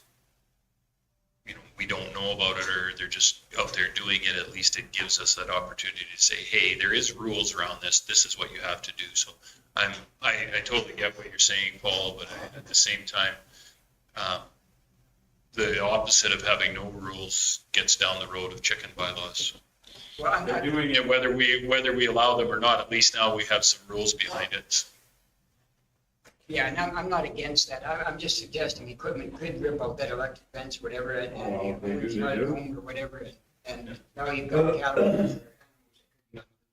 we don't know about it or they're just out there doing it, at least it gives us that opportunity to say, hey, there is rules around this. This is what you have to do. So I totally get what you're saying, Paul, but at the same time, the opposite of having no rules gets down the road of chicken bylaws. Well, I'm not, Doing it whether we allow them or not, at least now we have some rules behind it. yeah, and I'm not against that. I'm just suggesting equipment could rip out that electric fence, whatever, and it's not at home or whatever, and now you've got cattle.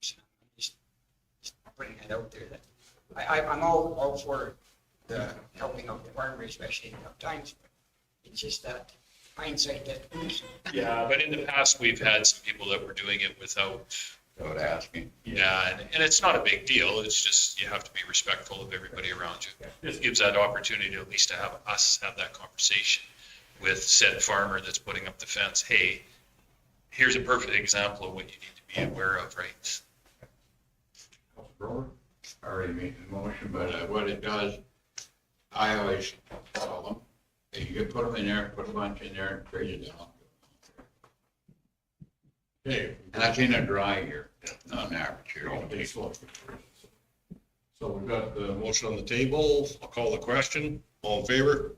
Just putting that out there that I'm all for the helping out the farmer, especially in tough times. But it's just that hindsight that. Yeah, but in the past, we've had some people that were doing it without asking. Yeah, and it's not a big deal. It's just you have to be respectful of everybody around you. It gives that opportunity at least to have us have that conversation with said farmer that's putting up the fence. Hey, here's a perfect example of what you need to be aware of, right? I already made the motion, but what it does, I always tell them, hey, you can put them in there, put a bunch in there, and trade it down. Okay. And that's in a dry year, not an average year. So we've got the motion on the table. I'll call the question. All in favor?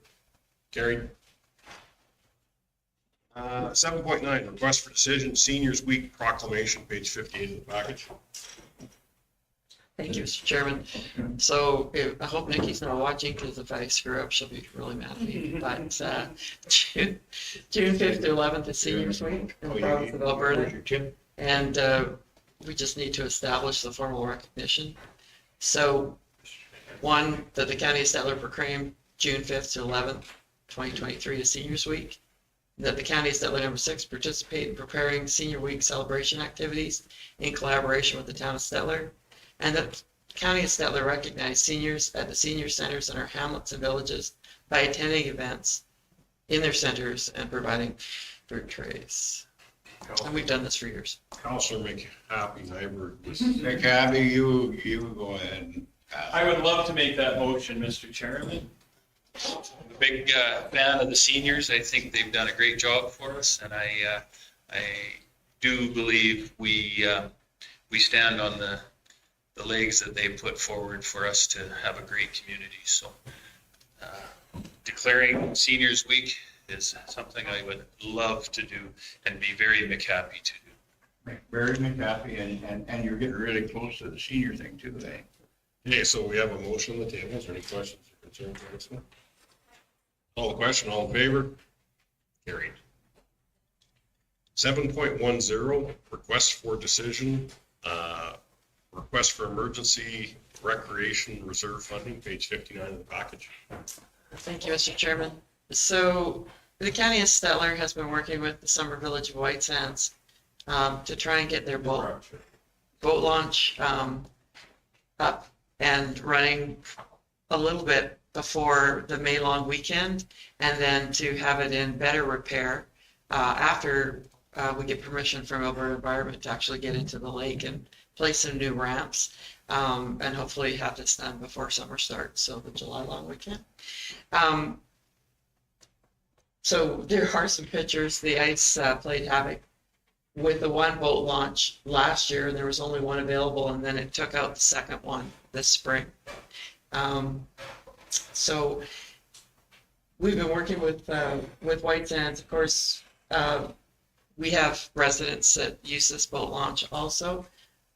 Carried. 7.9, request for decision, Seniors Week proclamation, page 58 of the package. Thank you, Mr. Chairman. So I hope Nikki's not watching because if I screw up, she'll be really mad at me. But June 5th to 11th is Seniors Week in the province of Alberta. And we just need to establish the formal recognition. So one, that the County of Stettler proclaim June 5th to 11th, 2023 as Seniors Week. That the County of Stettler number 6 participate in preparing Senior Week celebration activities in collaboration with the town of Stettler. And that County of Stettler recognize seniors at the senior centers in our hamlets and villages by attending events in their centers and providing food trays. And we've done this for years. Counselor McHappy-Nyberg. McAbey, you go ahead and pass. I would love to make that motion, Mr. Chairman. I'm a big fan of the seniors. I think they've done a great job for us, and I do believe we stand on the legs that they put forward for us to have a great community. So declaring Seniors Week is something I would love to do and be very McHappy to do. Very McAbey, and you're getting really close to the senior thing too, eh? Okay, so we have a motion on the table. Is there any questions or concerns on this one? Call the question. All in favor? Carried. 7.10, request for decision, request for emergency recreation reserve funding, page 59 of the package. Thank you, Mr. Chairman. So the county of Stettler has been working with the Summer Village of White Sands to try and get their boat launch up and running a little bit before the May long weekend, and then to have it in better repair after we get permission from Alberta Environment to actually get into the lake and place some new ramps, and hopefully have this done before summer starts, so the July long weekend. So there are some pictures. The ice played havoc with the one boat launch last year, and there was only one available, and then it took out the second one this spring. So we've been working with White Sands. Of course, we have residents that use this boat launch also,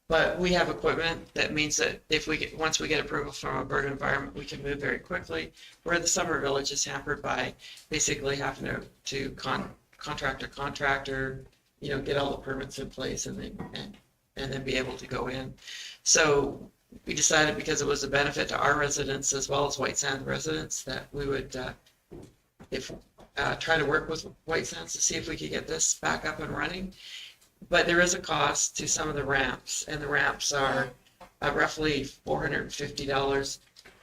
but we have equipment that means that if once we get approval from Alberta Environment, we can move very quickly, where the Summer Village is hampered by basically having to contractor, get all the permits in place and then be able to go in. So we decided, because it was a benefit to our residents as well as White Sands residents, that we would try to work with White Sands to see if we could get this back up and running. But there is a cost to some of the ramps, and the ramps are roughly $450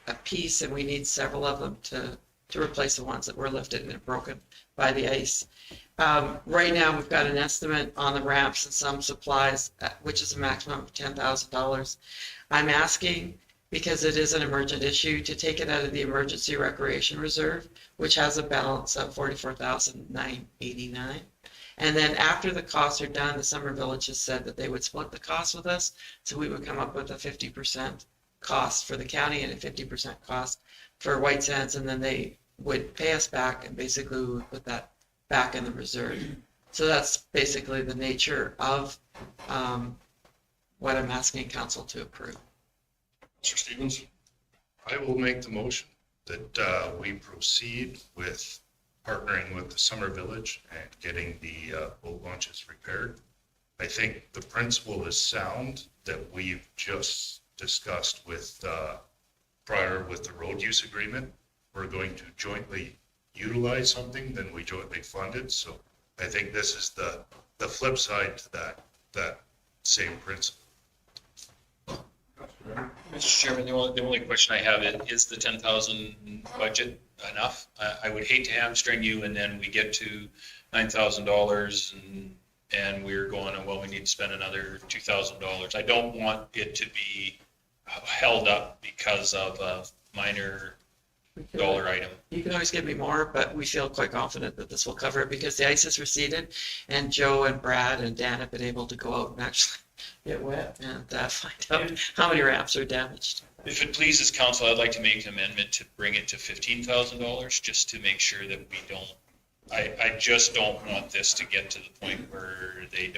a piece, and we need several of them to replace the ones that were lifted and broken by the ice. Right now, we've got an estimate on the ramps and some supplies, which is a maximum of $10,000. I'm asking, because it is an emergent issue, to take it out of the Emergency Recreation Reserve, which has a balance of $44,989. And then after the costs are done, the Summer Village has said that they would split the cost with us. So we would come up with a 50% cost for the county and a 50% cost for White Sands. And then they would pay us back, and basically we would put that back in the reserve. So that's basically the nature of what I'm asking council to approve. Mr. Stevens? I will make the motion that we proceed with partnering with the Summer Village and getting the boat launches repaired. I think the principle is sound that we've just discussed with prior with the road use agreement. We're going to jointly utilize something, then we jointly fund it. So I think this is the flip side to that same principle. Mr. Chairman, the only question I have is the 10,000 budget enough? I would hate to hamstring you and then we get to $9,000 and we're going, well, we need to spend another $2,000. I don't want it to be held up because of a minor dollar item. You can always give me more, but we feel quite confident that this will cover it because the ice has receded, and Joe and Brad and Dan have been able to go out and actually get wet and find out how many ramps are damaged. If it pleases council, I'd like to make an amendment to bring it to $15,000 just to make sure that we don't, I just don't want this to get to the point where they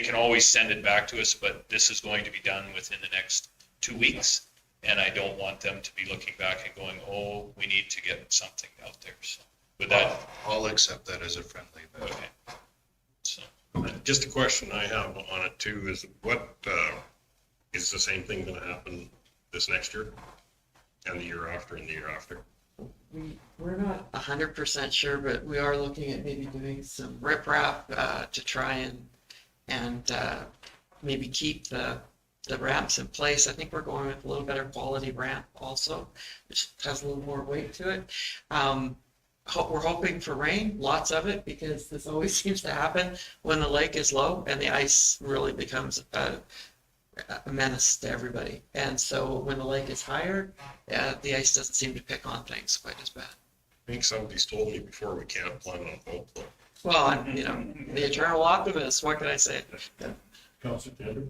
can always send it back to us, but this is going to be done within the next 2 weeks. And I don't want them to be looking back and going, oh, we need to get something out there. So with that, I'll accept that as a friendly amendment. okay. So Just a question I have on it too is what is the same thing going to happen this next year and the year after and the year after? We're not 100% sure, but we are looking at maybe doing some riprap to try and maybe keep the ramps in place. I think we're going with a little better quality ramp also, which has a little more weight to it. We're hoping for rain, lots of it, because this always seems to happen when the lake is low and the ice really becomes a menace to everybody. And so when the lake is higher, the ice doesn't seem to pick on things quite as bad. I think somebody's told me before we can't plan on hope though. Well, I'm, the eternal optimist, what can I say? Councilor Taylor?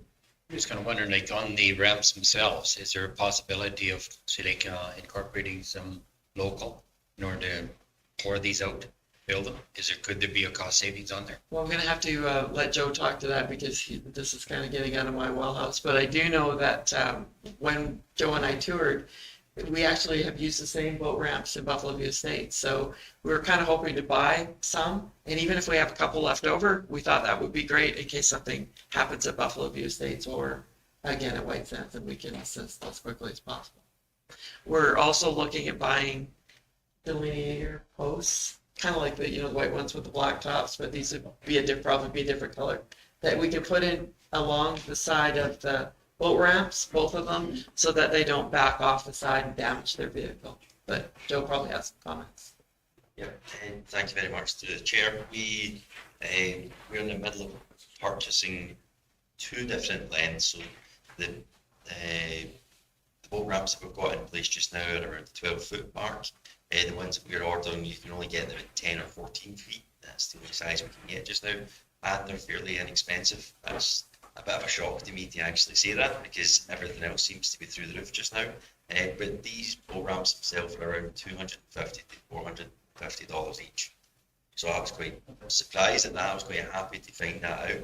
I'm just kind of wondering, like on the ramps themselves, is there a possibility of, say, like incorporating some local in order to pour these out, build them? Could there be a cost savings on there? Well, I'm going to have to let Joe talk to that because this is kind of getting out of my wellhouse. But I do know that when Joe and I toured, we actually have used the same boat ramps in Buffalo View Estates. So we were kind of hoping to buy some. And even if we have a couple left over, we thought that would be great in case something happens at Buffalo View Estates or again at White Sands, and we can assist as quickly as possible. We're also looking at buying delineator posts, kind of like the, the white ones with the black tops, but these would be probably be a different color, that we can put in along the side of the boat ramps, both of them, so that they don't back off the side and damage their vehicle. But Joe probably has some comments. Yeah, and thank you very much to the chair. We're in the middle of purchasing 2 different lengths. So the boat ramps that we've got in place just now are around the 12-foot mark. The ones that we're ordering, you can only get them at 10 or 14 feet. That's the only size we can get just now, and they're fairly inexpensive. That's a bit of a shock to me to actually say that, because everything else seems to be through the roof just now. But these boat ramps themselves are around $250 to $450 each. So I was quite surprised at that. I was quite happy to find that out.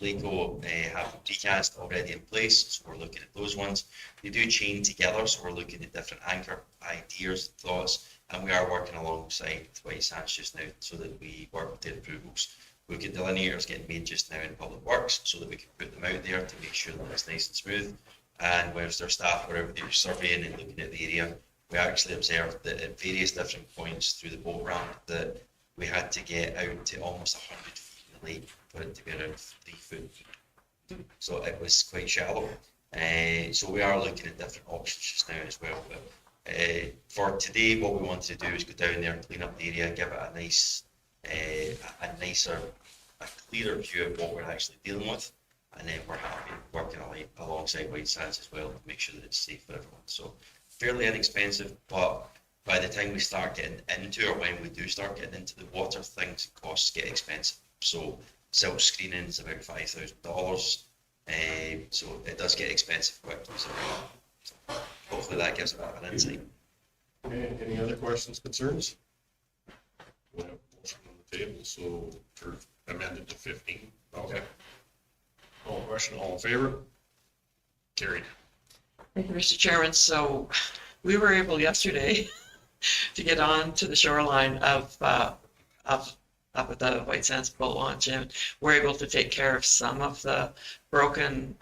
Leico have precast already in place, so we're looking at those ones. They do chain together, so we're looking at different anchor ideas, thoughts, and we are working alongside White Sands just now so that we work with their approvals. We've got delineators getting made just now in Public Works so that we can put them out there to make sure that it's nice and smooth. And whilst their staff were out there surveying and looking at the area, we actually observed that at various different points through the boat ramp that we had to get out to almost 100 feet in the lake for it to be around 3 foot. So it was quite shallow. So we are looking at different options just now as well. But for today, what we wanted to do is go down there and clean up the area, give it a nice, a clearer view of what we're actually dealing with. And then we're happy working alongside White Sands as well to make sure that it's safe for everyone. So fairly inexpensive, but by the time we start getting into, or when we do start getting into the water, things and costs get expensive. So silk screening is about $5,000. So it does get expensive quickly. So hopefully that gives a bit of an insight. Any other questions, concerns? We have a motion on the table, so for amended to 15. Okay. All question, all in favor? Carried. Thank you, Mr. Chairman. So we were able yesterday to get on to the shoreline of up at the White Sands boat launch, and we're able to take care of some of the broken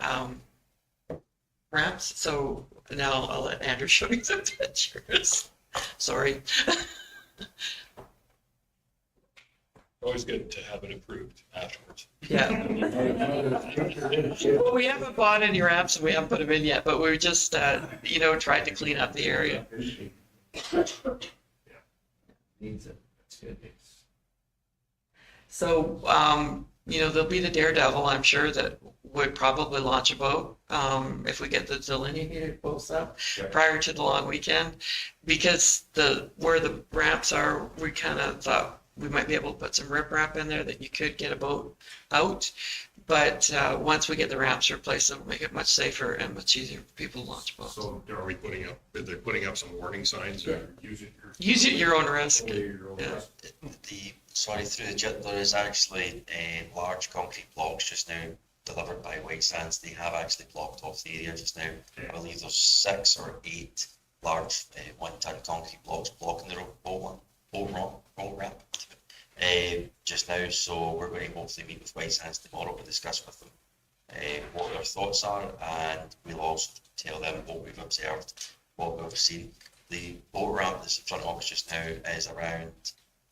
ramps. So now I'll let Andrew show you some pictures. Sorry. Always good to have it approved afterwards. Yeah. Well, we haven't bought any ramps and we haven't put them in yet, but we're just, tried to clean up the area. Needs it. That's good. So, there'll be the Daredevil, I'm sure, that would probably launch a boat if we get the delineated boats up prior to the long weekend. Because where the ramps are, we kind of thought we might be able to put some riprap in there that you could get a boat out. But once we get the ramps replaced, it'll make it much safer and much easier for people to launch boats. So are we putting up some warning signs? Or use it at your own risk. Sorry, through the JIT, there is actually large concrete blocks just now delivered by White Sands. They have actually blocked off the area just now. I believe there's 6 or 8 large 1-ton concrete blocks blocking the boat ramp just now. So we're going to hopefully meet with White Sands tomorrow to discuss with them what their thoughts are, and we'll also tell them what we've observed, what we've seen. The boat ramp that's in front of us just now is around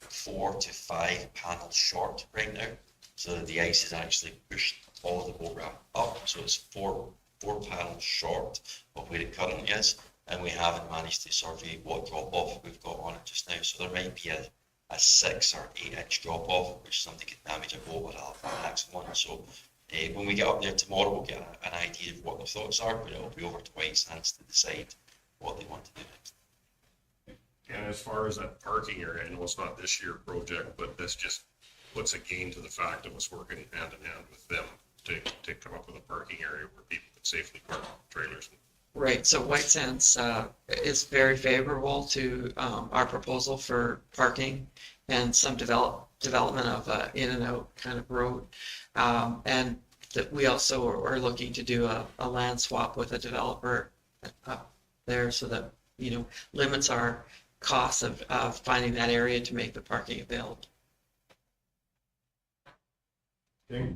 4 to 5 panels short right now, so the ice has actually pushed all of the boat ramp up, so it's four panels short of where it currently is, and we haven't managed to survey what drop off we've got on it just now. So there might be a 6 or 8 inch drop off, which something could damage a boat with a maximum one. So when we get up there tomorrow, we'll get an idea of what their thoughts are, but it'll be over to White Sands to decide what they want to do next. And as far as that parking area, I know it's not this year project, but this just puts a gain to the fact of us working hand in hand with them to come up with a parking area where people can safely park trailers. Right, so White Sands is very favorable to our proposal for parking and some development of in and out kind of road. And that we also are looking to do a land swap with a developer up there so that, limits our costs of finding that area to make the parking available. Okay.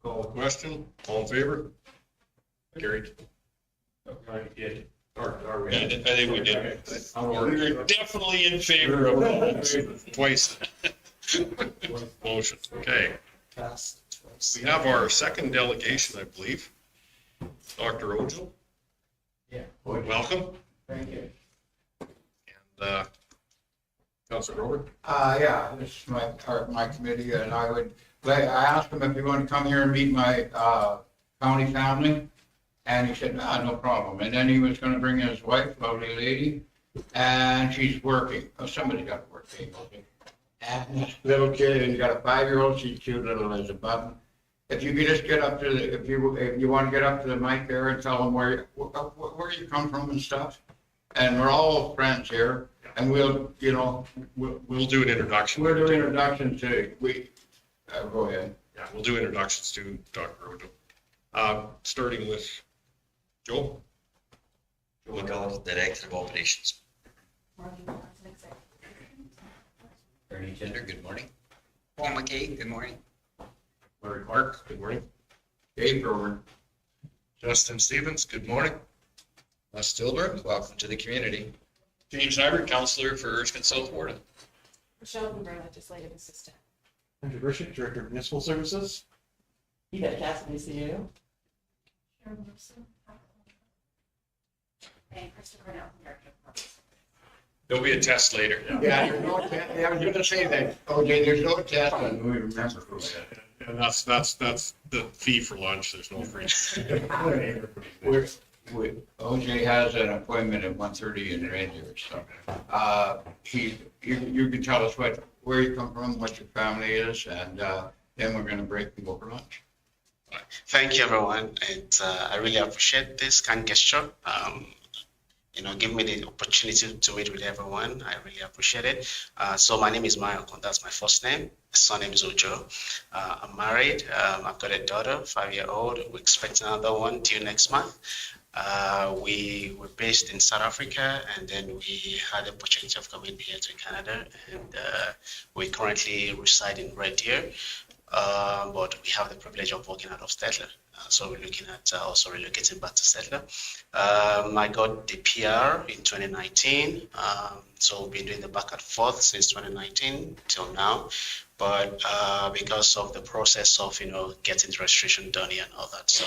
Call the question. All in favor? Carried. Did Are we? I think we did. We're definitely in favor of it. Twice. Motion, okay. We have our second delegation, I believe. Dr. Ojo, Yeah. welcome. Thank you. And Councilor Grover. Yeah, this is my committee, and I asked him if he wanted to come here and meet my, county family. And he said, no problem. And then he was gonna bring his wife, lovely lady, and she's working. Oh, somebody's got to work, okay? And little kid, and he's got a 5-year-old, she's cute little as a button. If you could just get up to the, if you want to get up to the mic there and tell them where you come from and stuff. And we're all friends here, and we'll do an introduction. We'll do introduction to, go ahead. Yeah, we'll do introductions to Dr. Ojo. Starting with Joe. Joe McCullough, Director of Operations. Attorney Gender, good morning. Paul McKay, good morning. Larry Clark, good morning. Dave Grover. Justin Stevens, good morning. Les Stillberg, welcome to the community. James Nyberg, Counselor for Erskine South Florida. Michelle Hoover, Legislative Assistant. Andrew Burshik, Director of Municipal Services. Edith Cassidy, CEO. Sharon Wilson. And Kristen Cornell, Director of Public Service. There'll be a test later. Yeah, there's no test, I was gonna say that, OJ, there's no test, and we remember who said it. And that's the fee for lunch. There's no free. OJ has an appointment at 1:30 in Rainier, so, you can tell us where you come from, what your family is, and, then we're gonna break and go for lunch. Thank you, everyone, and I really appreciate this kind gesture. Give me the opportunity to meet with everyone. I really appreciate it. So my name is Mayoko. That's my first name. My surname is Ojo. I'm married. I've got a daughter, 5-year-old. We're expecting another one due next month. We were based in South Africa, and then we had the opportunity of coming here to Canada, and we currently reside in Red Deer. But we have the privilege of working out of Stettler. So we're looking at also relocating back to Stettler. I got the PR in 2019. So we've been doing the back and forth since 2019 till now. But because of the process of, getting the registration done here and all that. So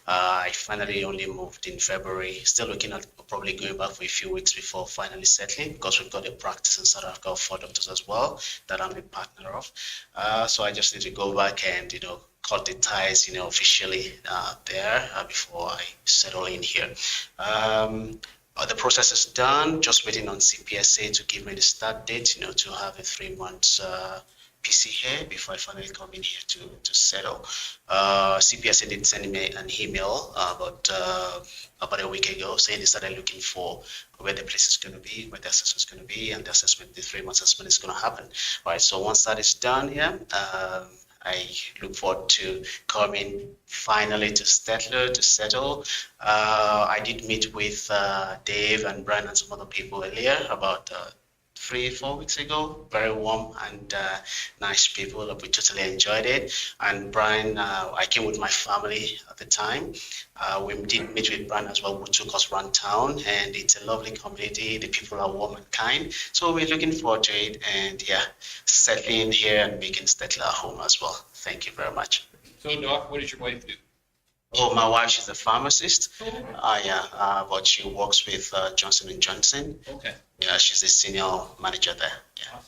I finally only moved in February, still looking at probably going back for a few weeks before finally settling, because we've got a practice in South Africa of 4 doctors as well that I'm a partner of. So I just need to go back and, cut the ties, officially there before I settle in here. The process is done, just waiting on CPSA to give me the start date, to have a 3 months PC here before I finally come in here to settle. CPSA did send me an email about a week ago saying they started looking for where the place is going to be, where the assessment is going to be, and the 3-month assessment is going to happen. All right, so once that is done, I look forward to coming finally to Stettler to settle. I did meet with Dave and Brian and some other people earlier about 3-4 weeks ago. Very warm and nice people. We totally enjoyed it. And Brian, I came with my family at the time. We did meet with Brian as well, who took us around town, and it's a lovely community. The people are warm and kind. So we're looking forward to it, and settling here and making Stettler a home as well. Thank you very much. So Doc, what does your wife do? Oh, my wife, she's a pharmacist. But she works with Johnson & Johnson. Okay. Yeah, she's a senior manager there. Yeah.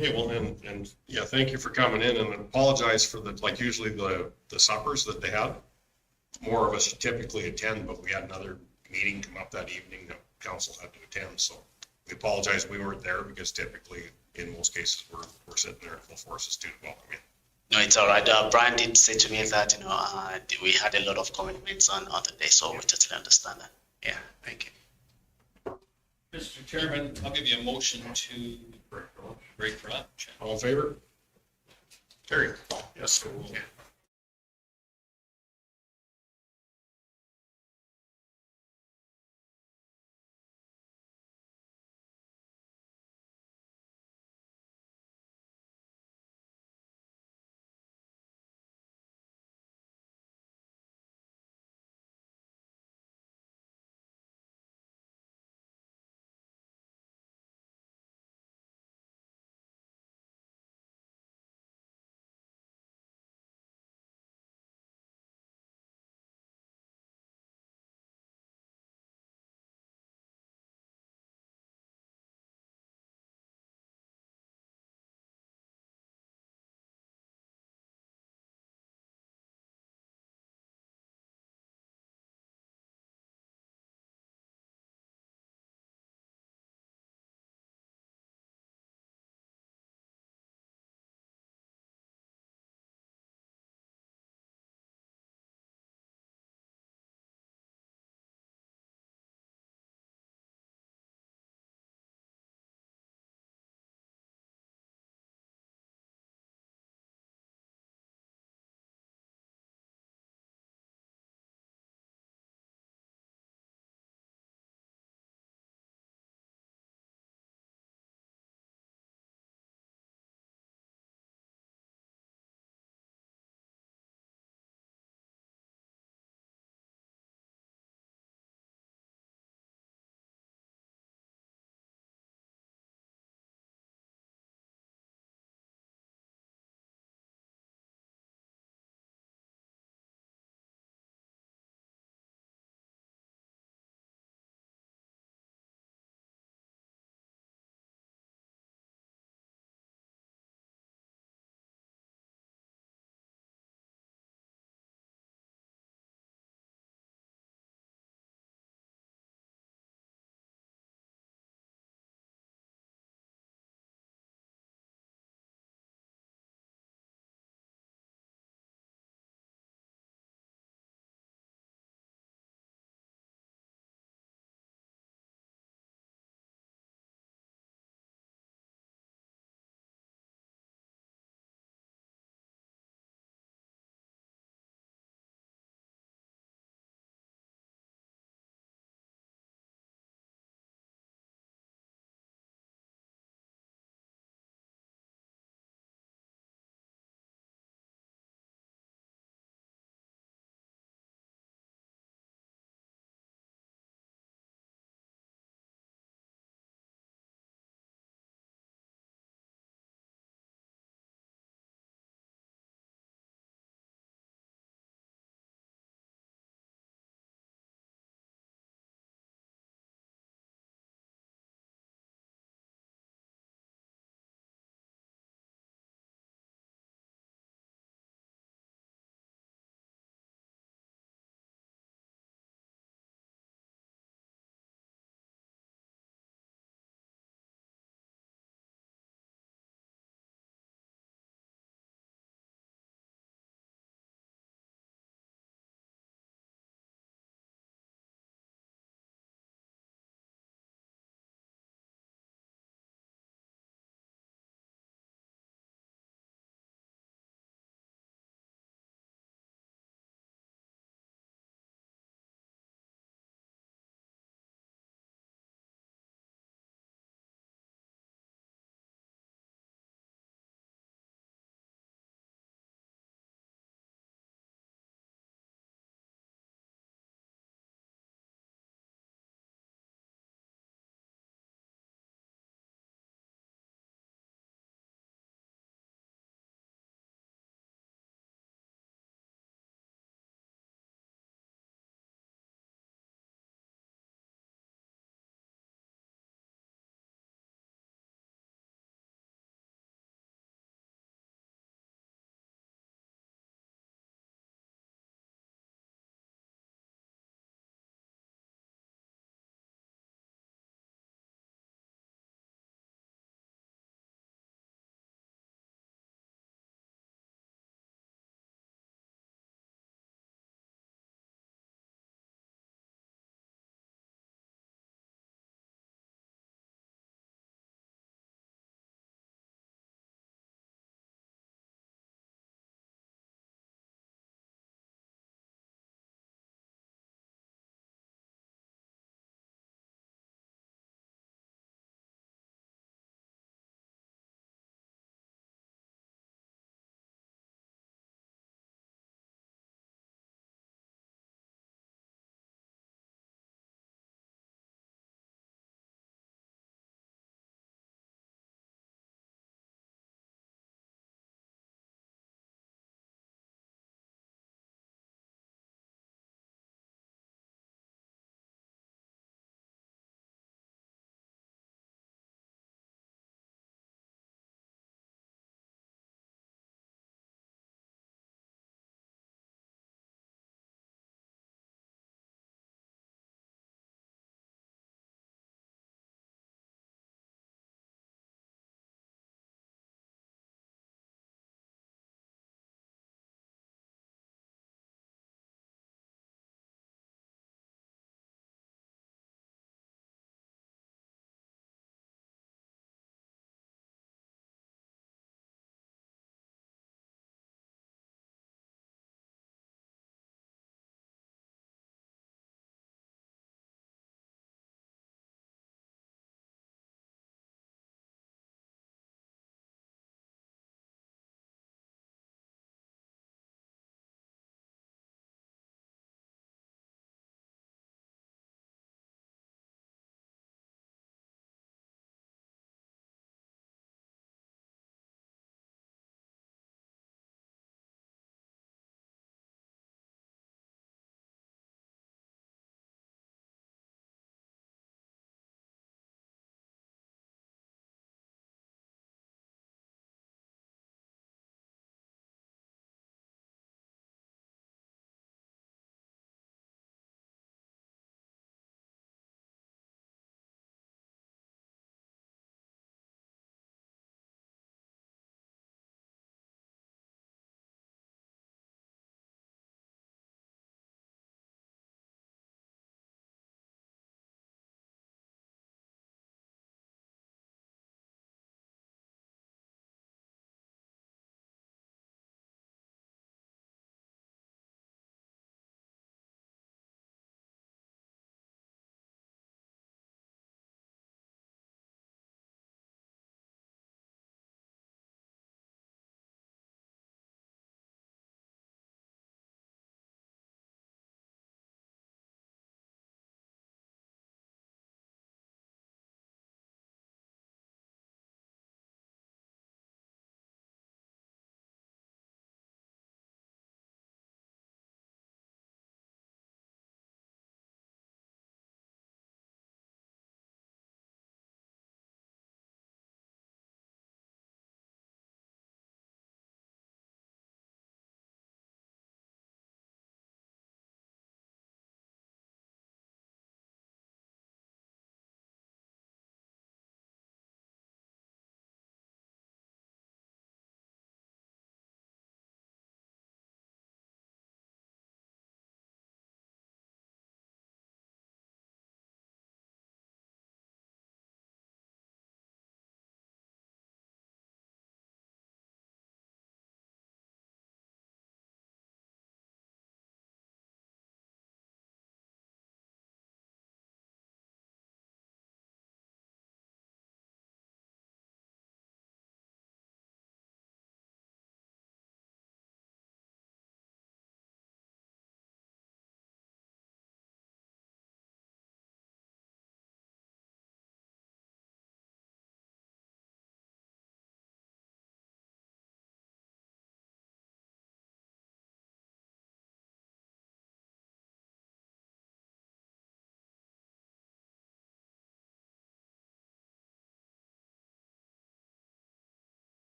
Okay, well, and thank you for coming in, and apologize for usually the suppers that they had. More of us typically attend, but we had another meeting come up that evening that council had to attend, so we apologize we weren't there, because typically, in most cases, we're sitting there at full force as student welcome in. No, it's all right. Brian did say to me that, we had a lot of commitments on the day, so we totally understand that. Yeah, thank you. Mr. Chairman, I'll give you a motion to break for lunch. All in favor? Carried. Yes.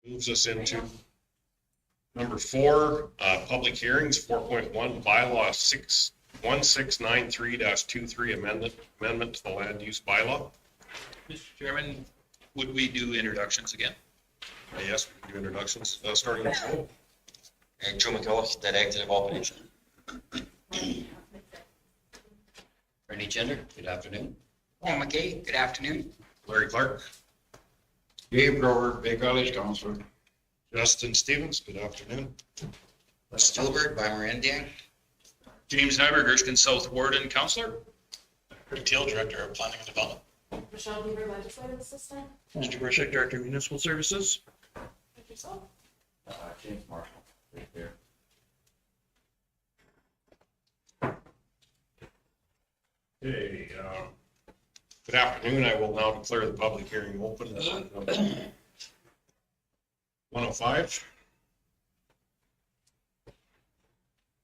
Moves us into number 4, public hearings, 4.1, bylaw 1693-23 amendment to the land use bylaw. Mr. Chairman, would we do introductions again? Yes, we can do introductions, starting with Joe. Joe McCullough, Director of Operations. Bernie Gender, good afternoon. Paul McKay, good afternoon. Larry Clark. Dave Grover, Bay College Counselor. Justin Stevens, good afternoon. Stillberg by Merindian. James Nyberg, Erskine South Warden, Counselor. Rick Teal, Director of Planning and Development. Michelle Beaver, Legislative Assistant. Andrew Burshak, Director of Municipal Services. Thank yourself. James Marshall, right there. Okay, good afternoon. I will now declare the public hearing open. 105.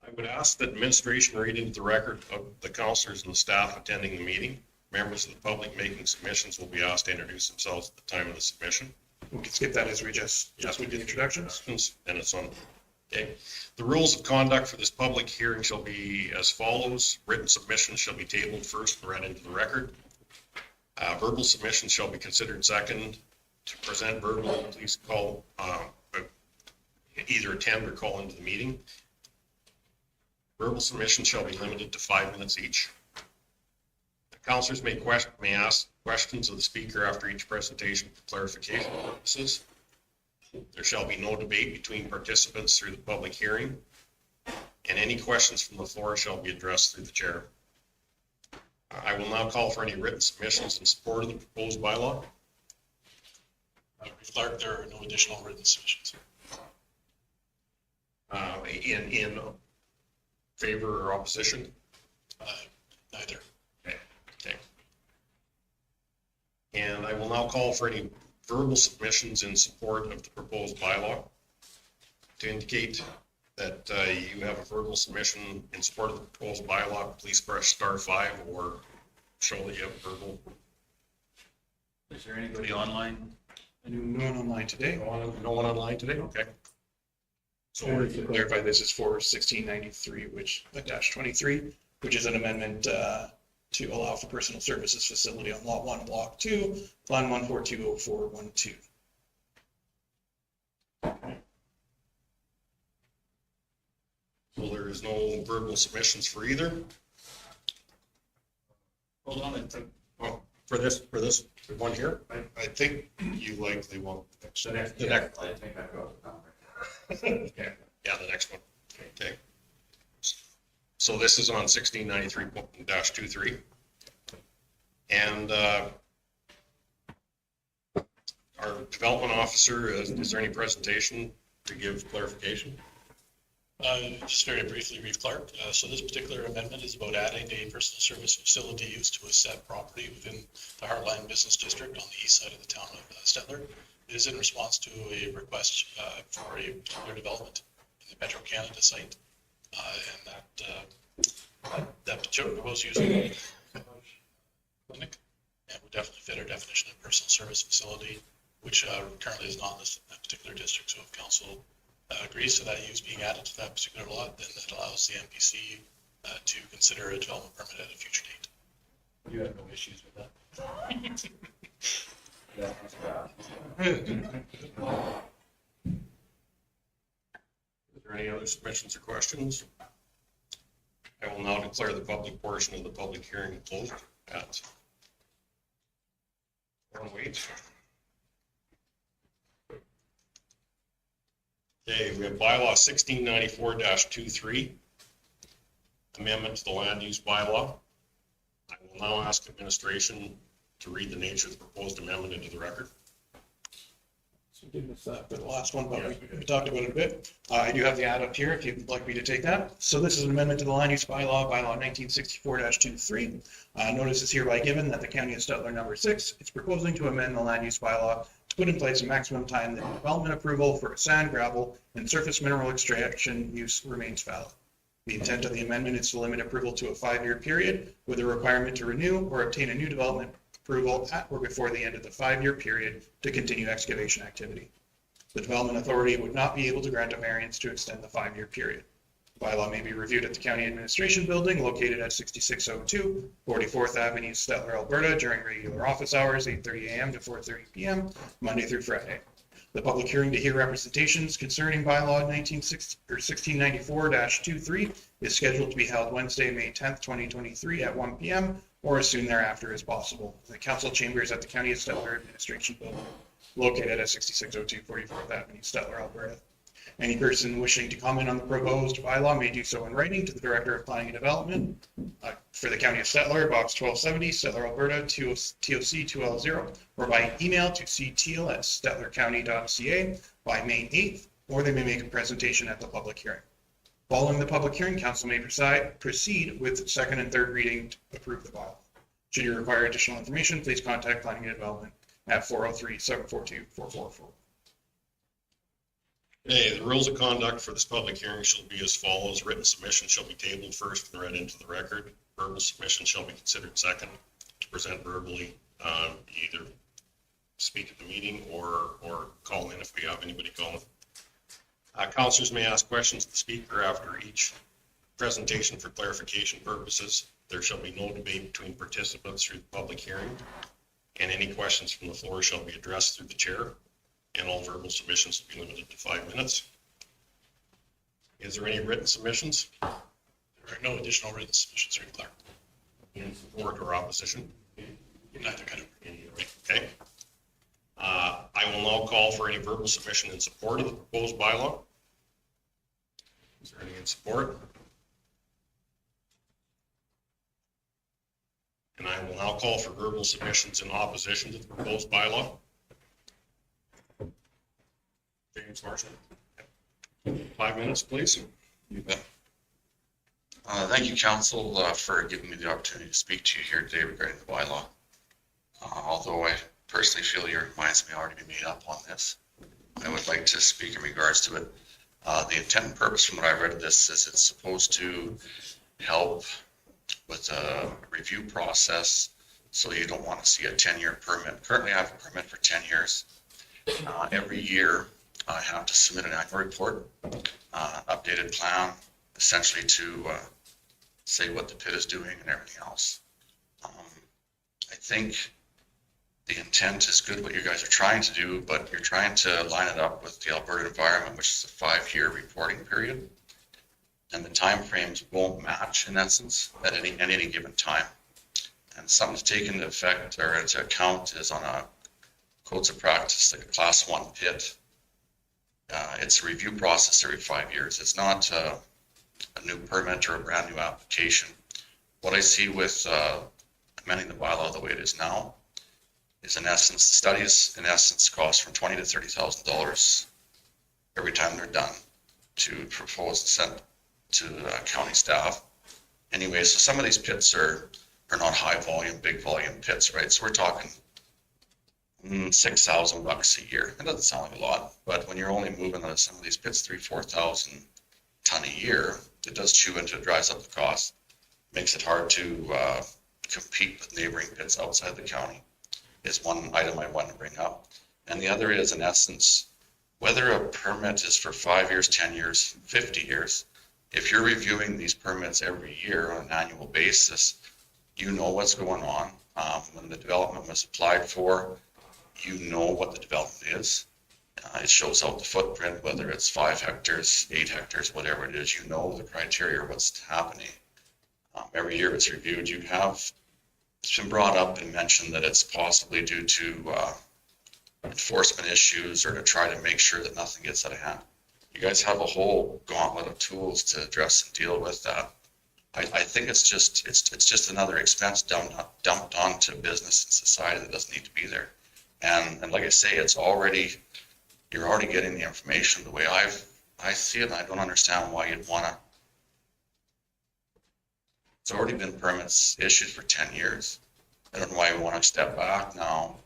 I would ask that administration read into the record of the councilors and the staff attending the meeting. Members of the public making submissions will be asked to introduce themselves at the time of the submission. We can skip that as we just we did introductions. And it's on. Okay. The rules of conduct for this public hearing shall be as follows. Written submissions shall be tabled first and read into the record. Verbal submissions shall be considered second. To present verbal, please call, either attend or call into the meeting. Verbal submissions shall be limited to 5 minutes each. The councilors may ask questions of the speaker after each presentation for clarification purposes. There shall be no debate between participants through the public hearing, and any questions from the floor shall be addressed through the chair. I will now call for any written submissions in support of the proposed bylaw. Clark, there are no additional written submissions. In favor or opposition? Neither. Okay. And I will now call for any verbal submissions in support of the proposed bylaw. To indicate that you have a verbal submission in support of the proposed bylaw, please press *5 or show that you have a verbal. Is there anybody online? No one online today. No one online today? Okay. So to clarify, this is for 1693, which -23, which is an amendment to allow for personal services facility on Lot 1, Block 2, Plan 1420412. So there is no verbal submissions for either. Hold on, I think. Oh, for this one here? I think you likely want the next. The next. I think I've got the number. Okay. Yeah, the next one. Okay. So this is on 1693-23. And our development officer, is there any presentation to give clarification? Just very briefly, Reeve Clark. So this particular amendment is about adding a personal service facility use to a set property within the Heartland Business District on the east side of the town of Stettler. It is in response to a request for a particular development in the Petro Canada site. And that particular proposed use of clinic and would definitely fit our definition of personal service facility, which currently is not listed in that particular district. So if council agrees to that use being added to that particular lot, then that allows the MPC to consider a development permit at a future date. You have no issues with that? Is there any other submissions or questions? I will now declare the public portion of the public hearing closed at 1:08. Okay, we have bylaw 1694-23, amendment to the land use bylaw. I will now ask administration to read the nature of the proposed amendment into the record. So we did this for the last one, but we talked about it a bit. I do have the ad up here if you'd like me to take that. So this is an amendment to the land use bylaw 1964-23. Notice is hereby given that the County of Stettler number 6 is proposing to amend the land use bylaw to put in place a maximum time that development approval for sand, gravel, and surface mineral extraction use remains valid. The intent of the amendment is to limit approval to a 5-year period with a requirement to renew or obtain a new development approval at or before the end of the 5-year period to continue excavation activity. The Development Authority would not be able to grant a variance to extend the 5-year period. Bylaw may be reviewed at the County Administration Building located at 6602 44th Avenue, Stettler, Alberta, during regular office hours, 8:30 a.m. to 4:30 p.m., Monday through Friday. The public hearing to hear representations concerning bylaw 1694-23 is scheduled to be held Wednesday, May 10th, 2023 at 1 p.m. or as soon thereafter as possible. The council chambers at the County of Stettler Administration Building located at 6602 44th Avenue, Stettler, Alberta. Any person wishing to comment on the proposed bylaw may do so in writing to the Director of Planning and Development for the County of Stettler, Box 1270, Stettler, Alberta, TOC 2L0, or by email to cteal@stetlercounty.ca by May 8th, or they may make a presentation at the public hearing. Following the public hearing, council may proceed with second and third reading to approve the bylaw. Should you require additional information, please contact Planning and Development at 403-742-4444. Okay, the rules of conduct for this public hearing shall be as follows. Written submission shall be tabled first and read into the record. Verbal submission shall be considered second. To present verbally, either speak at the meeting or call in if we have anybody calling. Councilors may ask questions of the speaker after each presentation for clarification purposes. There shall be no debate between participants through the public hearing, and any questions from the floor shall be addressed through the chair. And all verbal submissions will be limited to 5 minutes. Is there any written submissions? There are no additional written submissions or declared. In support or opposition? Neither kind of. Okay. I will now call for any verbal submission in support of the proposed bylaw. Is there any in support? And I will now call for verbal submissions in opposition to the proposed bylaw. James Marshall. 5 minutes, please. You bet. Thank you, council, for giving me the opportunity to speak to you here today regarding the bylaw. Although I personally feel your minds may already be made up on this, I would like to speak in regards to it. The intent and purpose from what I read of this is it's supposed to help with a review process, so you don't want to see a 10-year permit. Currently, I have a permit for 10 years. Every year, I have to submit an annual report, updated plan, essentially to say what the pit is doing and everything else. I think the intent is good, what you guys are trying to do, but you're trying to line it up with the Alberta environment, which is a 5-year reporting period. And the timeframes won't match in essence at any given time. And something to take into effect or into account is on a codes of practice, like a class 1 pit. It's a review process every 5 years. It's not a new permit or a brand new application. What I see with amending the bylaw the way it is now is in essence, studies in essence cost from $20,000 to $30,000 every time they're done to propose and send to county staff. Anyway, so some of these pits are not high volume, big volume pits, right? So we're talking $6,000 a year. It doesn't sound like a lot, but when you're only moving some of these pits 3,000-4,000 ton a year, it does chew into, it drives up the cost, makes it hard to compete with neighboring pits outside the county. Is one item I want to bring up. And the other is, in essence, whether a permit is for 5 years, 10 years, 50 years, if you're reviewing these permits every year on an annual basis, you know what's going on. When the development was applied for, you know what the development is. It shows out the footprint, whether it's 5 hectares, 8 hectares, whatever it is, you know the criteria, what's happening. Every year it's reviewed. It's been brought up and mentioned that it's possibly due to enforcement issues or to try to make sure that nothing gets out of hand. You guys have a whole gauntlet of tools to address and deal with that. I think it's just another expense dumped onto business and society that doesn't need to be there. And like I say, you're already getting the information the way I see it, and I don't understand why you'd want to. It's already been permits issued for 10 years. I don't know why we want to step back now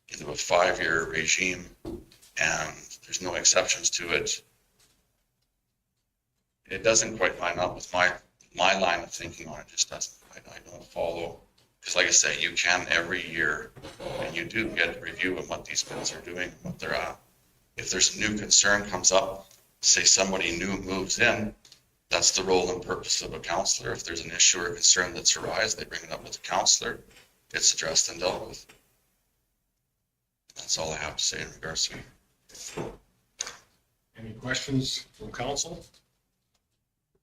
into a 5-year regime and there's no exceptions to it. It doesn't quite line up with my line of thinking on it. Just doesn't. I don't follow. Because like I say, you can every year, and you do get a review of what these pits are doing and what they're at. if there's a new concern comes up, say somebody new moves in, that's the role and purpose of a counselor. If there's an issue or concern that's arise, they bring it up with the counselor. It's addressed and dealt with. That's all I have to say in regards to it. Any questions from council?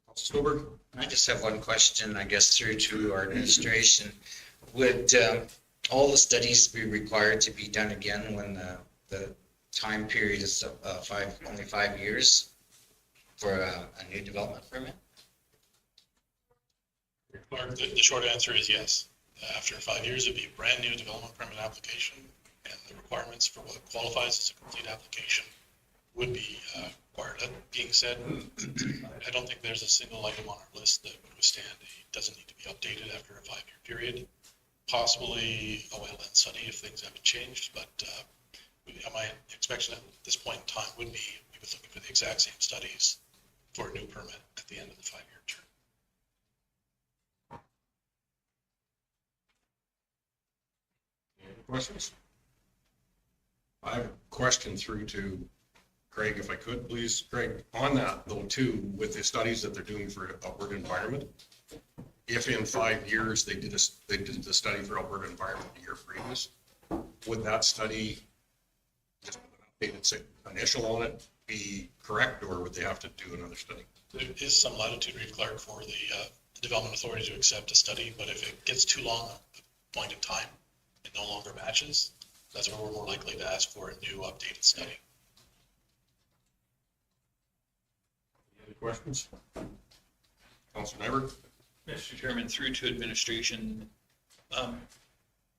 Council Stober? I just have one question, I guess, through to our administration. Would all the studies be required to be done again when the time period is only 5 years for a new development permit? Clark, the short answer is yes. After 5 years, it'd be a brand new development permit application, and the requirements for what qualifies as a complete application would be required. That being said, I don't think there's a single item on our list that would withstand it doesn't need to be updated after a 5-year period. Possibly a wetland study if things haven't changed, but my expectation at this point in time would be we would look for the exact same studies for a new permit at the end of the 5-year term. Any other questions? I have a question through to Craig, if I could, please. Craig, on that though too, with the studies that they're doing for upward environment, if in 5 years they did the study for upward environment the year previous, would that study, just with an updated initial on it, be correct, or would they have to do another study? There is some latitude, Reeve Clark, for the development authority to accept a study, but if it gets too long a point in time, it no longer matches, that's where we're more likely to ask for a new updated study. Any other questions? Councilor Never? Mr. Chairman, through to administration,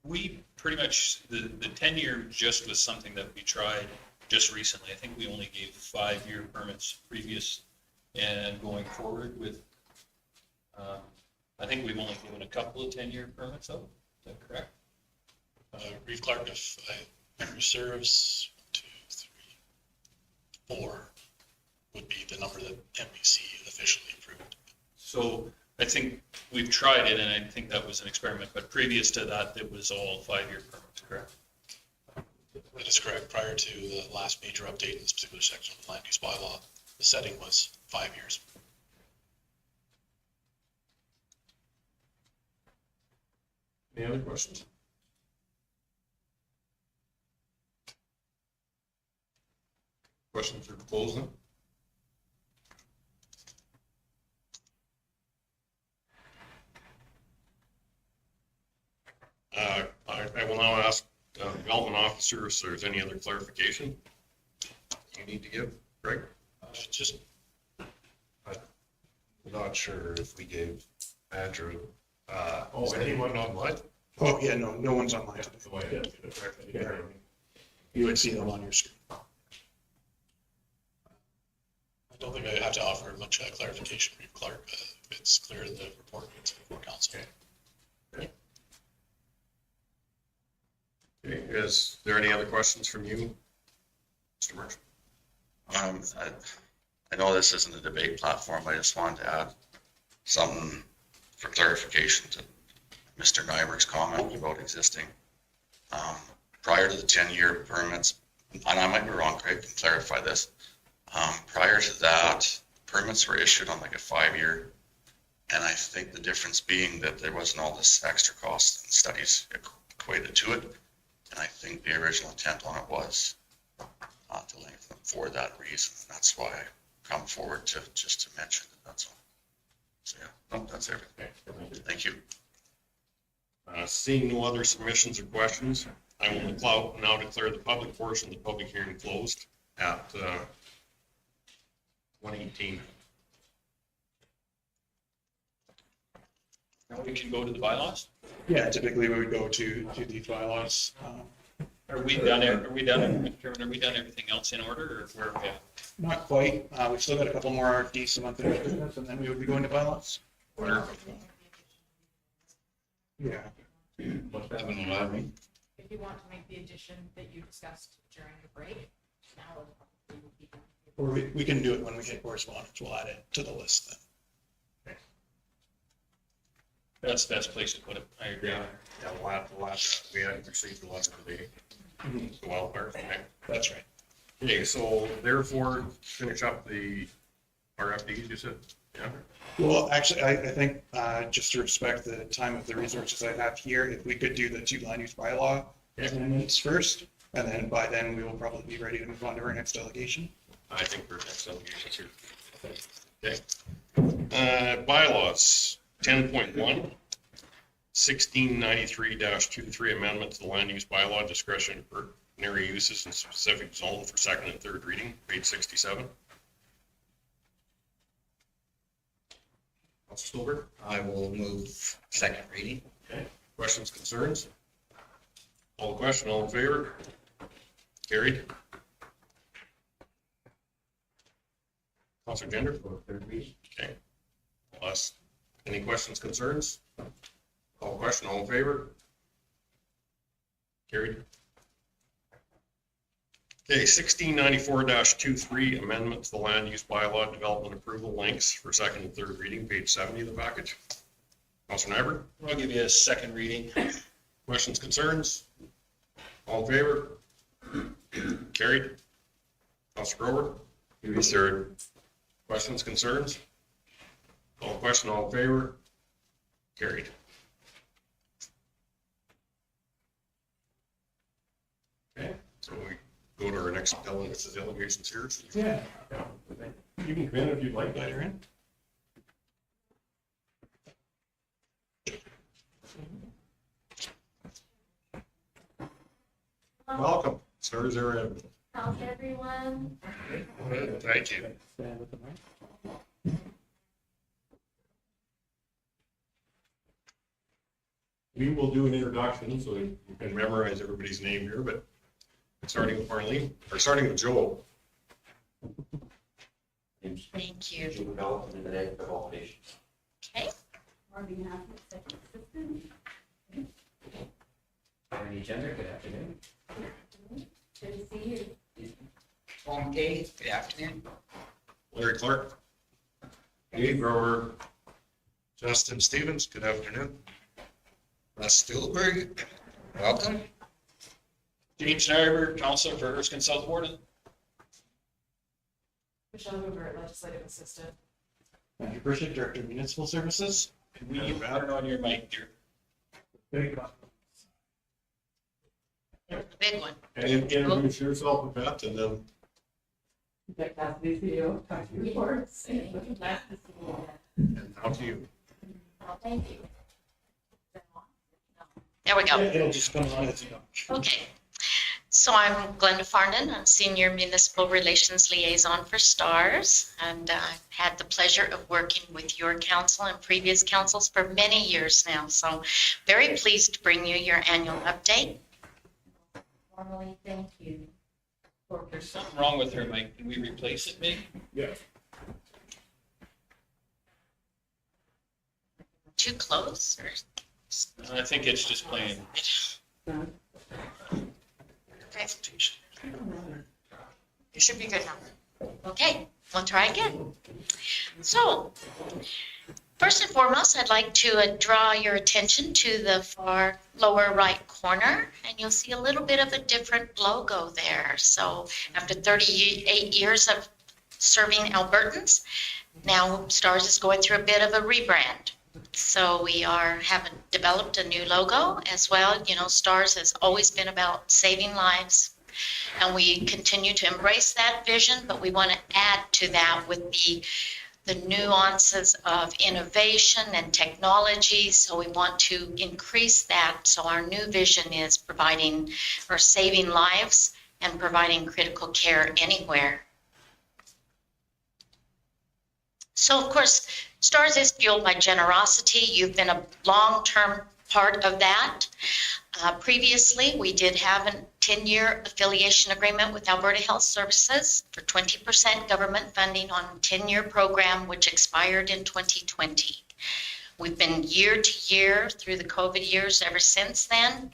we pretty much, the 10-year just was something that we tried just recently. I think we only gave 5-year permits previous, and going forward with, I think we've only given a couple of 10-year permits out. Is that correct? Reeve Clark, if memory serves, 1, 2, 3, 4 would be the number that MPC officially approved. So I think we've tried it, and I think that was an experiment, but previous to that, it was all 5-year permits, correct? That is correct. Prior to the last major update in this particular section of the land use bylaw, the setting was 5 years. Any other questions? Questions for closing? I will now ask development officer if there's any other clarification you need to give. Greg? Just I'm not sure if we gave Andrew. Oh, anyone online? Oh, yeah, no one's online. Yeah. You would see them on your screen. I don't think I have to offer much clarification, Reeve Clark. It's clear in the report that's before council. Okay, is there any other questions from you, Mr. Merchant? I know this isn't a debate platform. I just wanted to add something for clarification to Mr. Nyberg's comment about existing. Prior to the 10-year permits, and I might be wrong, Craig can clarify this. Prior to that, permits were issued on like a 5-year. And I think the difference being that there wasn't all this extra cost and studies equated to it. And I think the original intent on it was to lengthen them for that reason. That's why I come forward to just to mention it, that's all. So yeah, that's everything. Thank you. Seeing no other submissions or questions, I will now declare the public portion of the public hearing closed at 1:18. Now we can go to the bylaws? Yeah, typically we would go to the bylaws. Are we done, Mr. Chairman, are we done everything else in order, or where are we at? Not quite. We've still got a couple more RFDs, some unfinished business, and then we would be going to bylaws. Yeah. What's happening, Larry? If you want to make the addition that you discussed during the break, now would be. Or we can do it when we get correspondence. We'll add it to the list then. That's the best place to put it. I agree. Yeah, the last, we had received the letter today. The wildfire. That's right. Okay, so therefore, finish up the RFDs, you said? Yeah. Well, actually, I think, just to respect the time of the resources I have here, if we could do the 2 land use bylaw amendments first, and then by then we will probably be ready to move on to our next delegation. I think we're next delegation too. Okay. Bylaws, 10.1, 1693-23 amendment to the land use bylaw discretionary uses in specific zone for second and third reading, page 67. Councilor Stolberg? I will move second reading. Okay. Questions, concerns? All question, all in favor? Carried. Councilor Gender? Third reading. Okay. Last, any questions, concerns? All question, all in favor? Carried. Okay, 1694-23 amendment to the land use bylaw development approval links for second and third reading, page 70 of the package. Councilor Nyberg? I'll give you a second reading. Questions, concerns? All in favor? Carried. Councilor Grover? Give you third. Questions, concerns? All question, all in favor? Carried. Okay, so we go to our next delegations here. Yeah. You can come in if you'd like, later in. Welcome. Stars are in. How's everyone? Thank you. Stand with the mic. We will do an introduction so you can memorize everybody's name here, but starting with Marlene, or starting with Joel. Thank you. Development and the development. Okay. On behalf of the second assistant, On the agenda, good afternoon. good to see you. Tom Kay, good afternoon. Larry Clark. Dave Grover. Justin Stevens, good afternoon. Russ Stulberg, welcome. James Nyberg, Counselor for Erskine South Warden. Michelle Hoover, legislative assistant. Andrew Burchett, Director of Municipal Services. Can we turn on your mic, dear? Very Big one. And introduce yourself with that, and then Nice to see you. Talk to you reports. Nice to see you. and out to you. Well, thank you. There we go. It'll just come on as you go. Okay. So I'm Glenda Farnan. I'm Senior Municipal Relations Liaison for STARS, and I've had the pleasure of working with your council and previous councils for many years now. So very pleased to bring you your annual update. Formally, thank you. There's something wrong with her mic. Can we replace it, maybe? Yeah. Too close? Or? I think it's just playing. Okay. You should be good now. Okay, we'll try again. So, first and foremost, I'd like to draw your attention to the far lower right corner, and you'll see a little bit of a different logo there. So, after 38 years of serving Albertans, now STARS is going through a bit of a rebrand. So we have developed a new logo as well. You know, STARS has always been about saving lives, and we continue to embrace that vision, but we want to add to that with the nuances of innovation and technology. So we want to increase that. So our new vision is providing or saving lives and providing critical care anywhere. So of course, STARS is fueled by generosity. You've been a long-term part of that. Previously, we did have a 10-year affiliation agreement with Alberta Health Services for 20% government funding on a 10-year program, which expired in 2020. We've been year to year through the COVID years ever since then.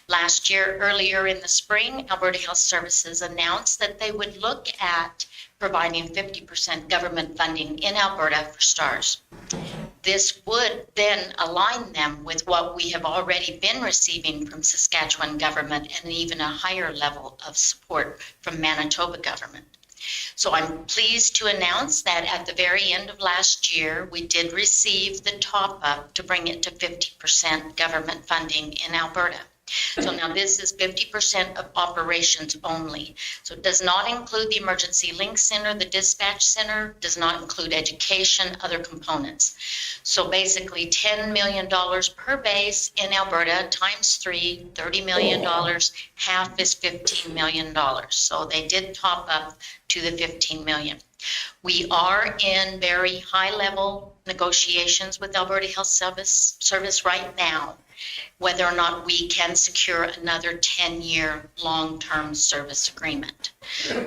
Last year, earlier in the spring, Alberta Health Services announced that they would look at providing 50% government funding in Alberta for STARS. this would then align them with what we have already been receiving from Saskatchewan government and even a higher level of support from Manitoba government. So I'm pleased to announce that at the very end of last year, we did receive the top up to bring it to 50% government funding in Alberta. So now this is 50% of operations only. So it does not include the Emergency Link Center, the dispatch center, does not include education, other components. So basically $10 million per base in Alberta times 3, $30 million, half is $15 million. So they did top up to the 15 million. We are in very high level negotiations with Alberta Health Service right now, whether or not we can secure another 10-year long-term service agreement.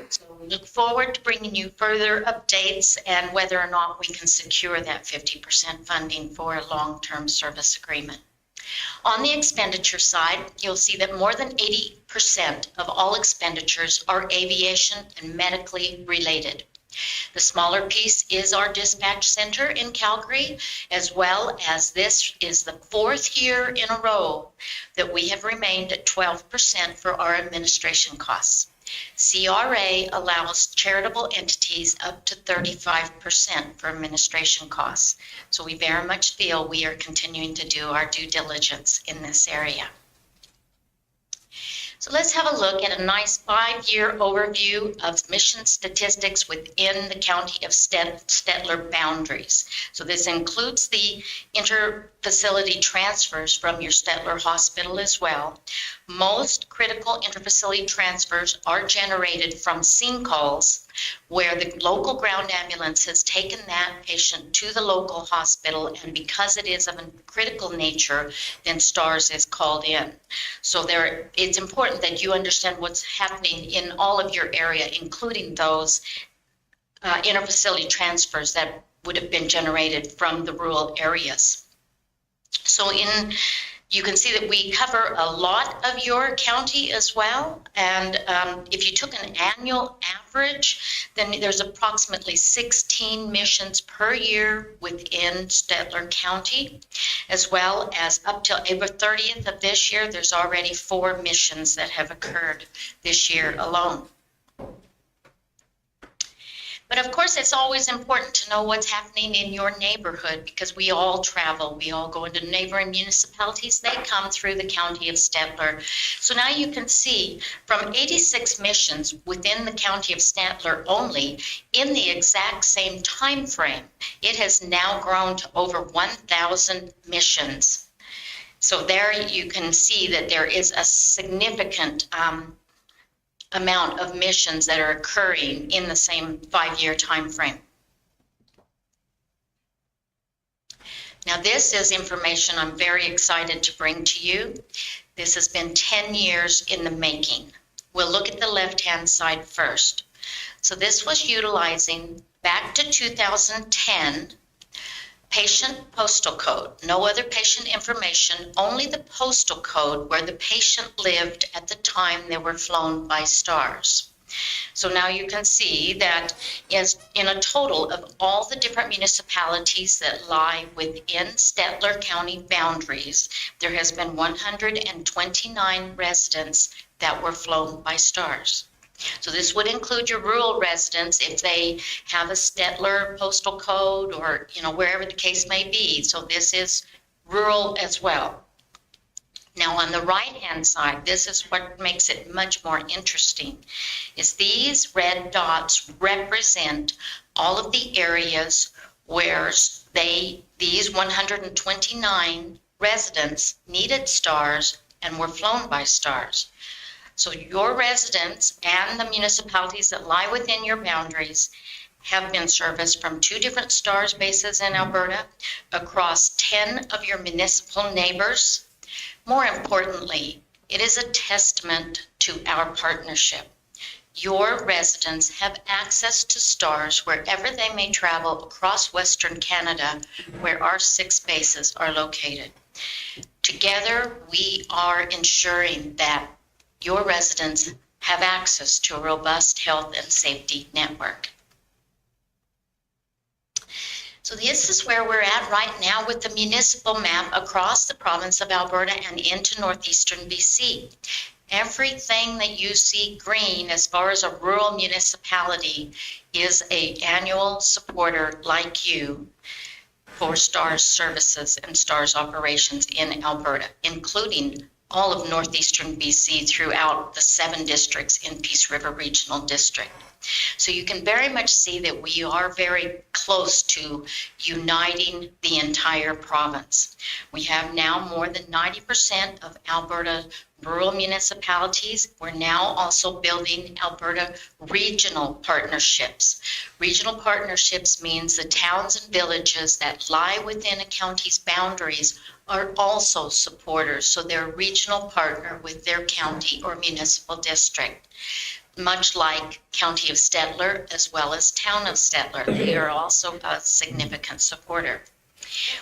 So we look forward to bringing you further updates and whether or not we can secure that 50% funding for a long-term service agreement. On the expenditure side, you'll see that more than 80% of all expenditures are aviation and medically related. The smaller piece is our dispatch center in Calgary, as well as this is the 4th year in a row that we have remained at 12% for our administration costs. CRA allows charitable entities up to 35% for administration costs. So we very much feel we are continuing to do our due diligence in this area. So let's have a look at a nice 5-year overview of mission statistics within the County of Stettler boundaries. So this includes the interfacility transfers from your Stettler Hospital as well. Most critical interfacility transfers are generated from scene calls where the local ground ambulance has taken that patient to the local hospital, and because it is of a critical nature, then STARS is called in. So it's important that you understand what's happening in all of your area, including those interfacility transfers that would have been generated from the rural areas. So you can see that we cover a lot of your county as well. And if you took an annual average, then there's approximately 16 missions per year within Stettler County, as well as up till April 30th of this year, there's already 4 missions that have occurred this year alone. But of course, it's always important to know what's happening in your neighborhood, because we all travel. We all go into neighboring municipalities. They come through the County of Stettler. So now you can see from 86 missions within the County of Stettler only, in the exact same time frame, it has now grown to over 1,000 missions. So there you can see that there is a significant amount of missions that are occurring in the same 5-year time frame. Now this is information I'm very excited to bring to you. This has been 10 years in the making. We'll look at the left-hand side first. So this was utilizing back to 2010 patient postal code, no other patient information, only the postal code where the patient lived at the time they were flown by STARS. So now you can see that is in a total of all the different municipalities that lie within Stettler County boundaries, there has been 129 residents that were flown by STARS. So this would include your rural residents if they have a Stettler postal code or, wherever the case may be. So this is rural as well. Now on the right-hand side, this is what makes it much more interesting, is these red dots represent all of the areas where these 129 residents needed STARS and were flown by STARS. So your residents and the municipalities that lie within your boundaries have been serviced from 2 different STARS bases in Alberta across 10 of your municipal neighbors. More importantly, it is a testament to our partnership. Your residents have access to STARS wherever they may travel across Western Canada, where our 6 bases are located. Together, we are ensuring that your residents have access to a robust health and safety network. So this is where we're at right now with the municipal map across the province of Alberta and into northeastern BC. Everything that you see green as far as a rural municipality is an annual supporter like you for STARS services and STARS operations in Alberta, including all of northeastern BC throughout the 7 districts in Peace River Regional District. So you can very much see that we are very close to uniting the entire province. We have now more than 90% of Alberta rural municipalities. We're now also building Alberta regional partnerships. Regional partnerships means the towns and villages that lie within a county's boundaries are also supporters. So they're a regional partner with their county or municipal district. Much like County of Stettler as well as Town of Stettler, they are also a significant supporter.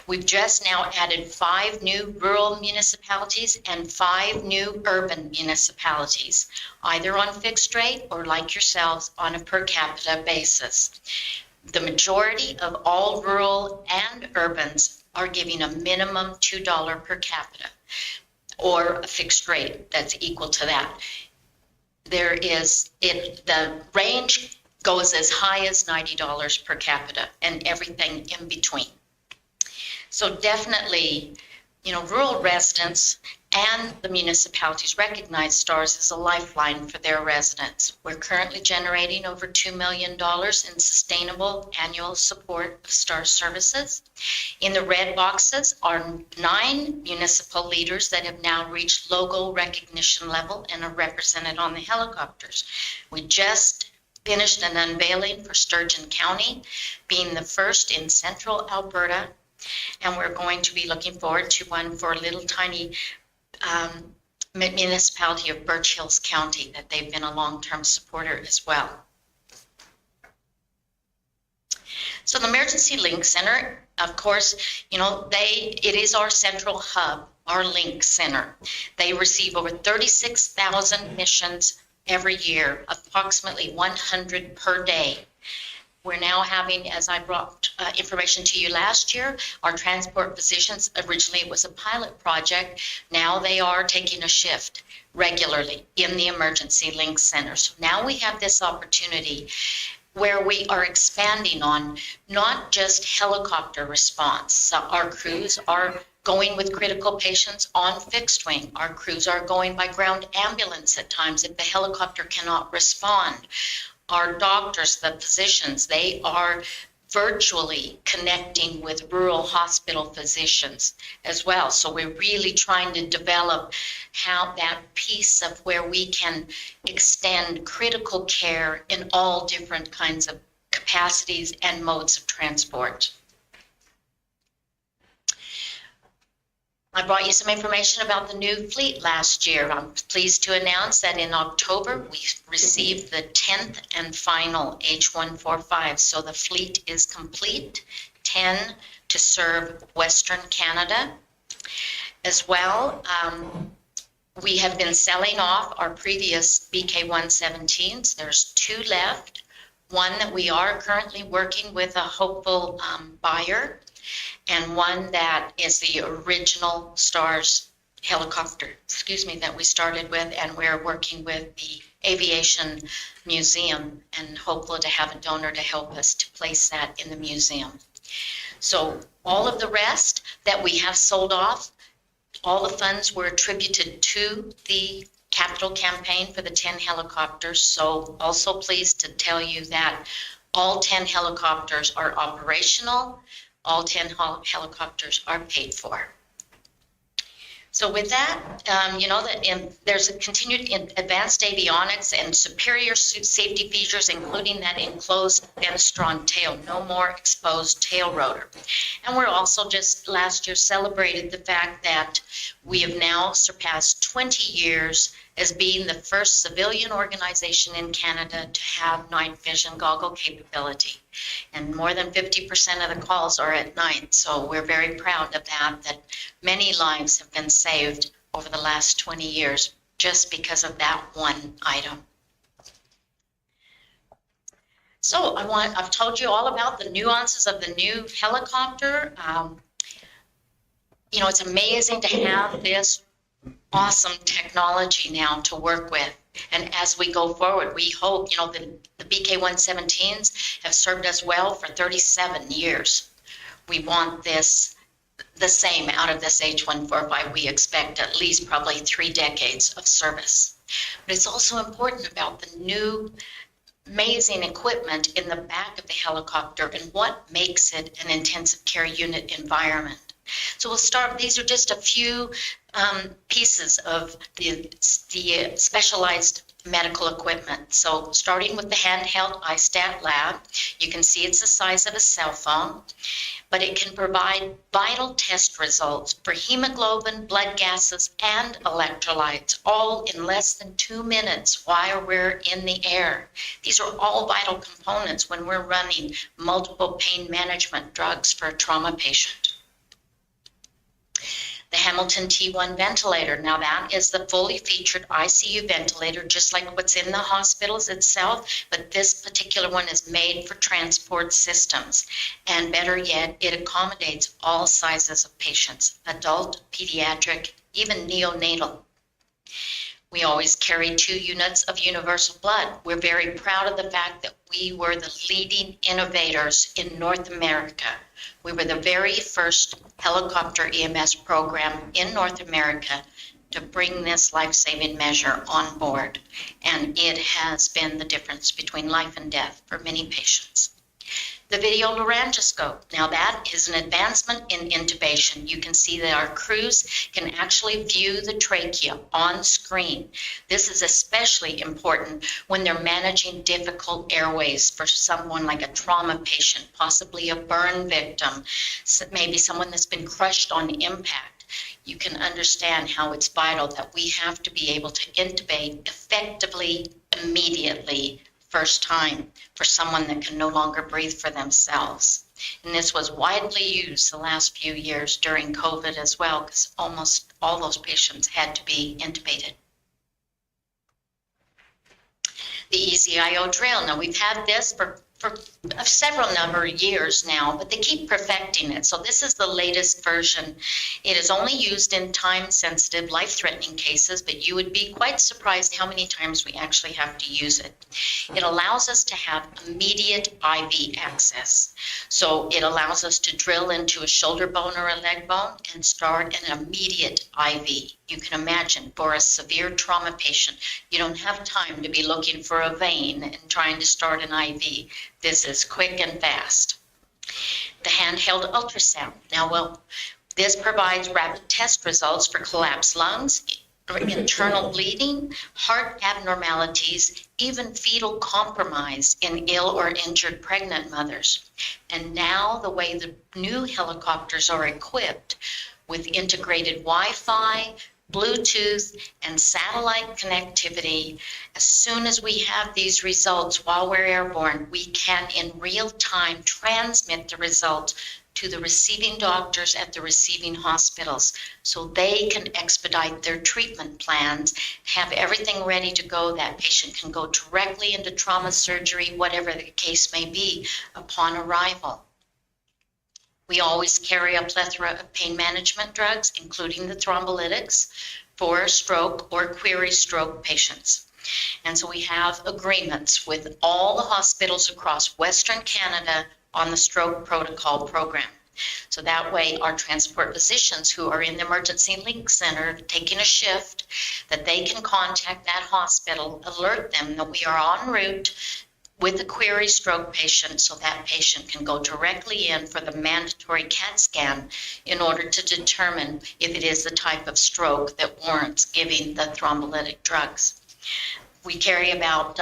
We've just now added 5 new rural municipalities and 5 new urban municipalities, either on fixed rate or like yourselves on a per capita basis. The majority of all rural and urbans are giving a minimum $2 per capita or a fixed rate that's equal to that. The range goes as high as $90 per capita and everything in between. So definitely, rural residents and the municipalities recognize STARS as a lifeline for their residents. We're currently generating over $2 million in sustainable annual support of STARS services. In the red boxes are 9 municipal leaders that have now reached logo recognition level and are represented on the helicopters. We just finished an unveiling for Sturgeon County, being the first in central Alberta, and we're going to be looking forward to one for a little tiny municipality of Birch Hills County that they've been a long-term supporter as well. So the Emergency Link Center, of course, it is our central hub, our link center. They receive over 36,000 missions every year, approximately 100 per day. We're now having, as I brought information to you last year, our transport physicians, originally it was a pilot project, now they are taking a shift regularly in the Emergency Link Center. So now we have this opportunity where we are expanding on not just helicopter response. So our crews are going with critical patients on fixed wing. Our crews are going by ground ambulance at times if the helicopter cannot respond. Our doctors, the physicians, they are virtually connecting with rural hospital physicians as well. So we're really trying to develop how that piece of where we can extend critical care in all different kinds of capacities and modes of transport. I brought you some information about the new fleet last year. I'm pleased to announce that in October, we received the 10th and final H145. So the fleet is complete, 10 to serve Western Canada. As well, we have been selling off our previous BK-117s. There's 2 left. One that we are currently working with a hopeful buyer, and one that is the original STARS helicopter, that we started with, and we're working with the Aviation Museum and hopeful to have a donor to help us to place that in the museum. So all of the rest that we have sold off, all the funds were attributed to the capital campaign for the 10 helicopters. So also pleased to tell you that all 10 helicopters are operational. All 10 helicopters are paid for. So with that, there's a continued advanced avionics and superior safety features, including that enclosed Fenestron tail, no more exposed tail rotor. And we're also just last year celebrated the fact that we have now surpassed 20 years as being the first civilian organization in Canada to have night vision goggle capability. And more than 50% of the calls are at night. So we're very proud of that many lives have been saved over the last 20 years just because of that one item. So I've told you all about the nuances of the new helicopter. You know, it's amazing to have this awesome technology now to work with. And as we go forward, we hope, you know, the BK-117s have served us well for 37 years. We want this, the same out of this H-145. We expect at least probably 3 decades of service. But it's also important about the new amazing equipment in the back of the helicopter and what makes it an intensive care unit environment. So we'll start, these are just a few pieces of the specialized medical equipment. So starting with the handheld iStat lab, you can see it's the size of a cell phone, but it can provide vital test results for hemoglobin, blood gases, and electrolytes, all in less than 2 minutes while we're in the air. These are all vital components when we're running multiple pain management drugs for a trauma patient. The Hamilton T1 ventilator. Now that is the fully featured ICU ventilator, just like what's in the hospitals itself, but this particular one is made for transport systems. And better yet, it accommodates all sizes of patients, adult, pediatric, even neonatal. We always carry 2 units of universal blood. We're very proud of the fact that we were the leading innovators in North America. We were the very first helicopter EMS program in North America to bring this life-saving measure on board. And it has been the difference between life and death for many patients. The video laryngoscope. Now that is an advancement in intubation. You can see that our crews can actually view the trachea on screen. This is especially important when they're managing difficult airways for someone like a trauma patient, possibly a burn victim, maybe someone that's been crushed on impact. You can understand how it's vital that we have to be able to intubate effectively, immediately, first time for someone that can no longer breathe for themselves. And this was widely used the last few years during COVID as well, because almost all those patients had to be intubated. The EZ-IO drill. Now we've had this for several number of years now, but they keep perfecting it. So this is the latest version. It is only used in time-sensitive, life-threatening cases, but you would be quite surprised how many times we actually have to use it. It allows us to have immediate IV access. So it allows us to drill into a shoulder bone or a leg bone and start an immediate IV. You can imagine for a severe trauma patient, you don't have time to be looking for a vein and trying to start an IV. This is quick and fast. The handheld ultrasound. Now, well, this provides rapid test results for collapsed lungs, internal bleeding, heart abnormalities, even fetal compromise in ill or injured pregnant mothers. And now the way the new helicopters are equipped with integrated Wi-Fi, Bluetooth, and satellite connectivity, as soon as we have these results while we're airborne, we can in real time transmit the results to the receiving doctors at the receiving hospitals so they can expedite their treatment plans, have everything ready to go. That patient can go directly into trauma surgery, whatever the case may be, upon arrival. We always carry a plethora of pain management drugs, including the thrombolytics, for stroke or query stroke patients. And so we have agreements with all the hospitals across Western Canada on the stroke protocol program. So that way our transport physicians who are in the emergency link center taking a shift, that they can contact that hospital, alert them that we are en route with a query stroke patient, so that patient can go directly in for the mandatory CAT scan in order to determine if it is the type of stroke that warrants giving the thrombolytic drugs. We carry about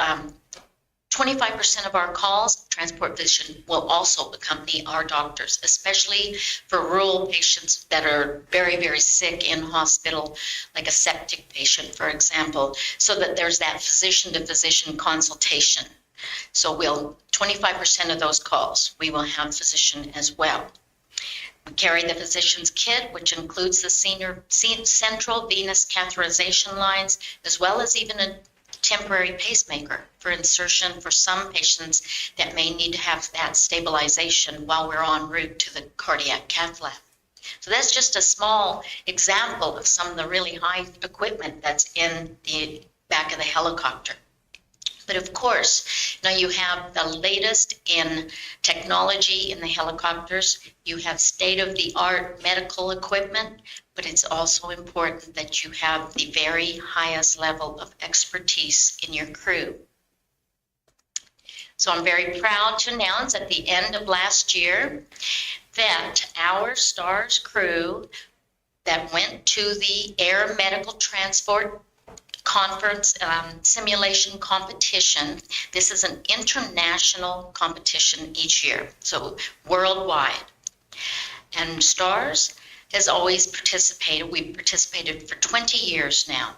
25% of our calls. Transport physician will also accompany our doctors, especially for rural patients that are very, very sick in hospital, like a septic patient, for example, so that there's that physician-to-physician consultation. So 25% of those calls, we will have physician as well. We carry the physician's kit, which includes the central venous catheterization lines, as well as even temporary pacemaker for insertion for some patients that may need to have that stabilization while we're en route to the cardiac cath lab. So that's just a small example of some of the really high equipment that's in the back of the helicopter. But of course, now you have the latest in technology in the helicopters. You have state-of-the-art medical equipment, but it's also important that you have the very highest level of expertise in your crew. So I'm very proud to announce at the end of last year that our STARS crew that went to the Air Medical Transport Conference simulation competition. This is an international competition each year, so worldwide. And STARS has always participated. We've participated for 20 years now.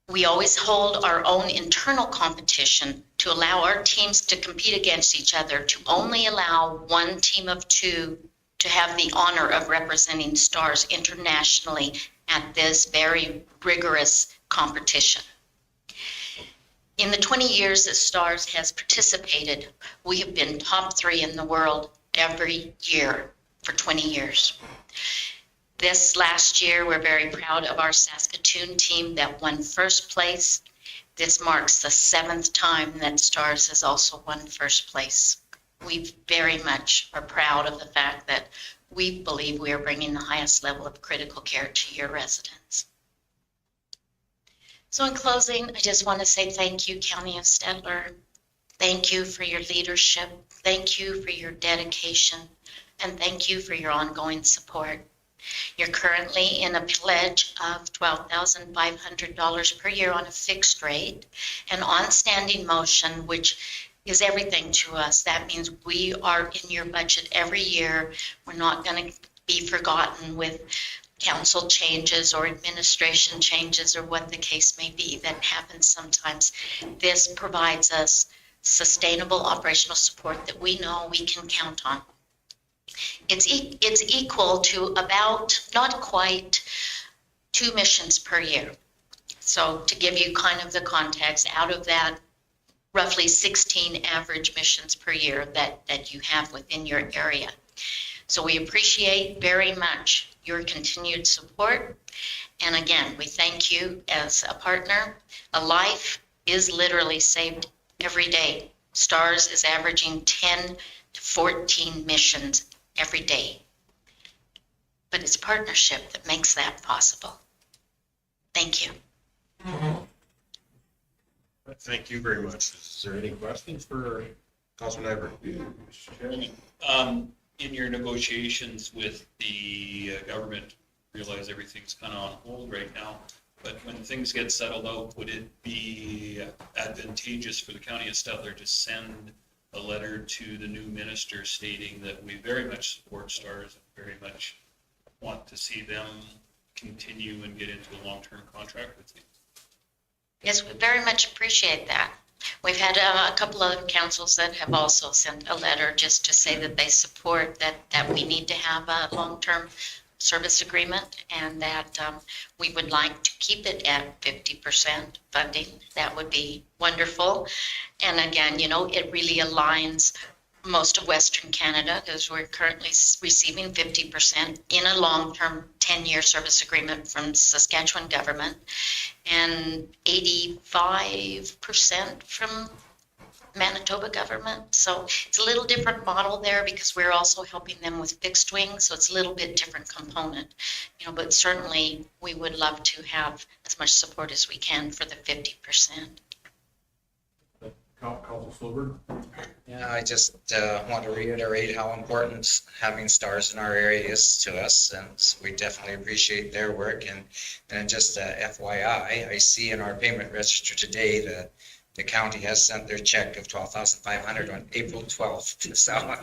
We always hold our own internal competition to allow our teams to compete against each other, to only allow one team of two to have the honor of representing STARS internationally at this very rigorous competition. In the 20 years that STARS has participated, we have been top 3 in the world every year for 20 years. This last year, we're very proud of our Saskatoon team that won first place. This marks the 7th time that STARS has also won first place. We very much are proud of the fact that we believe we are bringing the highest level of critical care to your residents. So in closing, I just want to say thank you, County of Stettler. Thank you for your leadership. Thank you for your dedication. And thank you for your ongoing support. You're currently in a pledge of $12,500 per year on a fixed rate, and on standing motion, which is everything to us. That means we are in your budget every year. We're not going to be forgotten with council changes or administration changes or what the case may be. That happens sometimes. This provides us sustainable operational support that we know we can count on. It's equal to about, not quite, 2 missions per year. So to give you kind of the context, out of that, roughly 16 average missions per year that you have within your area. So we appreciate very much your continued support. And again, we thank you as a partner. A life is literally saved every day. STARS is averaging 10 to 14 missions every day. But it's partnership that makes that possible. Thank you. Thank you very much. Is there any questions for Councilman Nyberg? In your negotiations with the government, realize everything's kind of on hold right now, but when things get settled out, would it be advantageous for the County of Stettler to send a letter to the new minister stating that we very much support STARS and very much want to see them continue and get into a long-term contract with you? Yes, we very much appreciate that. We've had a couple of councils that have also sent a letter just to say that they support that we need to have a long-term service agreement, and that we would like to keep it at 50% funding. That would be wonderful. And again, you know, it really aligns most of Western Canada, because we're currently receiving 50% in a long-term 10-year service agreement from Saskatchewan government, and 85% from Manitoba government. So it's a little different model there, because we're also helping them with fixed wing, so it's a little bit different component, you know, but certainly we would love to have as much support as we can for the 50%. Council Silver? Yeah, I just want to reiterate how important having STARS in our area is to us, and we definitely appreciate their work. And just FYI, I see in our payment register today that the county has sent their check of $12,500 on April 12th, so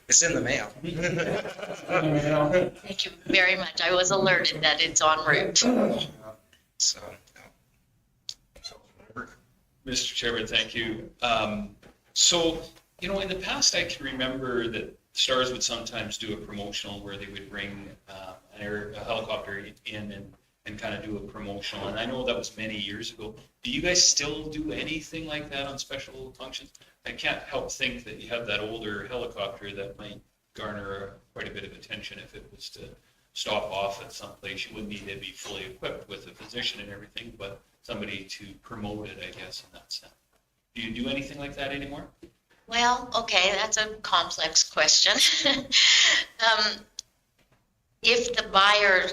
it's in the mail. Thank you very much. I was alerted that it's en route. So. Mr. Chairman, thank you. So, you know, in the past, I can remember that STARS would sometimes do a promotional where they would bring a helicopter in and kind of do a promotional. And I know that was many years ago. Do you guys still do anything like that on special functions? I can't help think that you have that older helicopter that might garner quite a bit of attention if it was to stop off at some place. You wouldn't need to be fully equipped with a physician and everything, but somebody to promote it, I guess, in that sense. Do you do anything like that anymore? Well, okay, that's a complex question. If the buyer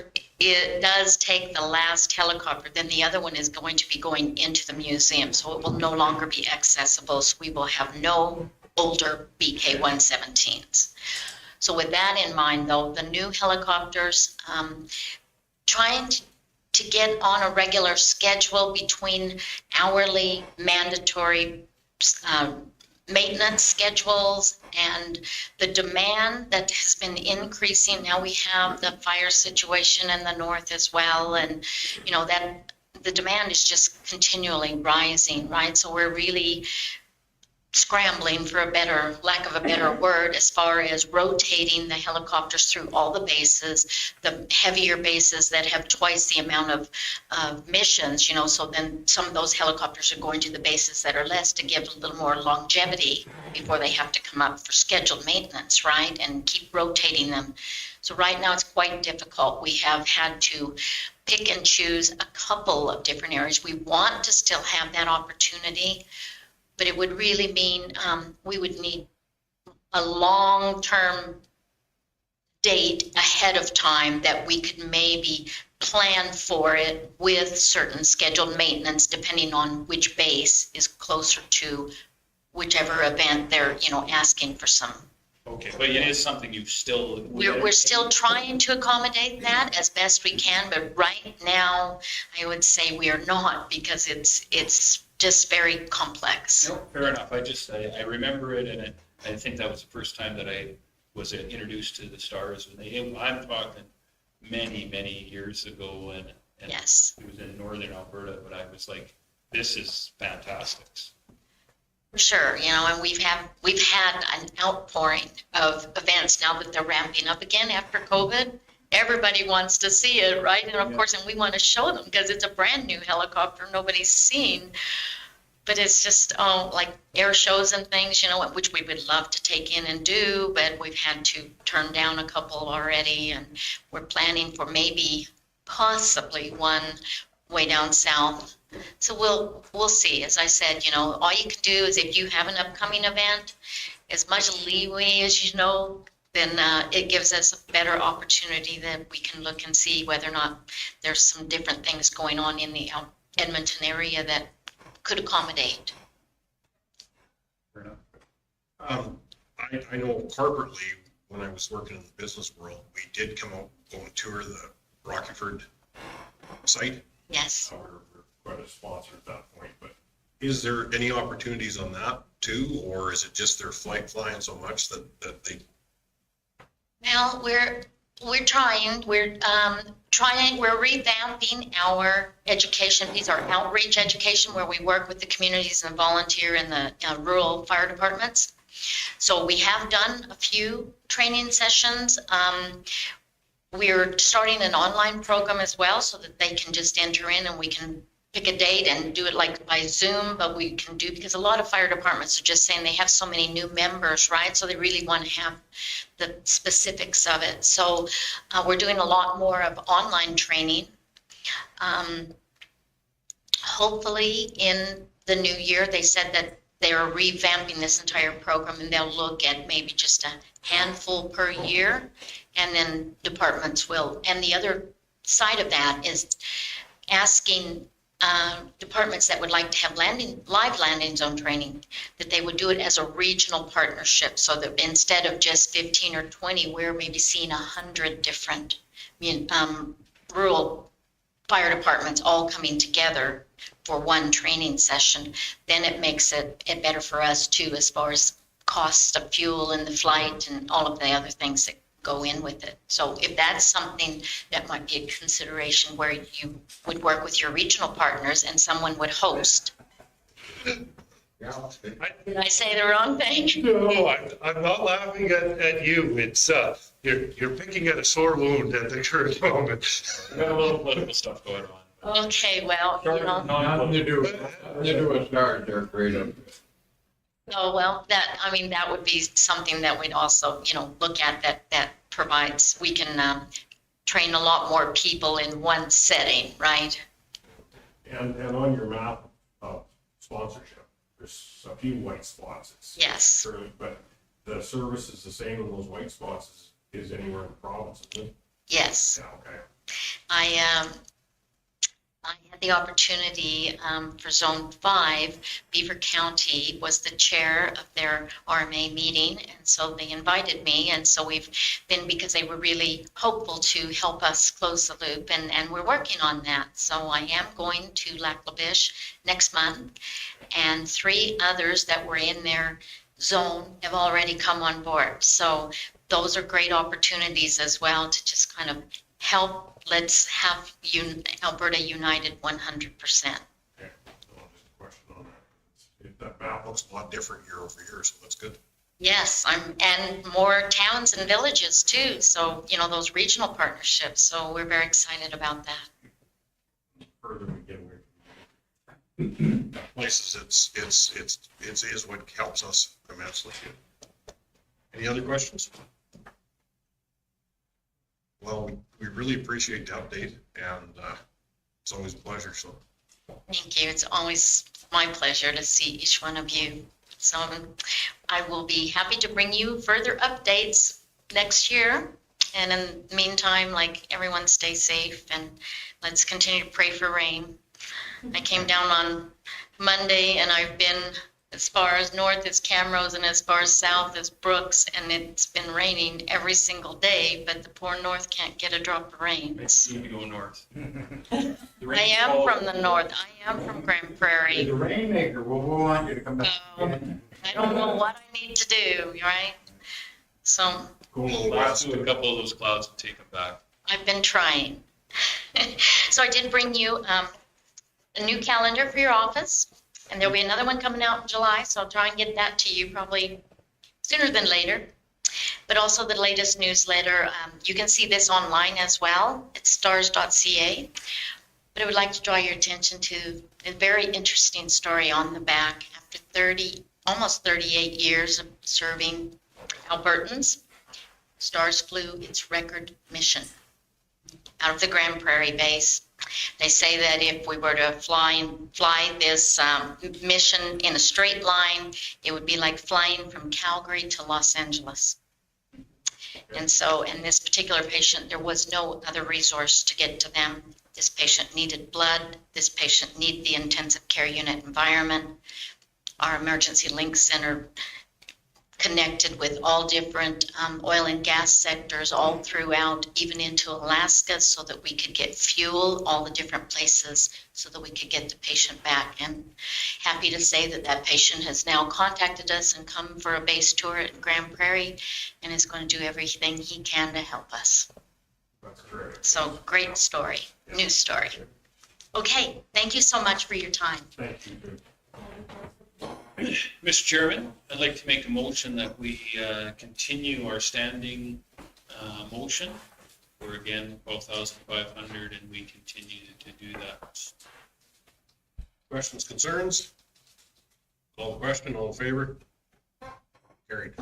does take the last helicopter, then the other one is going to be going into the museum, so it will no longer be accessible. So we will have no older BK-117s. So with that in mind, though, the new helicopters, trying to get on a regular schedule between hourly mandatory maintenance schedules and the demand that has been increasing. Now we have the fire situation in the north as well, and you know that the demand is just continually rising, right? So we're really scrambling, for a better lack of a better word, as far as rotating the helicopters through all the bases, the heavier bases that have twice the amount of missions, you know, so then some of those helicopters are going to the bases that are less to give a little more longevity before they have to come up for scheduled maintenance, right, and keep rotating them. So right now it's quite difficult. We have had to pick and choose a couple of different areas. We want to still have that opportunity, but it would really mean we would need a long-term date ahead of time that we could maybe plan for it with certain scheduled maintenance, depending on which base is closer to whichever event they're, you know, asking for some. Okay, but it is something you still... We're still trying to accommodate that as best we can, but right now I would say we are not, because it's just very complex. No, fair enough. I remember it, and I think that was the first time that I was introduced to the stars. I'm talking many years ago, and yes, it was in northern Alberta, but I was like, this is fantastic. For sure, you know, and we've had an outpouring of events now that they're ramping up again after COVID. Everybody wants to see it, right? And of course, and we want to show them because it's a brand new helicopter nobody's seen. But it's just like air shows and things, you know, which we would love to take in and do, but we've had to turn down a couple already, and we're planning for maybe possibly one way down south. So we'll see. As I said, you know, all you can do is, if you have an upcoming event, as much leeway as you know, then it gives us a better opportunity that we can look and see whether or not there's some different things going on in the Edmonton area that could accommodate. Fair enough. I know corporately, when I was working in the business world, we did come out, go and tour the Rockyford site. Yes. We're quite a sponsor at that point, but Is there any opportunities on that too, or is it just they're flying so much that they? Well, we're trying. We're revamping our education. These are outreach education, where we work with the communities and volunteer in the rural fire departments. So we have done a few training sessions. We're starting an online program as well, so that they can just enter in and we can pick a date and do it like by Zoom, but we can do, because a lot of fire departments are just saying they have so many new members, right? So they really want to have the specifics of it. So we're doing a lot more of online training. Hopefully in the new year, they said that they're revamping this entire program, and they'll look at maybe just a handful per year, and then departments will. And the other side of that is asking departments that would like to have live landing zone training, that they would do it as a regional partnership, so that instead of just 15 or 20, we're maybe seeing 100 different rural fire departments all coming together for one training session. Then it makes it better for us too, as far as costs of fuel and the flight and all of the other things that go in with it. So if that's something that might be a consideration, where you would work with your regional partners and someone would host. Did I say the wrong thing? No, I'm not laughing at you. It's, you're picking at a sore wound at the current moment. We got a little political stuff going on. Okay, well, you know, Nothing to do with stars, they're afraid of. oh, well, that, I mean, that would be something that we'd also, you know, look at that provides, we can train a lot more people in one setting, right? And on your map of sponsorship, there's a few white spots. It's Yes. surely, but the service is the same in those white spots is anywhere in the province, isn't it? Yes. Yeah, okay. I had the opportunity for Zone 5. Beaver County was the chair of their RMA meeting, and so they invited me. And so we've been, because they were really hopeful to help us close the loop, and we're working on that. So I am going to Lac La Biche next month, and 3 others that were in their zone have already come on board. So those are great opportunities as well to just kind of help. Let's have Alberta united 100%. Okay, so just a question on that. That map looks a lot different year over year, so that's good. Yes, and more towns and villages too. So, you know, those regional partnerships. So we're very excited about that. Further we get away. Places, it is what helps us immensely. Any other questions? Well, we really appreciate the update, and it's always a pleasure, so. Thank you. It's always my pleasure to see each one of you. So I will be happy to bring you further updates next year. And in the meantime, like, everyone stay safe, and let's continue to pray for rain. I came down on Monday, and I've been as far as north as Camrose and as far as south as Brooks, and it's been raining every single day, but the poor north can't get a drop of rain. You need to go north. I am from the north. I am from Grand Prairie. The rainmaker, we want you to come back. I don't know what I need to do, right? So Let's do a couple of those clouds and take them back. I've been trying. So I did bring you a new calendar for your office, and there'll be another one coming out in July, so I'll try and get that to you probably sooner than later. But also the latest newsletter. You can see this online as well. It's stars.ca. But I would like to draw your attention to a very interesting story on the back. After almost 38 years of serving Albertans, STARS flew its record mission out of the Grand Prairie base. They say that if we were to fly this mission in a straight line, it would be like flying from Calgary to Los Angeles. And so, in this particular patient, there was no other resource to get to them. This patient needed blood. This patient needed the intensive care unit environment. Our emergency link center connected with all different oil and gas sectors all throughout, even into Alaska, so that we could get fuel, all the different places, so that we could get the patient back. And happy to say that that patient has now contacted us and come for a base tour at Grand Prairie, and is going to do everything he can to help us. That's great. So great story, news story. Okay, thank you so much for your time. Thank you. Mr. Chairman, I'd like to make a motion that we continue our standing motion for, again, 12,500, and we continue to do that. Questions, concerns? Call the question, all in favor? Carried.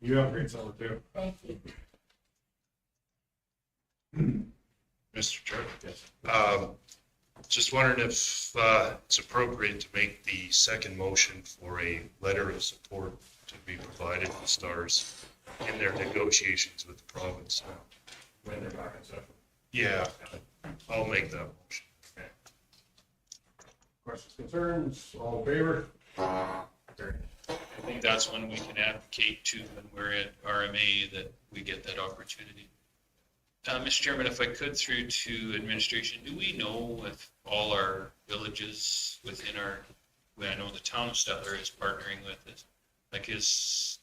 You have a great summer too. Thank you. Mr. Chair. Yes. Just wondering if it's appropriate to make the second motion for a letter of support to be provided to STARS in their negotiations with the province. When they're back in session. Yeah, I'll make that motion. Okay. Questions, concerns, all in favor? Carried. I think that's when we can advocate to, when we're at RMA, that we get that opportunity. Mr. Chairman, if I could, through to administration, do we know if all our villages within I know the town of Stettler is partnering with it, like is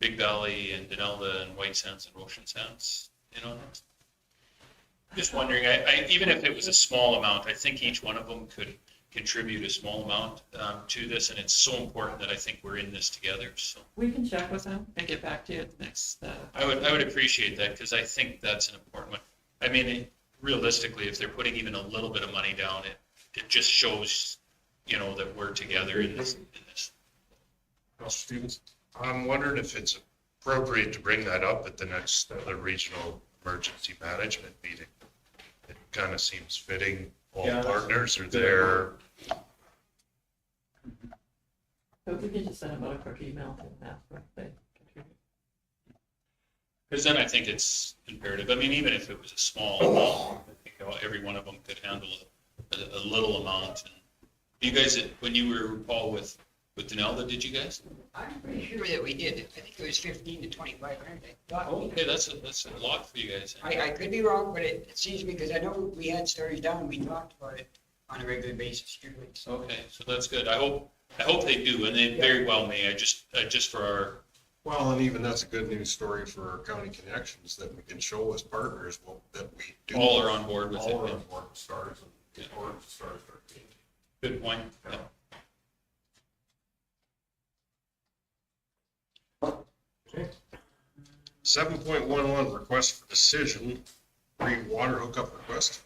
Big Valley and Denelda and White Sands and Ocean Sands in on it? Just wondering, even if it was a small amount, I think each one of them could contribute a small amount to this, and it's so important that I think we're in this together, so. We can check with them and get back to you at the next, I would appreciate that, because I think that's an important one. I mean, realistically, if they're putting even a little bit of money down, it just shows, you know, that we're together in this. Councilor Stevens? I'm wondering if it's appropriate to bring that up at the next Stettler Regional Emergency Management meeting. It kind of seems fitting. All Yeah. partners are there. but we can just send them out a quick email and ask what they contribute. Because then I think it's imperative. I mean, even if it was a small amount, I think every one of them could handle a little amount. And you guys, when you were, Paul, with Denelda, did you guys? I'm pretty sure that we did. I think it was 15 to 2,500. Okay, that's a lot for you guys. I could be wrong, but it seems to me, because I know we had stories down, and we talked about it on a regular basis. Okay, so that's good. I hope they do, and they very well may. I just for our. Well, and even that's a good news story for our county connections, that we can show as partners that we do. All are on board with it. All are on board with STARS and or STARS. Good point. Yeah. Okay. 7.11, request for decision, water hookup request,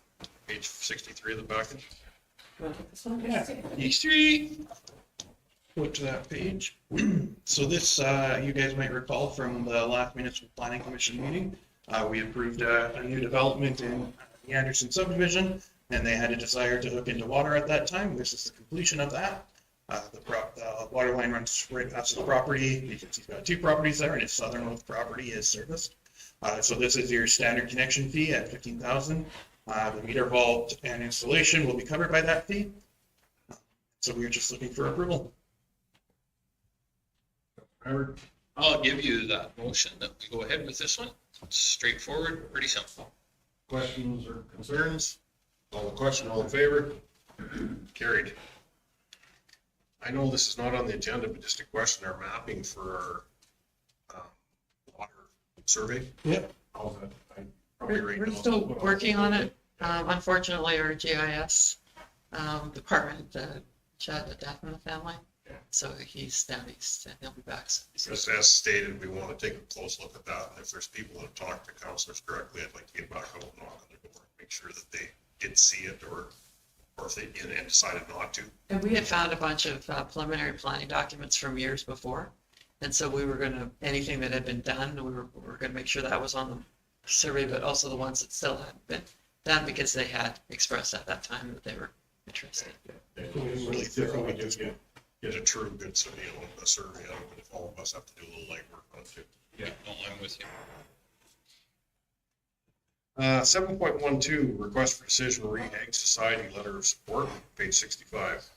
page 63 of the package. You want to take this one? Yeah. Street. Flip to that page. So this, you guys might recall from the last municipal planning commission meeting, we approved a new development in the Anderson subdivision, and they had a desire to hook into water at that time. This is the completion of that. The water line runs right past the property. You can see he's got 2 properties there, and his southernmost property is serviced. So this is your standard connection fee at $15,000. The meter vault and installation will be covered by that fee. So we are just looking for approval. I'll give you that motion that we go ahead with this one. It's straightforward, pretty simple. Questions or concerns? All the question, all in favor? Carried. I know this is not on the agenda, but just a question, our mapping for our water survey? Yep. How's that? Probably right We're now. still working on it. Unfortunately, our GIS department shot a death in the family. So he's down east and he'll be back soon. Just as stated, we want to take a close look at that. And if there's people that have talked to counselors directly, I'd like to get back out and knock on their door, make sure that they did see it or if they did and decided not to. And we had found a bunch of preliminary planning documents from years before. And so we were gonna, anything that had been done, we were gonna make sure that was on the survey, but also the ones that still hadn't been done because they had expressed at that time that they were interested. Really difficult to just get a true good survey on the survey, if all of us have to do a little legwork on it too. Yeah, no, I'm with you. 7.12, request for decision, Ag Society letter of support, page 65.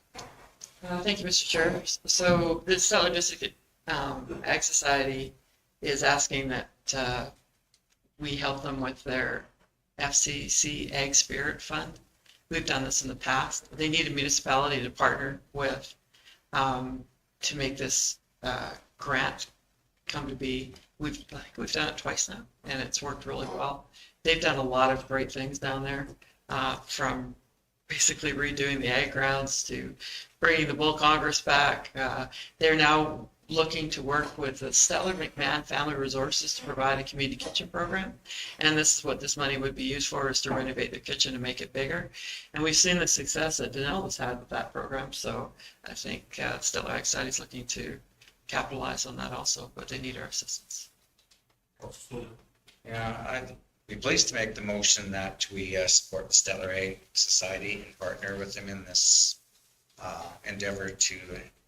Thank you, Mr. Chair. So the Stettler District Ag Society is asking that we help them with their FCC Ag Spirit Fund. We've done this in the past. They need a municipality to partner with to make this grant come to be. We've done it twice now, and it's worked really well. They've done a lot of great things down there, from basically redoing the ag grounds to bringing the Bull Congress back. They're now looking to work with the Stettler McMahon Family Resources to provide a community kitchen program. And this is what this money would be used for, is to renovate the kitchen and make it bigger. And we've seen the success that Denelda's had with that program. So I think Stettler Ag Society is looking to capitalize on that also, but they need our assistance. Yeah, I'd be pleased to make the motion that we support the Stettler Ag Society and partner with them in this endeavor to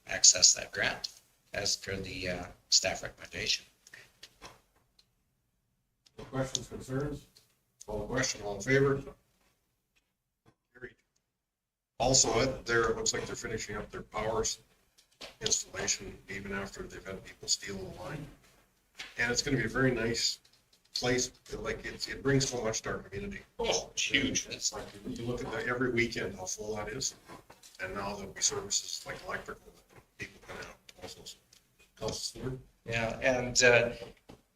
access that grant as per the staff recommendation. No questions, concerns? All the question, all in favor? Carried. Also, it looks like they're finishing up their powers installation even after they've had people steal the line. And it's going to be a very nice place. It brings so much to our community. Oh, it's huge. It's like, you look at that every weekend, how full that is. And now there'll be services like electrical that people can have also. Yeah, and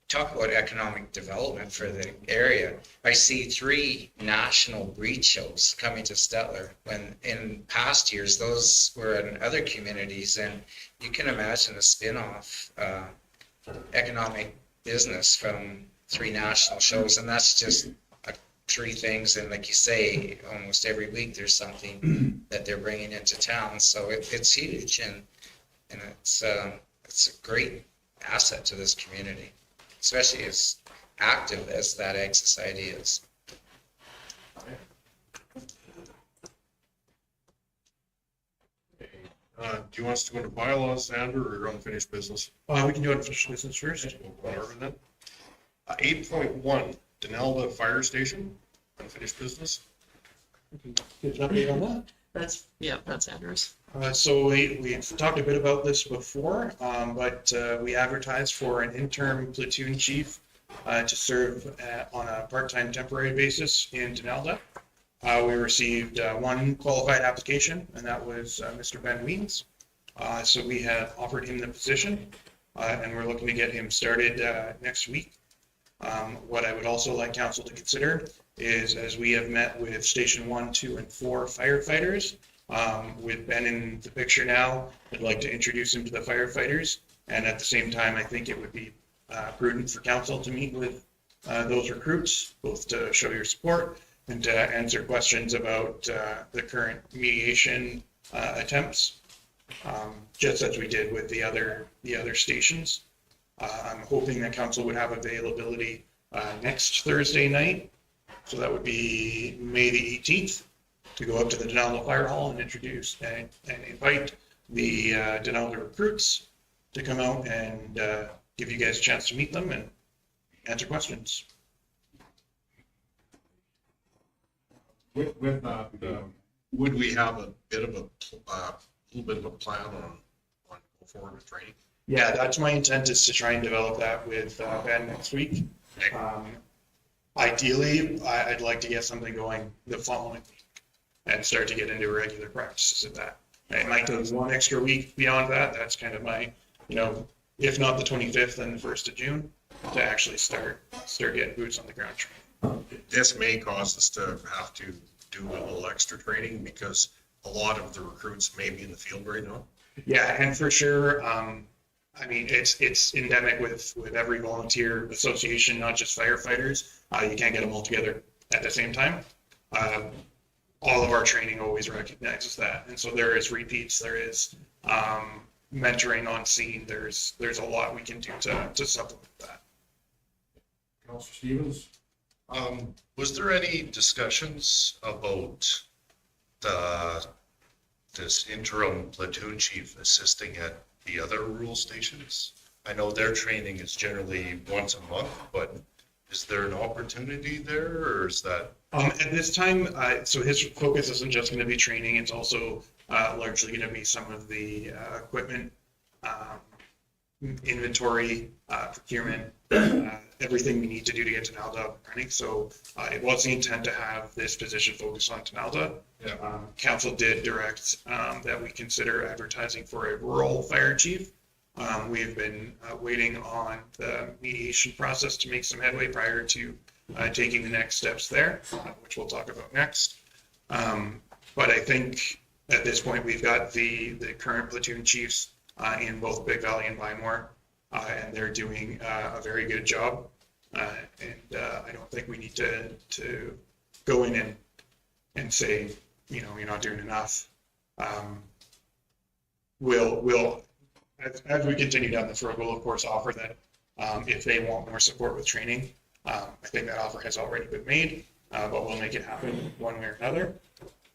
talk about economic development for the area. I see 3 national breed shows coming to Stettler, when in past years, those were in other communities, and you can imagine a spin-off economic business from 3 national shows, and that's just 3 things, and like you say, almost every week there's something that they're bringing into town, so it's huge, and it's a great asset to this community, especially as active as that Ag Society is. Do you want us to go into bylaws, Andrew, or unfinished business? We can do unfinished business first. We'll go over then. 8.1, Denelda Fire Station, unfinished business. Get an update on that. That's Andrews. So we've talked a bit about this before, but we advertised for an interim platoon chief to serve on a part-time temporary basis in Denelda. We received 1 qualified application, and that was Mr. Ben Weens. So we have offered him the position, and we're looking to get him started next week. What I would also like council to consider is, as we have met with Station 1, 2, and 4 firefighters, with Ben in the picture now, I'd like to introduce him to the firefighters. And at the same time, I think it would be prudent for council to meet with those recruits, both to show your support and to answer questions about the current mediation attempts, just as we did with the other stations. I'm hoping that council would have availability next Thursday night. So that would be May the 18th, to go up to the Denelda Fire Hall and introduce and invite the Denelda recruits to come out and give you guys a chance to meet them and answer questions. Would we have a bit of little bit of a plan on go forward with training? Yeah, that's my intent, is to try and develop that with Ben next week. Ideally, I'd like to get something going the following week and start to get into regular practices of that. It might take 1 extra week beyond that. That's kind of my, if not the 25th, then the 1st of June, to actually start getting boots on the ground training. This may cause us to have to do a little extra training, because a lot of the recruits may be in the field right now. Yeah, and for sure, I mean, it's endemic with every volunteer association, not just firefighters. You can't get them all together at the same time. All of our training always recognizes that. And so there is repeats, there is mentoring on scene. There's a lot we can do to supplement that. Councilor Stevens? Was there any discussions about this interim platoon chief assisting at the other rural stations? I know their training is generally once a month, but is there an opportunity there, or is that? At this time, so his focus isn't just going to be training, it's also largely going to be some of the equipment, inventory, procurement, everything we need to do to get Denelda up and running. So it was the intent to have this position focus on Denelda. Council did direct that we consider advertising for a rural fire chief. We have been waiting on the mediation process to make some headway prior to taking the next steps there, which we'll talk about next. But I think at this point, we've got the current platoon chiefs in both Big Valley and Bymore, and they're doing a very good job. And I don't think we need to go in and say, you're not doing enough. We'll as we continue down this road, we'll of course offer that if they want more support with training. I think that offer has already been made, but we'll make it happen one way or another.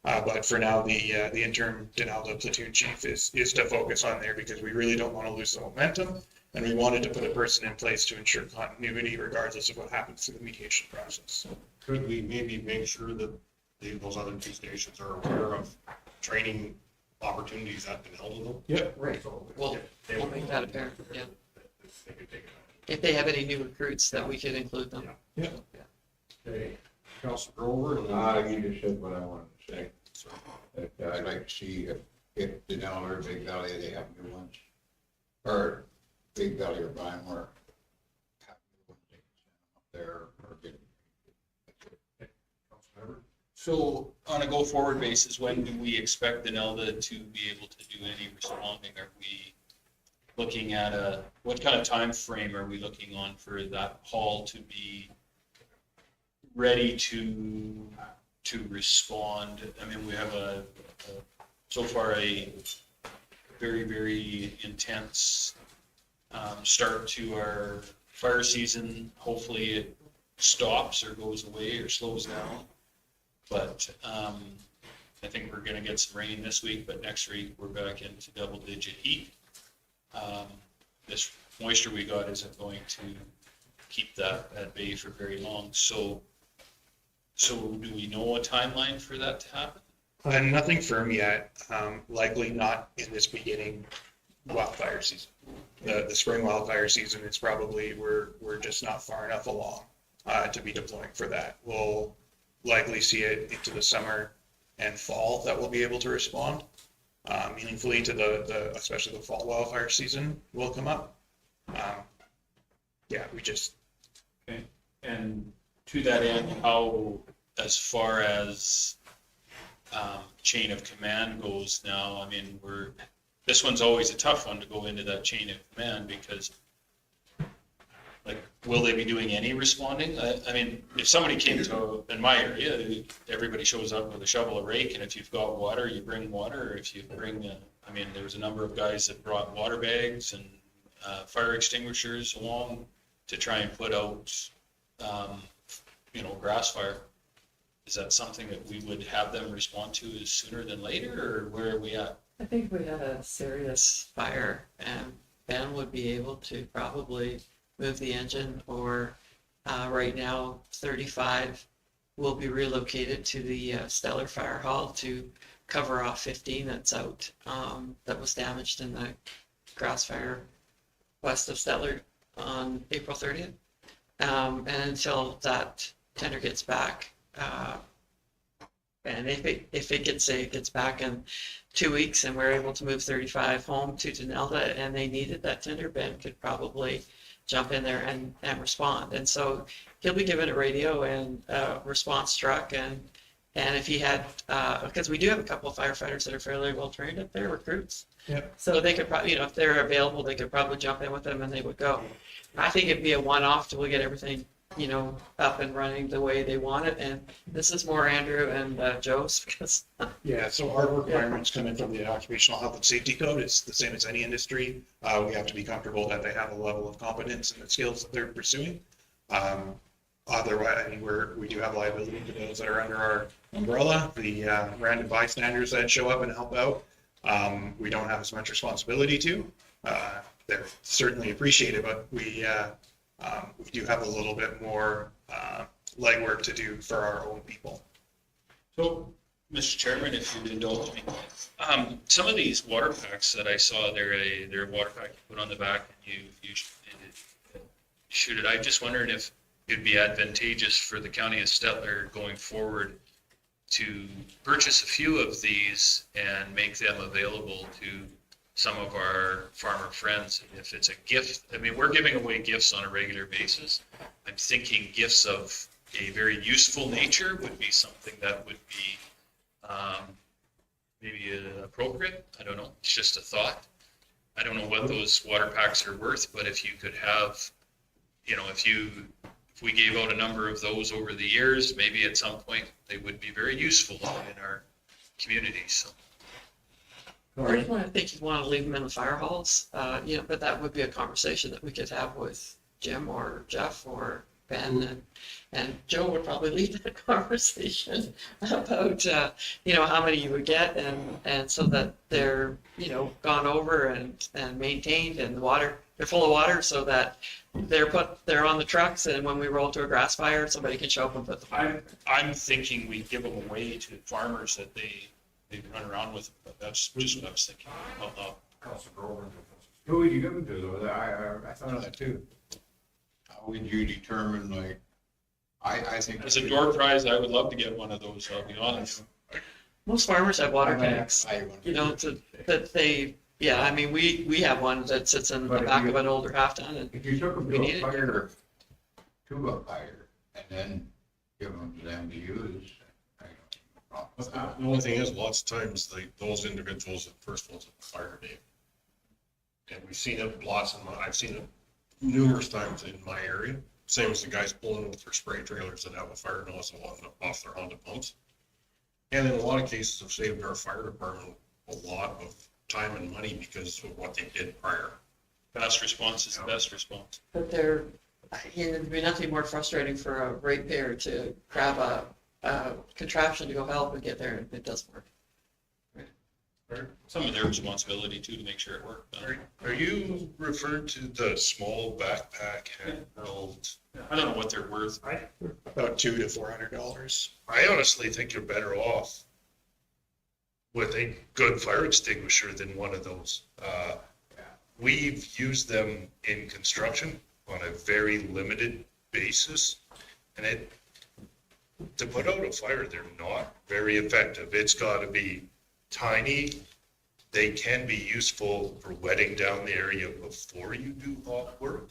But for now, the interim Denelda platoon chief is to focus on there, because we really don't want to lose the momentum, and we wanted to put a person in place to ensure continuity regardless of what happens through the mediation process. Could we maybe make sure that those other 2 stations are aware of training opportunities at Denelda though? Yep. Right. We'll make that apparent, yeah. If they have any new recruits, that we could include them. Yeah. Okay. Councilor Grover? You just said what I wanted to say. That I'd like to see if Denelda or Big Valley, they have new ones, or Big Valley or Bymore, have new So on a go-forward basis, when do we expect the Nelda to be able to do any responding? Are we looking at what kind of time frame are we looking on for that hall to be ready to respond? I mean, we have so far a very, very intense start to our fire season. Hopefully it stops or goes away or slows down. But I think we're going to get some rain this week, but next week we're back into double-digit heat. This moisture we got isn't going to keep that at bay for very long. So do we know a timeline for that to happen? Nothing firm yet. Likely not in this beginning wildfire season. The spring wildfire season is probably, we're just not far enough along to be deploying for that. We'll likely see it into the summer and fall that we'll be able to respond meaningfully to especially the fall wildfire season will come up. Yeah, we just. Okay. And to that end, how, as far as chain of command goes now, I mean, this one's always a tough one to go into that chain of command because, like, will they be doing any responding? I mean, if somebody came in my area, everybody shows up with a shovel or rake, and if you've got water, you bring water. Or if you bring, I mean, there was a number of guys that brought water bags and fire extinguishers along to try and put out, grass fire. Is that something that we would have them respond to sooner than later, or where are we at? I think if we had a serious fire, and Ben would be able to probably move the engine, or right now 35 will be relocated to the Stettler Fire Hall to cover off 15 that's out, that was damaged in the grass fire west of Stettler on April 30th. And until that tender gets back, and if it gets back in 2 weeks and we're able to move 35 home to Denelda and they needed that tender, Ben could probably jump in there and respond. And so he'll be given a radio and a response truck, and if he had, because we do have a couple of firefighters that are fairly well trained up there, recruits. Yep. So they could probably, if they're available, they could probably jump in with them and they would go. I think it'd be a one-off till we get everything, up and running the way they want it. And this is more Andrew and Joe's because. Yeah, so our requirements come in from the Occupational Health and Safety Code. It's the same as any industry. We have to be comfortable that they have a level of competence and the skills that they're pursuing. Otherwise, I mean, we do have liability to those that are under our umbrella. The random bystanders that show up and help out, we don't have as much responsibility to. They're certainly appreciated, but we do have a little bit more legwork to do for our own people. So, Mr. Chairman, if you'd indulge me, some of these water packs that I saw, they're a water pack you put on the back and you shoot it. I just wondered if it'd be advantageous for the county of Stettler going forward to purchase a few of these and make them available to some of our farmer friends. If it's a gift, I mean, we're giving away gifts on a regular basis. I'm thinking gifts of a very useful nature would be something that would be maybe appropriate. I don't know. It's just a thought. I don't know what those water packs are worth, but if you could have, if we gave out a number of those over the years, maybe at some point they would be very useful in our community. So. Personally, I think you'd want to leave them in the fire halls, but that would be a conversation that we could have with Jim or Jeff or Ben, and Joe would probably lead that conversation about, how many you would get, and so that they're, gone over and maintained, and they're full of water, so that they're on the trucks, and when we roll to a grass fire, somebody can show up and put the fire. I'm thinking we give them away to farmers that they run around with, but that's just what I was thinking. Who would you give them to, though? I thought of that too. How would you determine, like, I think. As a door prize, I would love to get one of those, I'll be honest. Most farmers have water tanks, that they, I mean, we have one that sits in the back of an older half ton, and if you took them we need to it. a fire, and then give them to them to use, The only thing is, lots of times, those individuals, the first ones at the fire day. And we've seen it I've seen it numerous times in my area, same as the guys pulling with their spray trailers that have a fire nozzle off their Honda pumps. And in a lot of cases have saved our fire department a lot of time and money because of what they did prior. Fast response is the best response. But it'd be nothing more frustrating for a ratepayer to grab a contraption to go help and get there and it doesn't work. Some of their responsibility too, to make sure it worked. Are you referring to the small backpack handheld? I don't know what they're worth. About $200 to $400. I honestly think you're better off with a good fire extinguisher than one of those. We've used them in construction on a very limited basis, and to put out a fire, they're not very effective. It's got to be tiny. They can be useful for wetting down the area before you do hot work.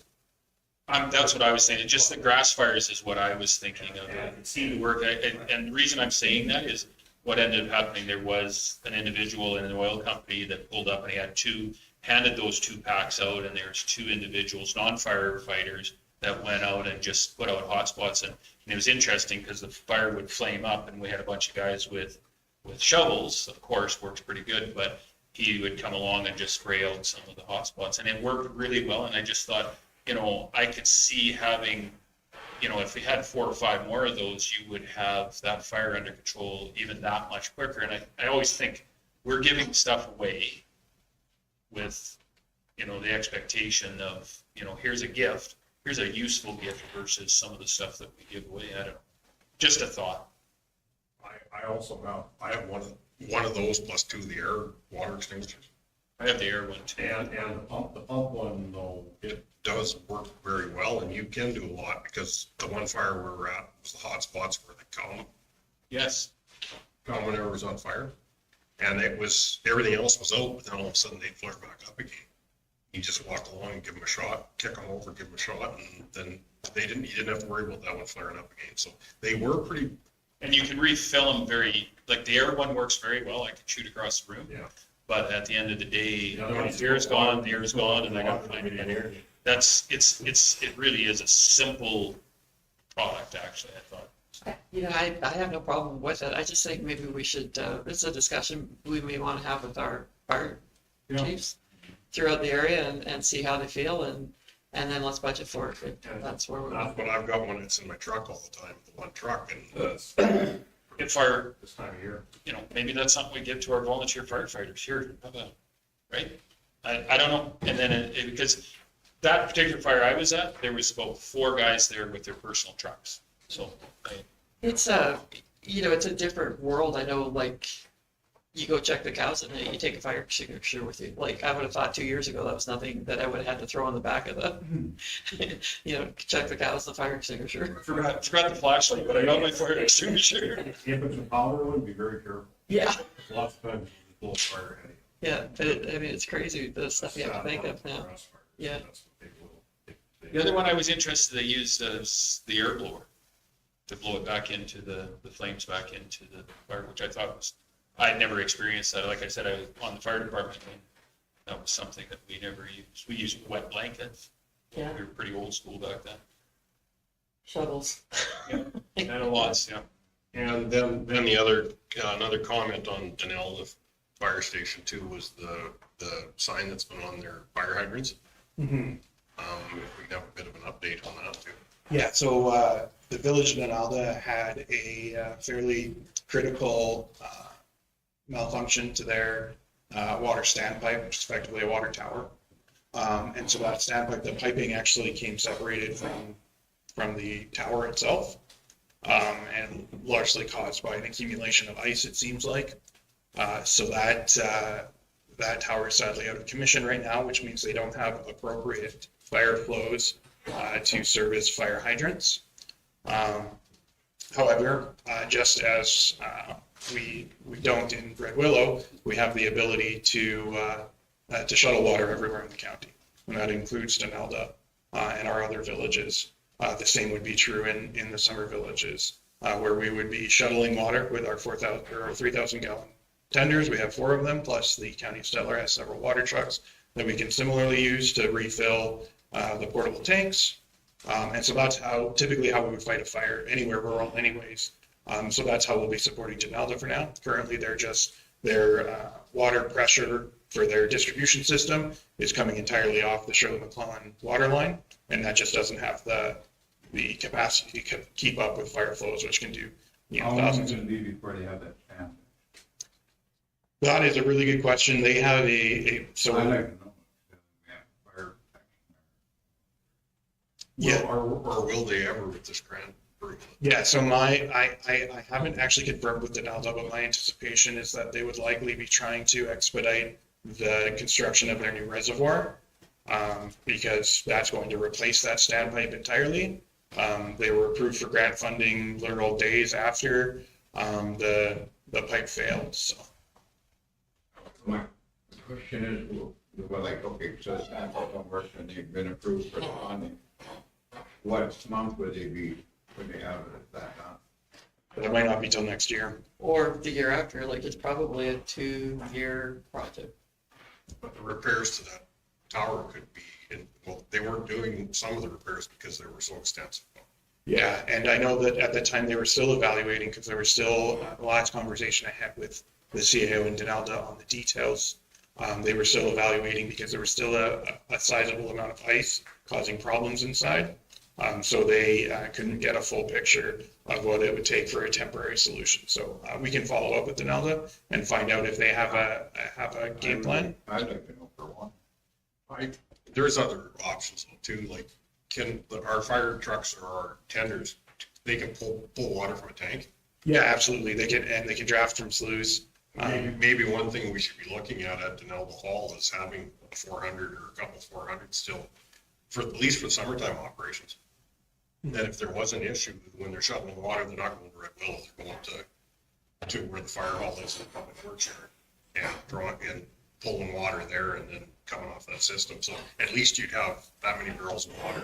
That's what I was saying. Just the grass fires is what I was thinking of. It seemed to work. And the reason I'm saying that is what ended up happening. There was an individual in an oil company that pulled up and he handed those 2 packs out, and there's 2 individuals, non-firefighters, that went out and just put out hot spots. And it was interesting because the fire would flame up, and we had a bunch of guys with shovels, of course, works pretty good, but he would come along and just spray out some of the hot spots, and it worked really well. And I just thought, I could see having, if we had 4 or 5 more of those, you would have that fire under control even that much quicker. And I always think we're giving stuff away with, the expectation of, here's a gift, here's a useful gift versus some of the stuff that we give away. I don't know. Just a thought. I have one of those plus 2 of the air water extinguishers. I have the air one too. And the pump one, though, it does work very well, and you can do a lot, because the one fire we were at was the hot spots where they come. Yes. Come whenever it was on fire. And everything else was out, but then all of a sudden they'd flare back up again. You just walk along and give them a shot, kick them over, give them a shot, and then you didn't have to worry about that one flaring up again. So they were pretty. And you can refill them like the air one works very well. I can shoot across the room. Yeah. But at the end of the day, the air's gone, and I got to find it again. It really is a simple product, actually, I thought. I have no problem with it. I just think maybe we should, it's a discussion we may want to have with our chiefs throughout the area and see how they feel, and then let's budget for it. That's where we're. But I've got one that's in my truck all the time, the one truck, and if our, this time of year, maybe that's something we give to our volunteer firefighters here, right? I don't know. And then because that particular fire I was at, there was about 4 guys there with their personal trucks. So it's it's a different world. I know, like, you go check the cows and you take a fire extinguisher with you. Like, I would have thought 2 years ago that was nothing that I would have had to throw on the back of the, check the cows, the fire extinguisher. Forgot the flashlight, but I got my fire extinguisher. If it's a power one, be very careful. Yeah. Lots of times you pull a fire heading. Yeah, but it's crazy, the stuff you have to think of now. Yeah. The other one I was interested, they used the air blower to blow it back into the flames back into the fire, which I thought was, I'd never experienced that. Like I said, I was on the fire department, and that was something that we never used. We used wet blankets. Yeah. We were pretty old school back then. Shovels. Yeah, and a lot, yeah. And then the other, another comment on Denell, the fire station too, was the sign that's been on their fire hydrants. Mm-hmm. If we can have a bit of an update on that too. Yeah, so the village of Donalda had a fairly critical malfunction to their water standpipe, which is effectively a water tower. And so that standpipe, the piping actually came separated from the tower itself, and largely caused by an accumulation of ice, it seems like. So that tower is sadly out of commission right now, which means they don't have appropriate fire flows to service fire hydrants. However, just as we don't in Red Willow, we have the ability to shuttle water everywhere in the county, and that includes Donalda and our other villages. The same would be true in the summer villages where we would be shuttling water with our 4,000 or our 3,000 gallon tenders. We have 4 of them, plus the county of Stettler has several water trucks that we can similarly use to refill the portable tanks. And so that's typically how we would fight a fire anywhere rural anyways. So that's how we'll be supporting Denalda for now. Currently, their water pressure for their distribution system is coming entirely off the Shirley-McClellan water line, and that just doesn't have the capacity to keep up with fire flows, which can do thousands. How long is it be before they have that chance? That is a really good question. They have so. I'd like to know. Fire Yeah. Or will they ever with this grant? Yeah, so I haven't actually confirmed with Denalda, but my anticipation is that they would likely be trying to expedite the construction of their new reservoir, because that's going to replace that standpipe entirely. They were approved for grant funding literal days after the pipe failed, so. My question is, well, like, okay, so the standpipe don't work and they've been approved for the funding. What month would they be, when they have that done? But it might not be till next year. Or the year after, like it's probably a 2-year project. But the repairs to that tower could be, well, they weren't doing some of the repairs because they were so extensive. Yeah, and I know that at the time they were still evaluating, because there was still a last conversation I had with the CAO and Denalda on the details. They were still evaluating because there was still a sizable amount of ice causing problems inside. So they couldn't get a full picture of what it would take for a temporary solution. So we can follow up with Denalda and find out if they have a game plan. I'd like to know for one. There's other options too, like our fire trucks or our tenders, they can pull water from a tank? Yeah, absolutely. They can draft from sloughs. Maybe one thing we should be looking at Denalda Hall is having a 400 or a couple 400 still, at least for the summertime operations. That if there was an issue when they're shuttling water, they're not going to Red Willow, they're going to where the fire hall is in the public works area and drawing and pulling water there and then coming off that system. So at least you'd have that many barrels of water.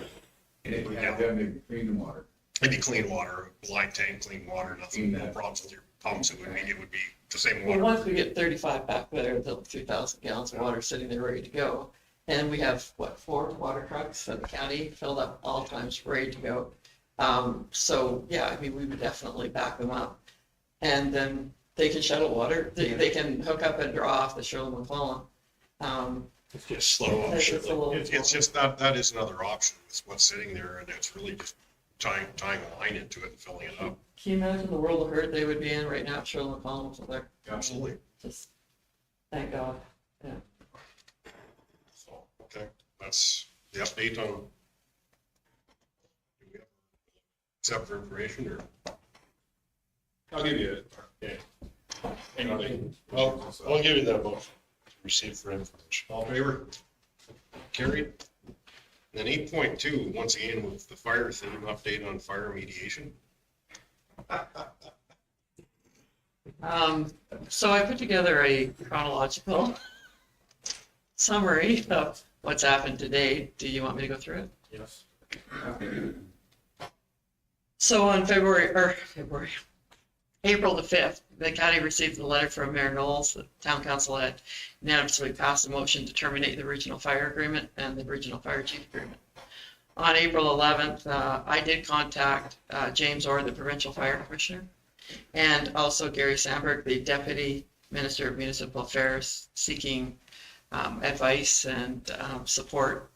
And if we have them, they'd be clean water. It'd be clean water, blind tank, clean water, nothing, no problems with your pumps. It would be the same water. Well, once we get 35 back there, the 3,000 gallons of water sitting there ready to go. And we have, 4 water trucks in the county filled up all times, ready to go. So, yeah, I mean, we would definitely back them up. And then they can shuttle water. They can hook up and draw off the Shirley-McClellan. It's just slow off. It's just that is another option. It's what's sitting there, and it's really just tying a line into it and filling it up. Can you imagine the world of hurt they would be in right now if Shirley-McClellan was there? Absolutely. Just, thank God, yeah. So, okay, that's the update on. Do we have accept for information or? I'll give you it. Okay. Anyway, I'll give you that motion to receive for information. All in favor? Carried. Then 8.2, once again with the fire theme, update on fire mediation. So I put together a chronological summary of what's happened today. Do you want me to go through it? Yes. So on April the 5th, the county received a letter from Mayor Knowles. The town council had unanimously passed a motion to terminate the regional fire agreement and the regional fire chief agreement. On April 11th, I did contact James Orr, the provincial fire commissioner, and also Gary Sandberg, the deputy minister of municipal affairs, seeking advice and support.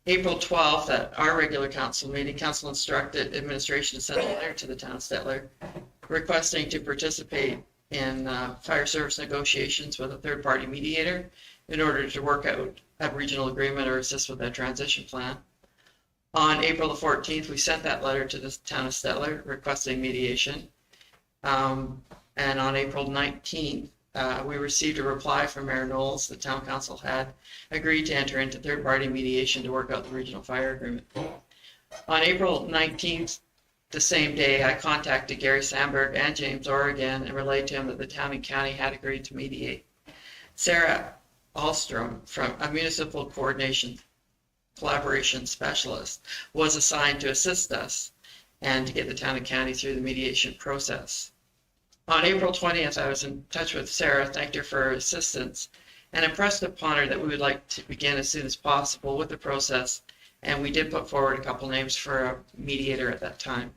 April 12th, at our regular council meeting, council instructed administration to send a letter to the town of Stettler requesting to participate in fire service negotiations with a third-party mediator in order to work out a regional agreement or assist with a transition plan. On April the 14th, we sent that letter to the town of Stettler requesting mediation. And on April 19th, we received a reply from Mayor Knowles. The town council had agreed to enter into third-party mediation to work out the regional fire agreement. On April 19th, the same day, I contacted Gary Sandberg and James Orr again and relayed to him that the town and county had agreed to mediate. Sarah Alstrom, from a municipal collaboration specialist, was assigned to assist us. and to get the town and county through the mediation process. On April 20th, I was in touch with Sarah, thanked her for her assistance, and impressed upon her that we would like to begin as soon as possible with the process, and we did put forward a couple names for a mediator at that time.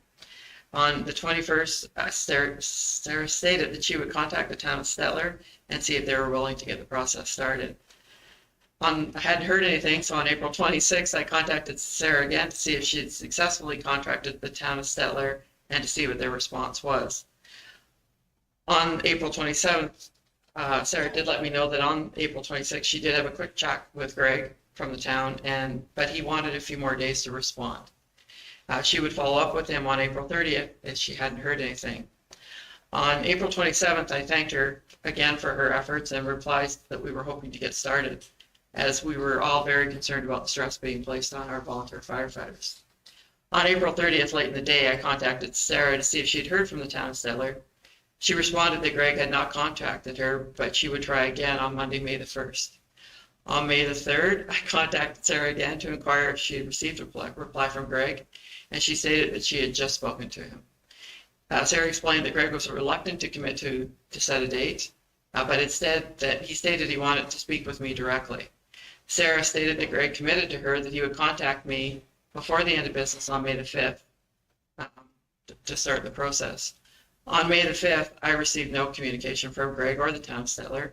On the 21st, Sarah stated that she would contact the town of Stettler and see if they were willing to get the process started. I hadn't heard anything, so on April 26th, I contacted Sarah again to see if she had successfully contacted the town of Stettler and to see what their response was. On April 27th, Sarah did let me know that on April 26th, she did have a quick chat with Greg from the town, but he wanted a few more days to respond. She would follow up with him on April 30th as she hadn't heard anything. On April 27th, I thanked her again for her efforts and replied that we were hoping to get started, as we were all very concerned about the stress being placed on our volunteer firefighters. On April 30th, late in the day, I contacted Sarah to see if she'd heard from the town of Stettler. She responded that Greg had not contacted her, but she would try again on Monday, May the 1st. On May the 3rd, I contacted Sarah again to inquire if she had received a reply from Greg, and she stated that she had just spoken to him. Sarah explained that Greg was reluctant to commit to set a date, but instead that he stated he wanted to speak with me directly. Sarah stated that Greg committed to her that he would contact me before the end of business on May the 5th to start the process. On May the 5th, I received no communication from Greg or the town of Stettler,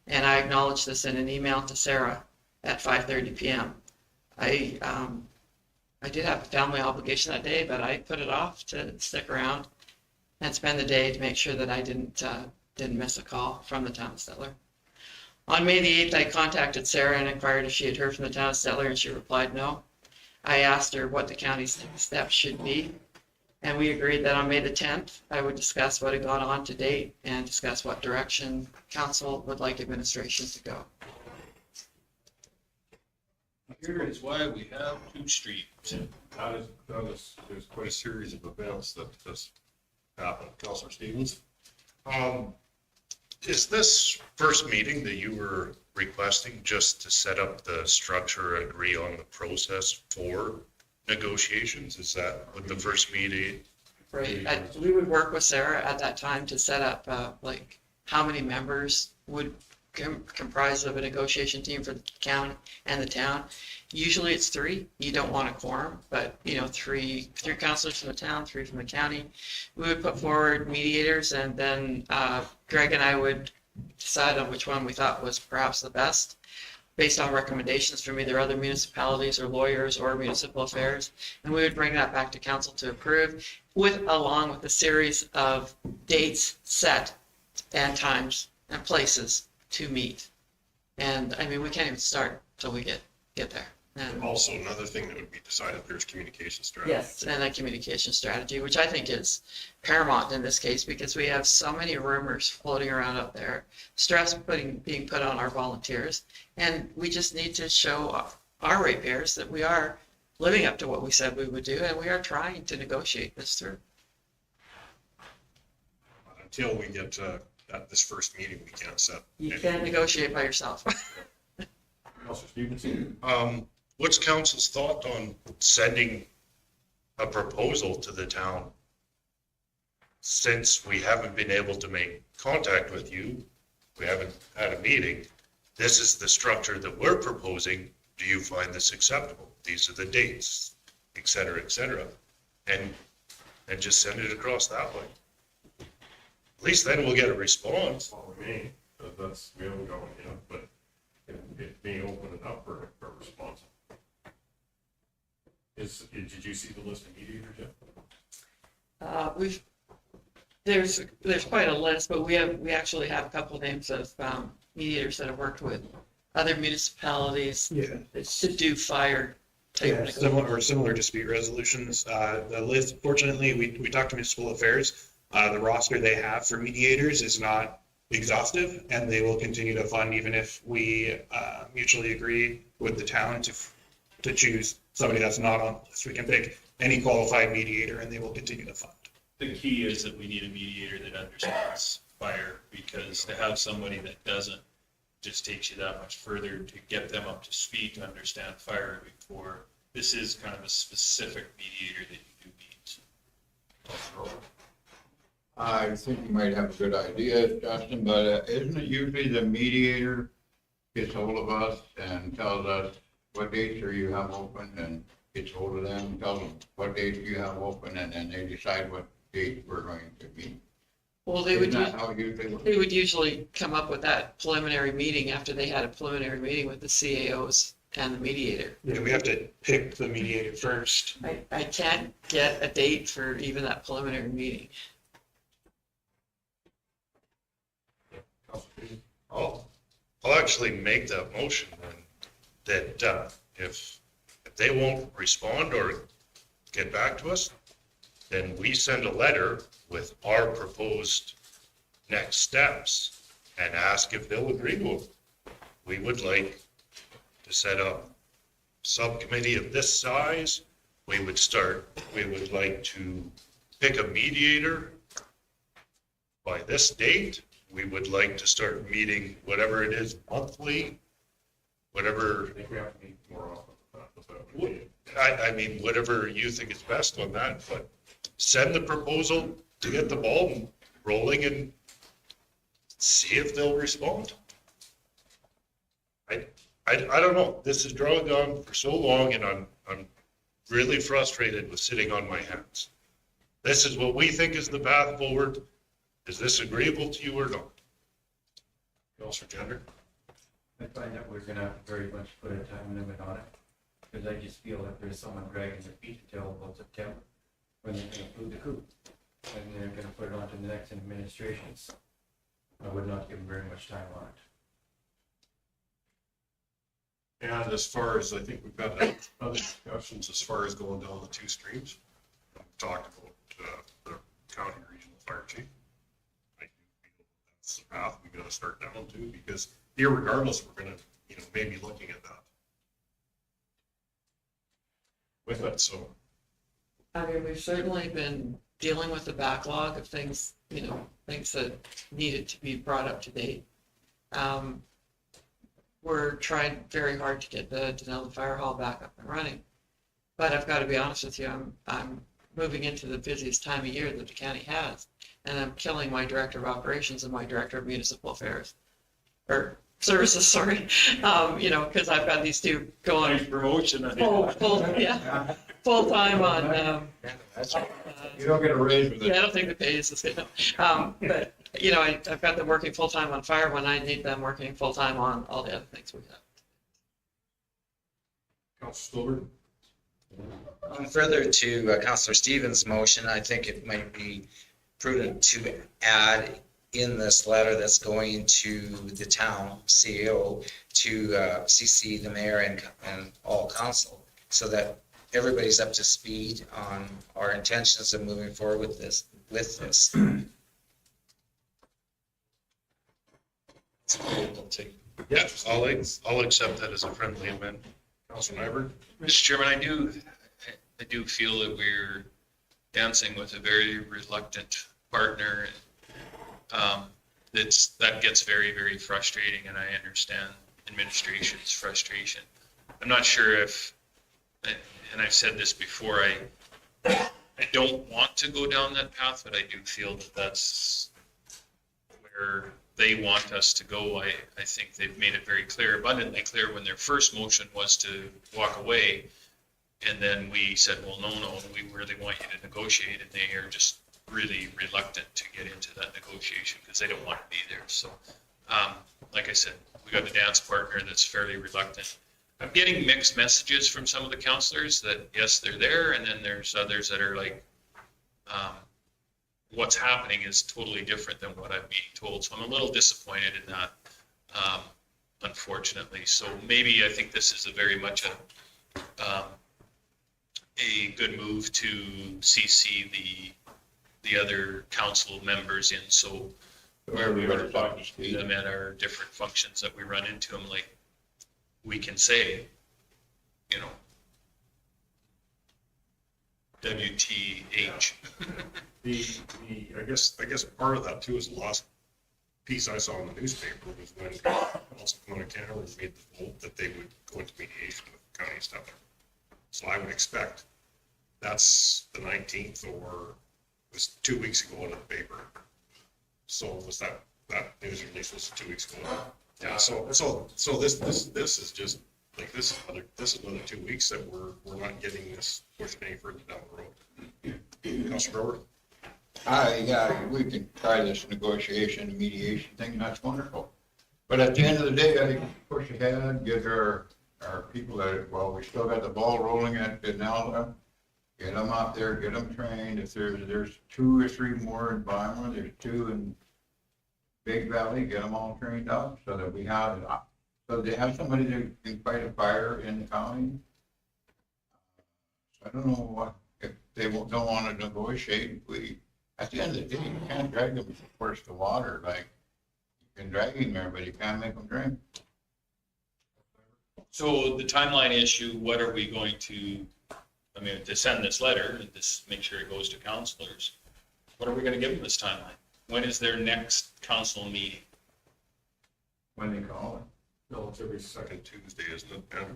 and I acknowledged this in an email to Sarah at 5:30 p.m. I did have a family obligation that day, but I put it off to stick around and spend the day to make sure that I didn't miss a call from the town of Stettler. On May the 8th, I contacted Sarah and inquired if she had heard from the town of Stettler, and she replied no. I asked her what the county's steps should be, and we agreed that on May the 10th, I would discuss what had gone on to date and discuss what direction council would like administration to go. Here is why we have two streets. There's quite a series of events that just happened. Councilor Stevens? Is this first meeting that you were requesting just to set up the structure, agree on the process for negotiations? Is that what the first meeting? Right. We would work with Sarah at that time to set up like how many members would comprise of a negotiation team for the county and the town. Usually it's 3. You don't want a quorum, but three councilors from the town, 3 from the county. We would put forward mediators, and then Greg and I would decide on which one we thought was perhaps the best, based on recommendations from either other municipalities or lawyers or municipal affairs. And we would bring that back to council to approve, along with a series of dates set and times and places to meet. And I mean, we can't even start until we get there. And also another thing that would be decided, there's communication strategy. yes, and a communication strategy, which I think is paramount in this case, because we have so many rumors floating around up there, stress being put on our volunteers, and we just need to show our ratepayers that we are living up to what we said we would do, and we are trying to negotiate this through. Until we get at this first meeting, we can't set. You can't negotiate by yourself. Councilor Stevenson? What's council's thought on sending a proposal to the town? Since we haven't been able to make contact with you, we haven't had a meeting, this is the structure that we're proposing. Do you find this acceptable? These are the dates, et cetera, and just send it across that way. At least then we'll get a response. Well, we may, that's, we haven't gone yet, but it may open it up for a response. Did you see the list of mediators yet? There's quite a list, but we actually have a couple of names of mediators that have worked with other municipalities to do fire type. Similar dispute resolutions. The list, fortunately, we talked to municipal affairs. The roster they have for mediators is not exhaustive, and they will continue to fund even if we mutually agree with the town to choose somebody that's not on the list. We can pick any qualified mediator, and they will continue to fund. The key is that we need a mediator that understands fire, because to have somebody that doesn't just takes you that much further to get them up to speed to understand fire before. This is kind of a specific mediator that you do need. I think you might have a good idea, Justin, but isn't it usually the mediator gets hold of us and tells us what dates do you have open, and gets hold of them, tells them what dates you have open, and then they decide what date we're going to meet? Well, they would, Isn't that how it usually works? they would usually come up with that preliminary meeting after they had a preliminary meeting with the CAOs and the mediator. Yeah, we have to pick the mediator first. I can't get a date for even that preliminary meeting. I'll actually make that motion then, that if they won't respond or get back to us, then we send a letter with our proposed next steps and ask if they'll agree to it. We would like to set up subcommittee of this size. We would like to pick a mediator by this date. We would like to start meeting whatever it is monthly, whatever. I think we have to meet more often than that. I mean, whatever you think is best on that, but send the proposal to get the ball rolling and see if they'll respond. I don't know. This has dragged on for so long, and I'm really frustrated with sitting on my hands. This is what we think is the path forward. Is this agreeable to you or not? Councilor Gender? I find that we're gonna have to very much put a time limit on it, because I just feel that there's someone dragging their feet until about September, when they're gonna approve the coup, and they're gonna put it on to the next administrations. I would not give them very much time on it. And as far as, I think we've got other discussions as far as going down the two streams. We've talked about the county regional fire chief. I do feel that's the path we gotta start down to, because irregardless, we're gonna, maybe looking at that. With it, so. I mean, we've certainly been dealing with the backlog of things, things that needed to be brought up to date. We're trying very hard to get the Denali Fire Hall back up and running. But I've got to be honest with you, I'm moving into the busiest time of year that the county has. And I'm killing my director of operations and my director of municipal affairs, or services, sorry. Because I've got these two going. Nice promotion. Full time on. You don't get a raise with it. Yeah, I don't think the pay is the same. But I've got them working full time on fire when I need them working full time on all the other things we have. Councilor Stolberg? Further to Councillor Stevens' motion, I think it might be prudent to add in this letter that's going to the town CEO to CC the mayor and all council, so that everybody's up to speed on our intentions of moving forward with this. Yeah, I'll accept that as a friendly amendment. Councilor Nyberg? Mr. Chairman, I do feel that we're dancing with a very reluctant partner. That gets very, very frustrating, and I understand administration's frustration. I'm not sure if, and I've said this before, I don't want to go down that path, but I do feel that that's where they want us to go. I think they've made it very clear, abundantly clear, when their first motion was to walk away. And then we said, well, no, we really want you to negotiate. And they are just really reluctant to get into that negotiation because they don't want to be there. So, like I said, we got a dance partner that's fairly reluctant. I'm getting mixed messages from some of the councillors that, yes, they're there. And then there's others that are like, what's happening is totally different than what I'm being told. So I'm a little disappointed in that, unfortunately. So maybe I think this is a very much a good move to CC the other council members in. So where we are talking to them at our different functions that we run into them, like we can say, WTH. I guess part of that too is the last piece I saw in the newspaper was when Councilor Canada made the vote that they would go into mediation with the county Stettler. So I would expect that's the 19th or was 2 weeks ago in the paper. So was that news release was 2 weeks ago. Yeah, so this is just, like, this is another 2 weeks that we're not getting this pushed any further down the road. Councilor Brewer? Yeah, we can try this negotiation and mediation thing, and that's wonderful. But at the end of the day, I think we should push ahead, get our people that, well, we still got the ball rolling at Denali. Get them out there, get them trained. If there's 2 or 3 more in Weimar, there's 2 in Big Valley, get them all trained up so that we have, so they have somebody that can fight a fire in the county. So I don't know what, if they don't want to negotiate, at the end of the day, you can't drag them force to water, like, you can drag them there, but you can't make them drink. So the timeline issue, what are we going to, I mean, to send this letter, and this, make sure it goes to councilors, what are we gonna give them this timeline? When is their next council meeting? When they call it. No, it's every second Tuesday, isn't it, Ben?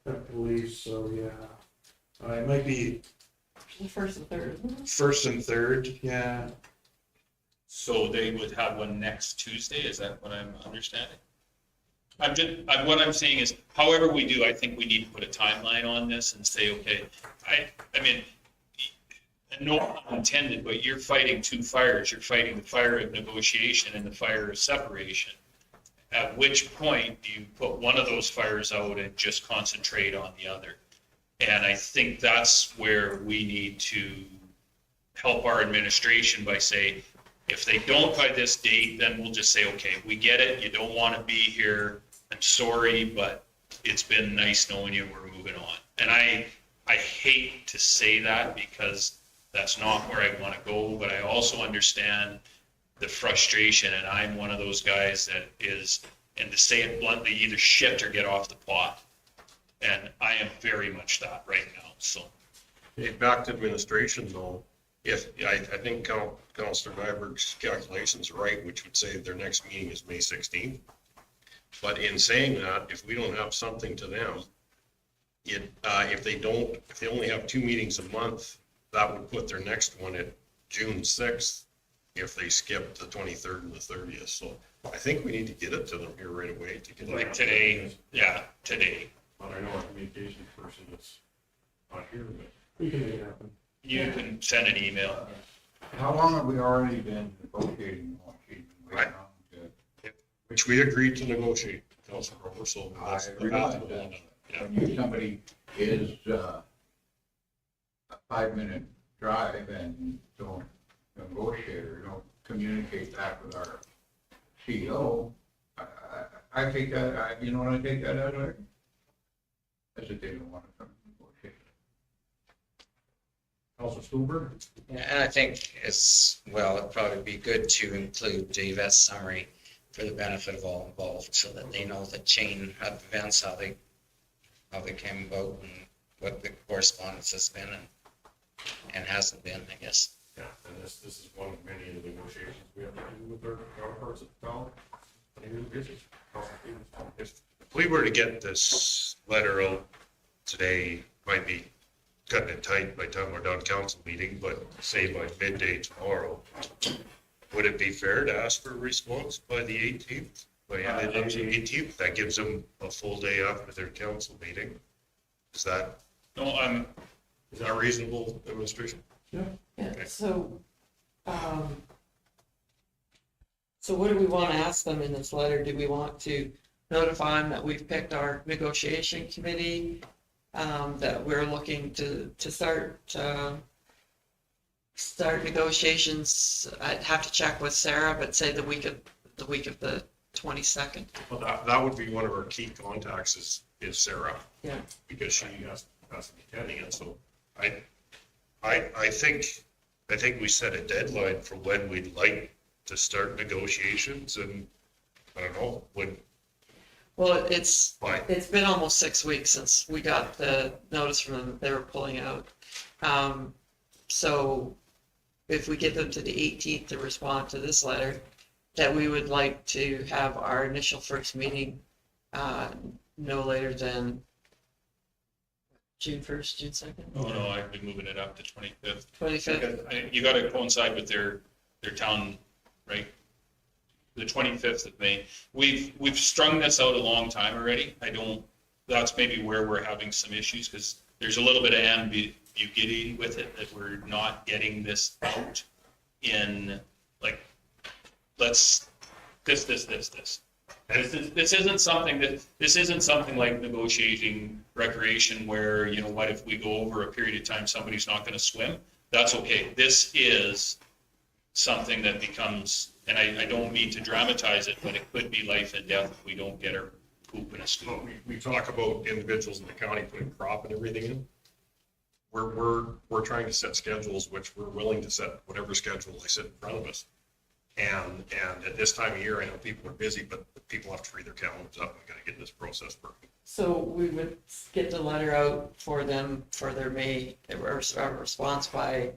I believe so, yeah. It might be The first and third, isn't it? first and third, yeah. So they would have one next Tuesday, is that what I'm understanding? What I'm saying is, however we do, I think we need to put a timeline on this and say, okay, I mean, no pun intended, but you're fighting 2 fires. You're fighting the fire of negotiation and the fire of separation. At which point do you put one of those fires out and just concentrate on the other? And I think that's where we need to help our administration by saying, if they don't by this date, then we'll just say, okay, we get it. You don't want to be here. I'm sorry, but it's been nice knowing you. We're moving on. And I hate to say that because that's not where I want to go, but I also understand the frustration. And I'm one of those guys that is, and to say it bluntly, either shit or get off the pot. And I am very much that right now, so. Hey, back to administration though, if, I think Councilor Nyberg's calculations are right, which would say their next meeting is May 16th. But in saying that, if we don't have something to them, if they only have 2 meetings a month, that would put their next one at June 6th if they skip the 23rd and the 30th. So I think we need to get it to them here right away to get Like today, yeah, today. But I know our communications person is not here, but. We can make it happen. You can send an email. How long have we already been negotiating? Which we agreed to negotiate, Councilor Rover, so that's the path we're going down. When somebody is a 5-minute drive and don't negotiate or don't communicate back with our CEO, I take that, you know what I take that out of? That's what they don't want to negotiate. Councilor Stuber? And I think it's, well, it'd probably be good to include the event summary for the benefit of all involved, so that they know the chain of events, how they came about and what the correspondence has been and hasn't been, I guess. Yeah, and this is one of many of the negotiations we have to do with our counterparts at the town. If we were to get this letter out today, might be cutting it tight by the time we're done council meeting, but say by midday tomorrow, would it be fair to ask for a response by the 18th? By the 18th, that gives them a full day after their council meeting. Is that? No, is that reasonable, administration? Yeah. Yeah, Okay. so what do we want to ask them in this letter? Do we want to notify them that we've picked our negotiation committee, that we're looking to start negotiations? I'd have to check with Sarah, but say the week of the 22nd. Well, that would be one of our key contacts is Sarah. Yeah. Because she has to be attending it, so. I think we set a deadline for when we'd like to start negotiations, and I don't know, when. Well, it's been almost 6 weeks since we got the notice from them that they were pulling out. So if we get them to the 18th to respond to this letter, that we would like to have our initial first meeting no later than June 1st, June 2nd? Oh, no, I'd be moving it up to 25th. 25th? You gotta coincide with their town, right? The 25th of May. We've strung this out a long time already. That's maybe where we're having some issues, because there's a little bit of ambiguity with it, that we're not getting this out in, like, this. This isn't something like negotiating recreation where, you know what, if we go over a period of time, somebody's not gonna swim, that's okay. This is something that becomes, and I don't mean to dramatize it, but it could be life and death if we don't get our poop in a scoop. Well, we talk about individuals in the county putting crop and everything in. We're trying to set schedules, which we're willing to set whatever schedule they set in front of us. And at this time of year, I know people are busy, but people have to free their calendars up. We gotta get this process working. So we would get the letter out for them for their May, or response by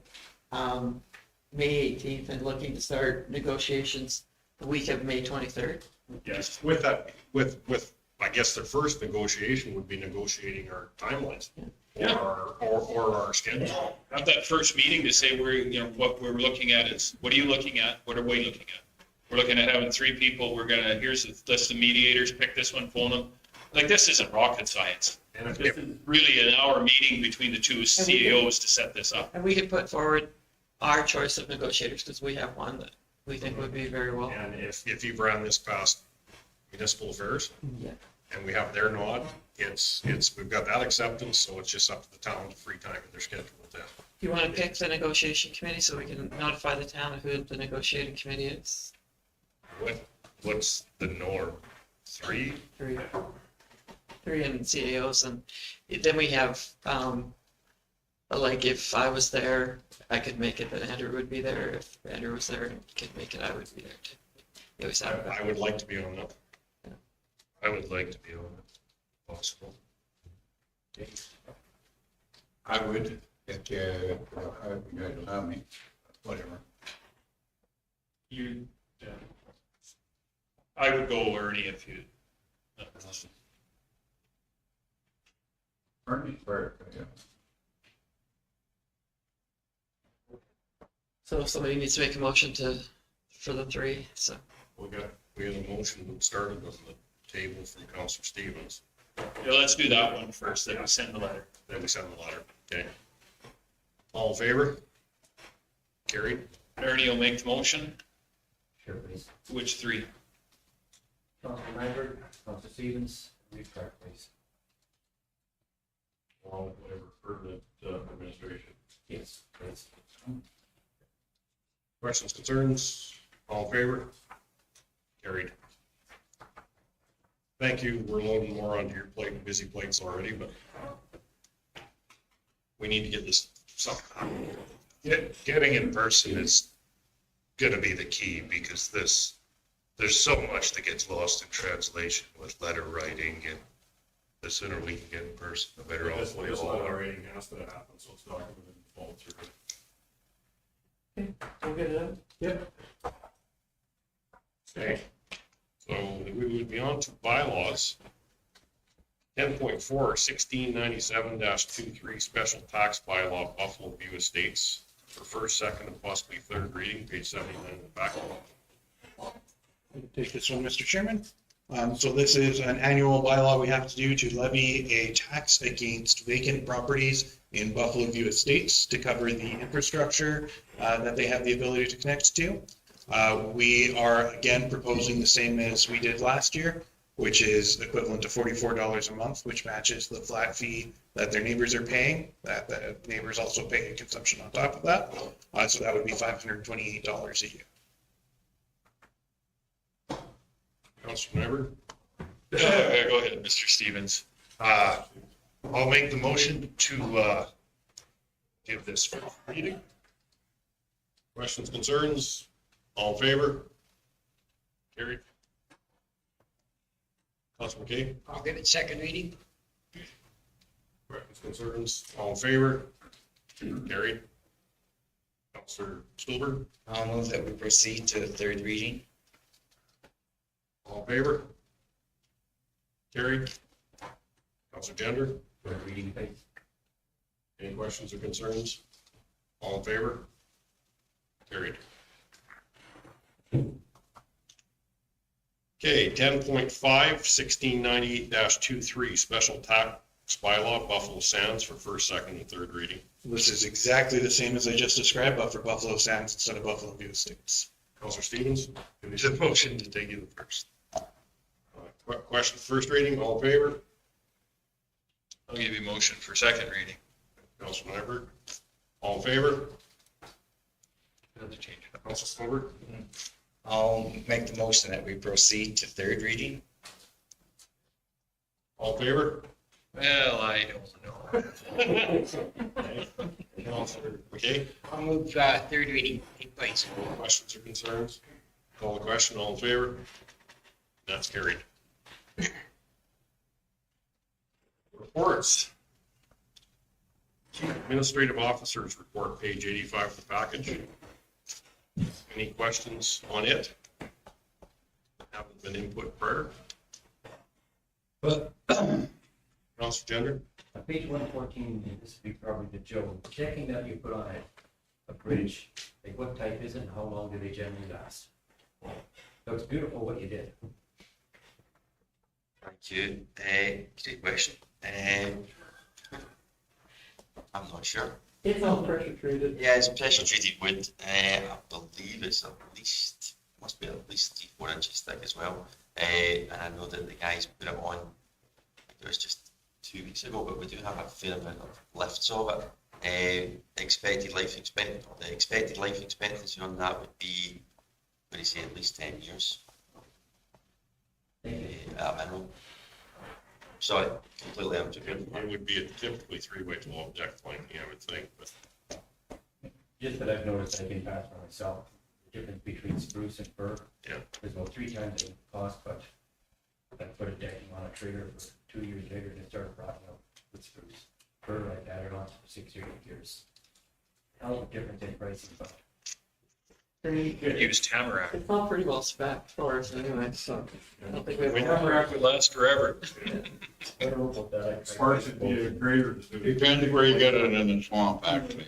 May 18th, and looking to start negotiations the week of May 23rd. Yes, with that, with, I guess their first negotiation would be negotiating our timelines. Yeah. Or our schedule. Have that first meeting to say what we're looking at is, what are you looking at? What are we looking at? We're looking at having 3 people. Here's a list of mediators, pick this one, phone them. Like, this isn't rocket science. And if, This is really an hour meeting between the two CEOs to set this up. And we could put forward our choice of negotiators, because we have one that we think would be very well. and if you've ran this past municipal affairs, Yeah. and we have their nod, we've got that acceptance, so it's just up to the town to free time in their schedule with that. Do you want to pick the negotiation committee so we can notify the town of who the negotiating committee is? What's the norm? 3? Three and CAOs, and then we have, like, if I was there, I could make it that Andrew would be there. If Andrew was there and could make it, I would be there too. You always have. I would like to be on that. I would like to be on it, if possible. I would, if you guys allow me, whatever. I would go Ernie if you. Ernie's better, yeah. So if somebody needs to make a motion for the 3, so. We had a motion that started on the table from Councilor Stevens. Yeah, let's do that one first, then we send the letter. Then we send the letter. Okay. All in favor? Carried. Ernie will make the motion. Sure, please. Which 3? Councilor Nyberg, Councilor Stevens, Reeve, please. All whatever for the administration. Yes, please. Questions, concerns? All in favor? Carried. Thank you. We're loading more onto your plate, busy plates already, but we need to get this something. Getting in person is gonna be the key, because there's so much that gets lost in translation with letter writing, and the sooner we can get in person, the better off we This all letter are. writing has to happen, so it's documented and followed through. We'll get it out? Yep. Okay, so we would be on to bylaws. 10.4, 1697-23 special tax bylaw, Buffalo View Estates, for first, second, and possibly third reading, page 79 in the back. Take this one, Mr. Chairman. So this is an annual bylaw we have to do to levy a tax against vacant properties in Buffalo View Estates to cover the infrastructure that they have the ability to connect to. We are again proposing the same as we did last year, which is equivalent to $44 a month, which matches the flat fee that their neighbors are paying, that the neighbors also pay consumption on top of that. So that would be $528 a year. Councilor Nyberg? Go ahead, Mr. Stevens. I'll make the motion to give this first reading. Questions, concerns? All in favor? Carried. Councilor McKay? I'll give it second reading. Questions, concerns? All in favor? Carried. Councilor Stolberg? I'll move that we proceed to the 3rd reading. All in favor? Carried. Councilor Gender? 3rd reading, please. Any questions or concerns? All in favor? Carried. Okay, 10.5, 1698-23, special tax bylaw, Buffalo Sands for first, second, and third reading. This is exactly the same as I just described, but for Buffalo Sands instead of Buffalo View Estates. Counselor Stevens? Give me the motion to take it first. Question, first reading, all in favor? I'll give you a motion for second reading. Counselor Nyberg? All in favor? Another change. Counselor Smoker? I'll make the motion that we proceed to third reading. All in favor? Well, I don't know. Counselor McKay? I'll move third reading take place. Questions or concerns? Call the question, all in favor? That's carried. Reports. Chief Administrative Officers Report, page 85 of the package. Any questions on it? Haven't been input prior. But Counselor Gender? on page 114, and this would be probably the Joe, checking that you put on a bridge, like what type is it and how long do they generally last? So it's beautiful what you did. Thank you. Great question. I'm not sure. It's all pressure treated. Yeah, it's pressure treated wood. I believe it's at least, must be at least 3-4 inches thick as well. And I know that the guys put it on, it was just 2 weeks ago, but we do have a fair amount of lifts of it. The expected life expectancy on that would be, what do you say, at least 10 years. At minimum. Sorry, completely empty. It would be a typically 3x12 deck planking, I would think, but Just that I've noticed, I can pass for myself, the difference between spruce and fir. Yeah. There's about 3 times the cost, but I put a decking on a trailer for 2 years later and it started rotting out with spruce. Fir, I added on for 6 or 8 years. Hell of a difference in pricing, but Could use tamarack. It's all pretty well spec for us anyway, so I don't think we have. Tamarack would last forever. I don't know about that. Sparks would be a greater. Depends where you get it in the swamp, actually.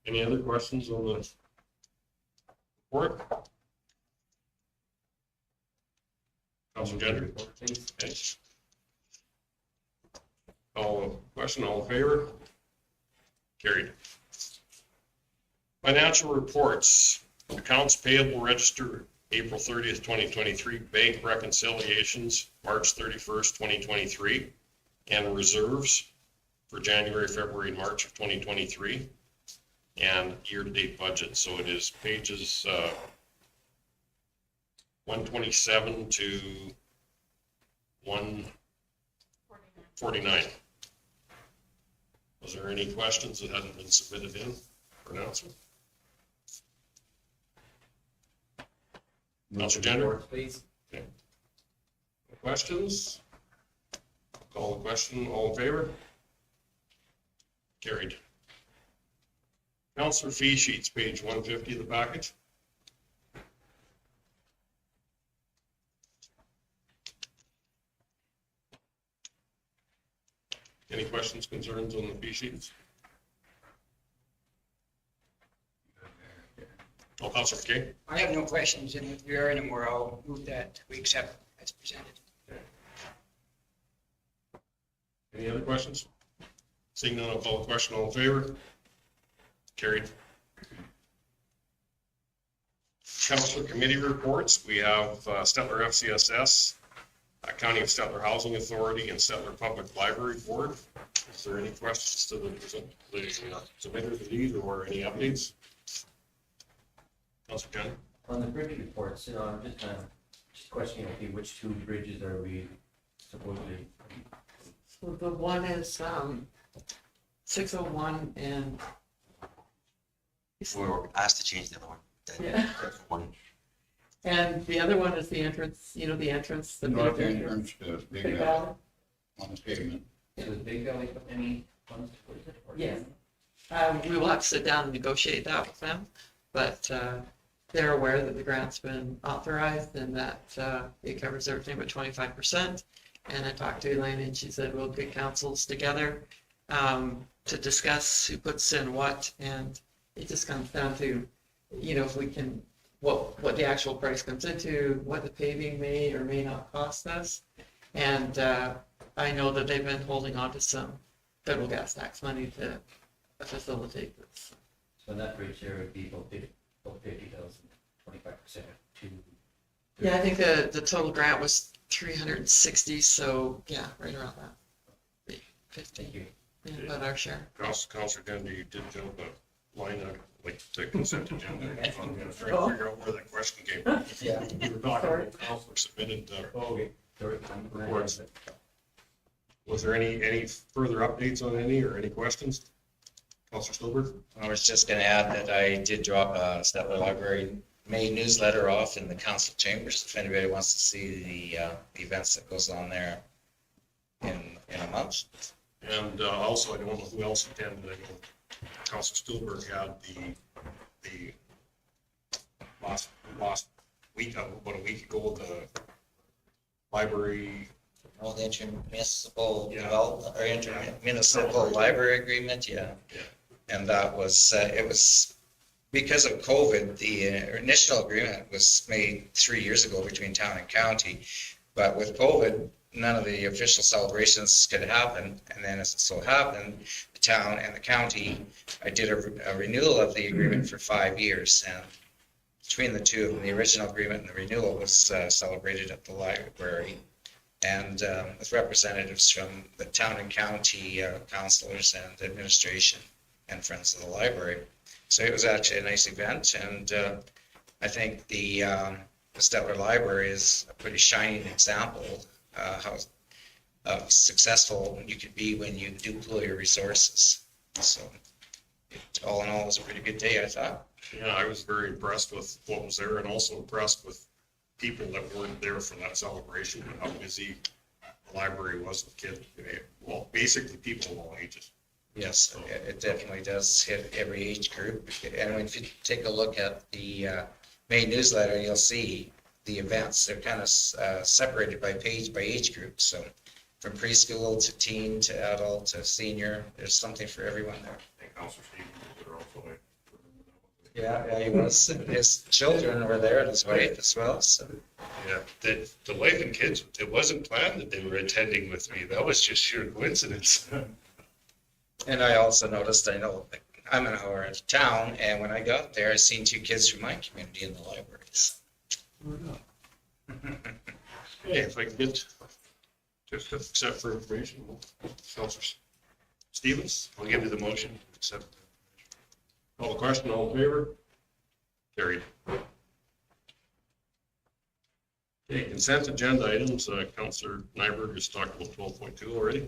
any other questions on the report? Counselor Gender? Okay. Question, all in favor? Carried. Financial reports, accounts payable register, April 30th, 2023, bank reconciliations, March 31st, 2023, and reserves for January, February, and March of 2023, and year-to-date budget. So it is pages 127 to 149. Was there any questions that hadn't been submitted in for announcement? Counselor Gender? Please. Okay. Questions? Call the question. All in favor? Carried. Counselor fee sheets, page 150 of the package. Any questions, concerns on the fee sheets? Oh, Counselor McKay? I have no questions, and if there are any more, I'll move that we accept as presented. Any other questions? Seeing none, I'll call the question. All in favor? Carried. Councilor committee reports. We have Stettler FCSS, County of Stettler Housing Authority, and Stettler Public Library Board. Is there any questions to the submitters of these or any updates? Councilor Gunn? On the bridge reports, I'm just kind of questioning, okay, which 2 bridges are we supposedly? So the one is 601 and. We were asked to change the other one. Yeah. One. And the other one is the entrance, the entrance. The North big entrance to Big Big Valley Valley. on the pavement. Does Big Valley put any funds towards it? or- Yes. We will have to sit down and negotiate that with them, but they're aware that the grant's been authorized and that it covers everything but 25%. And I talked to Elaine and she said, we'll get councils together to to discuss who puts in what, and it just comes down to, if we can, what the actual price comes into, what the paving may or may not cost us. And I know that they've been holding on to some federal gas tax money to facilitate this. So that bridge there would be about 50,000, 25% to. Yeah, I think the total grant was 360, so yeah, right around that. 50, yeah, about our share. Counselor Denby, you did jump a line out, like the consent agenda. I'm gonna try to figure out where that question came from. Yeah. We were talking about counselor submitted Okay. reports. Was there any further updates on any or any questions? Counselor Stolberg? I was just going to add that I did drop a Stettler Library May newsletter off in the council chambers if anybody wants to see the events that goes on there in a month. And also, I don't know who else attended. I know Counselor Stolberg had the last week, about a week ago, the library. Oh, the intermunicipal development or intermunicipal library agreement, yeah. And that was, it was because of COVID, the initial agreement was made 3 years ago between town and county. But with COVID, none of the official celebrations could happen. And then as it so happened, the town and the county, I did a renewal of the agreement for 5 years. And between the two of them, the original agreement and the renewal was celebrated at the library. And with representatives from the town and county councilors and administration and friends of the library. So it was actually a nice event, and I think the Stettler Library is a pretty shining example how successful you could be when you do pool your resources. So all in all, it was a pretty good day, I thought. Yeah, I was very impressed with what was there and also impressed with people that weren't there for that celebration and how busy the library was with kids. Well, basically people of all ages. Yes, it definitely does hit every age group. And if you take a look at the May newsletter, you'll see the events. They're kind of separated by age group. So from preschool to teen to adult to senior, there's something for everyone there. And Counselor Stevens was there also. Yeah, he was. His children were there and his wife as well. So Yeah, the wife and kids, it wasn't planned that they were attending with me. That was just sheer coincidence. And I also noticed, I know I'm an hour out of town, and when I got there, I seen 2 kids from my community in the libraries. Okay, if I can get just accept for information, Counselor Stevens, I'll give you the motion. Accept. call the question, all in favor? Carried. Okay, consent agenda items, Counselor Nyberg has talked about 12.2 already.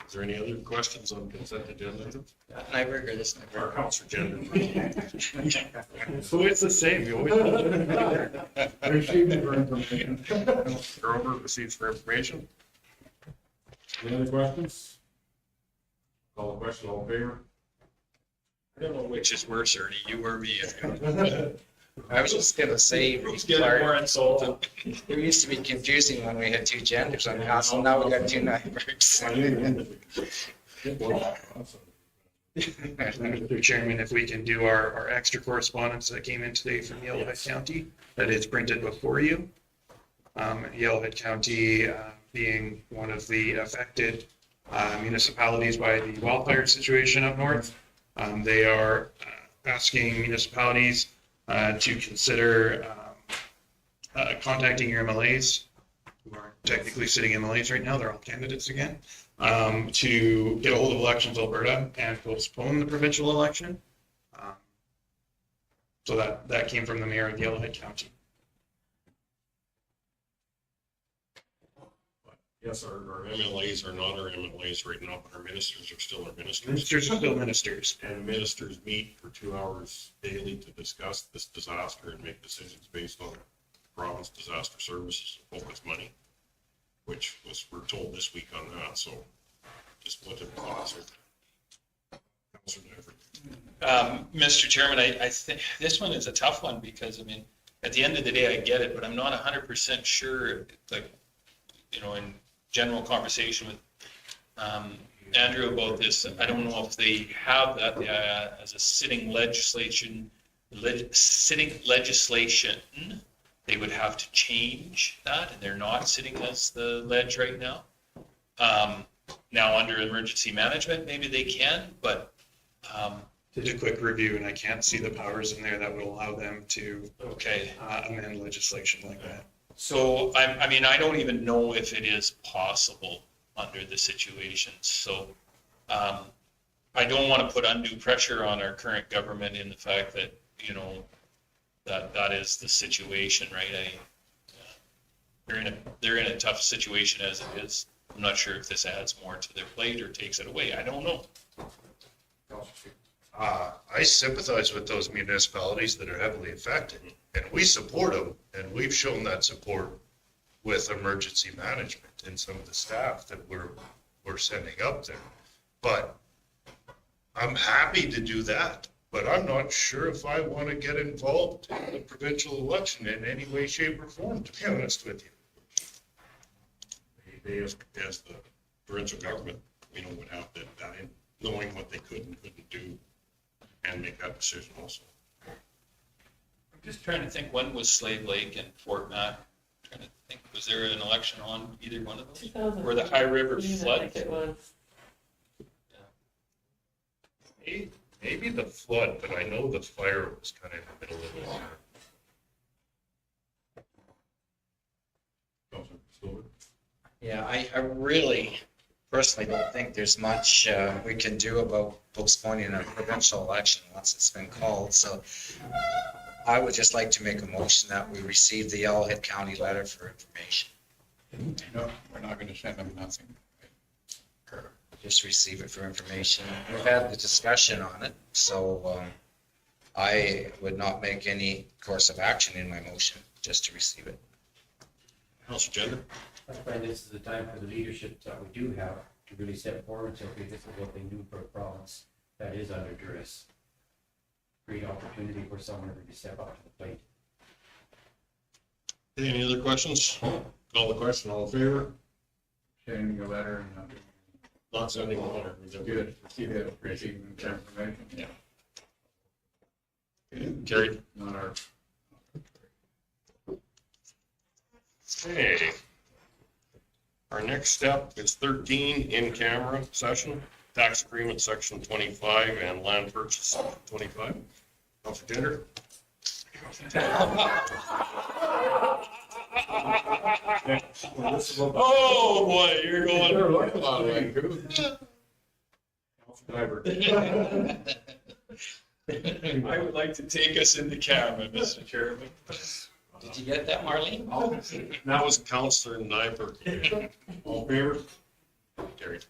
Is there any other questions on consent agenda items? Nyberg or this Nyberg? Or Counselor Gender? So it's the same. You always. Receiving for information. Grover receives for information. Any other questions? Call the question, all in favor? I don't know which is worse, Ernie, you or me. I was just gonna say, Who's getting more insulted? it used to be confusing when we had 2 genders on the council, now we got 2 Nybergs. Mr. Chairman, if we can do our extra correspondence that came in today from Yellowhead County, that is printed before you. Yellowhead County being one of the affected municipalities by the wildfire situation up north. They are asking municipalities to consider contacting your MLAs, who are technically sitting MLAs right now, they're all candidates again, to get a hold of Elections Alberta and postpone the provincial election. So that came from the mayor of Yellowhead County. Yes, our MLAs are not our MLAs right now, but our ministers are still our ministers. Ministers are still ministers. And ministers meet for 2 hours daily to discuss this disaster and make decisions based on province disaster services and focus money, which was, we're told this week on that, so just wanted to pause it. Councilor Nyberg. Mr. Chairman, I think this one is a tough one because, I mean, at the end of the day, I get it, but I'm not 100% sure, like, in general conversation with Andrew about this. I don't know if they have that as a sitting legislation. They would have to change that, and they're not sitting as the ledge right now. Now, under emergency management, maybe they can, but Did a quick review and I can't see the powers in there that would allow them to amend legislation like that. so I mean, I don't even know if it is possible under the situation. So I don't want to put undue pressure on our current government in the fact that, you know, that is the situation, right? They're in a tough situation as it is. I'm not sure if this adds more to their plate or takes it away. I don't know. I sympathize with those municipalities that are heavily affected, and we support them, and we've shown that support with emergency management and some of the staff that we're sending up there. But I'm happy to do that, but I'm not sure if I want to get involved in the provincial election in any way, shape, or form, to be honest with you. They, as the provincial government, would have that in knowing what they could and couldn't do and make that decision also. I'm just trying to think, when was Slave Lake and Fort Mac? I'm trying to think, was there an election on either one of those? Or the High River flood? It was. Maybe the flood, but I know the fire was kind of in the middle of it. Yeah, I really personally don't think there's much we can do about postponing a provincial election once it's been called. So I would just like to make a motion that we receive the Yellowhead County letter for information. No, we're not gonna send them nothing. Just receive it for information. We've had the discussion on it, so I would not make any course of action in my motion, just to receive it. House agenda? I find this is the time for the leadership that we do have to really step forward and say, okay, this is what they do for a province that is under duress. Great opportunity for someone to really step up to the plate. Any other questions? Call the question, all in favor? Sending a letter and Not sending a letter. good, receiving information. Yeah. Carried. Not our. Okay. Our next step is 13 in-camera session, tax agreement section 25 and land purchase section 25. Counselor Tender? Oh, boy, you're going. I would like to take us into camera, Mr. Chairman. Did you get that, Marlene? That was Counselor Nyberg. All in favor? Carried.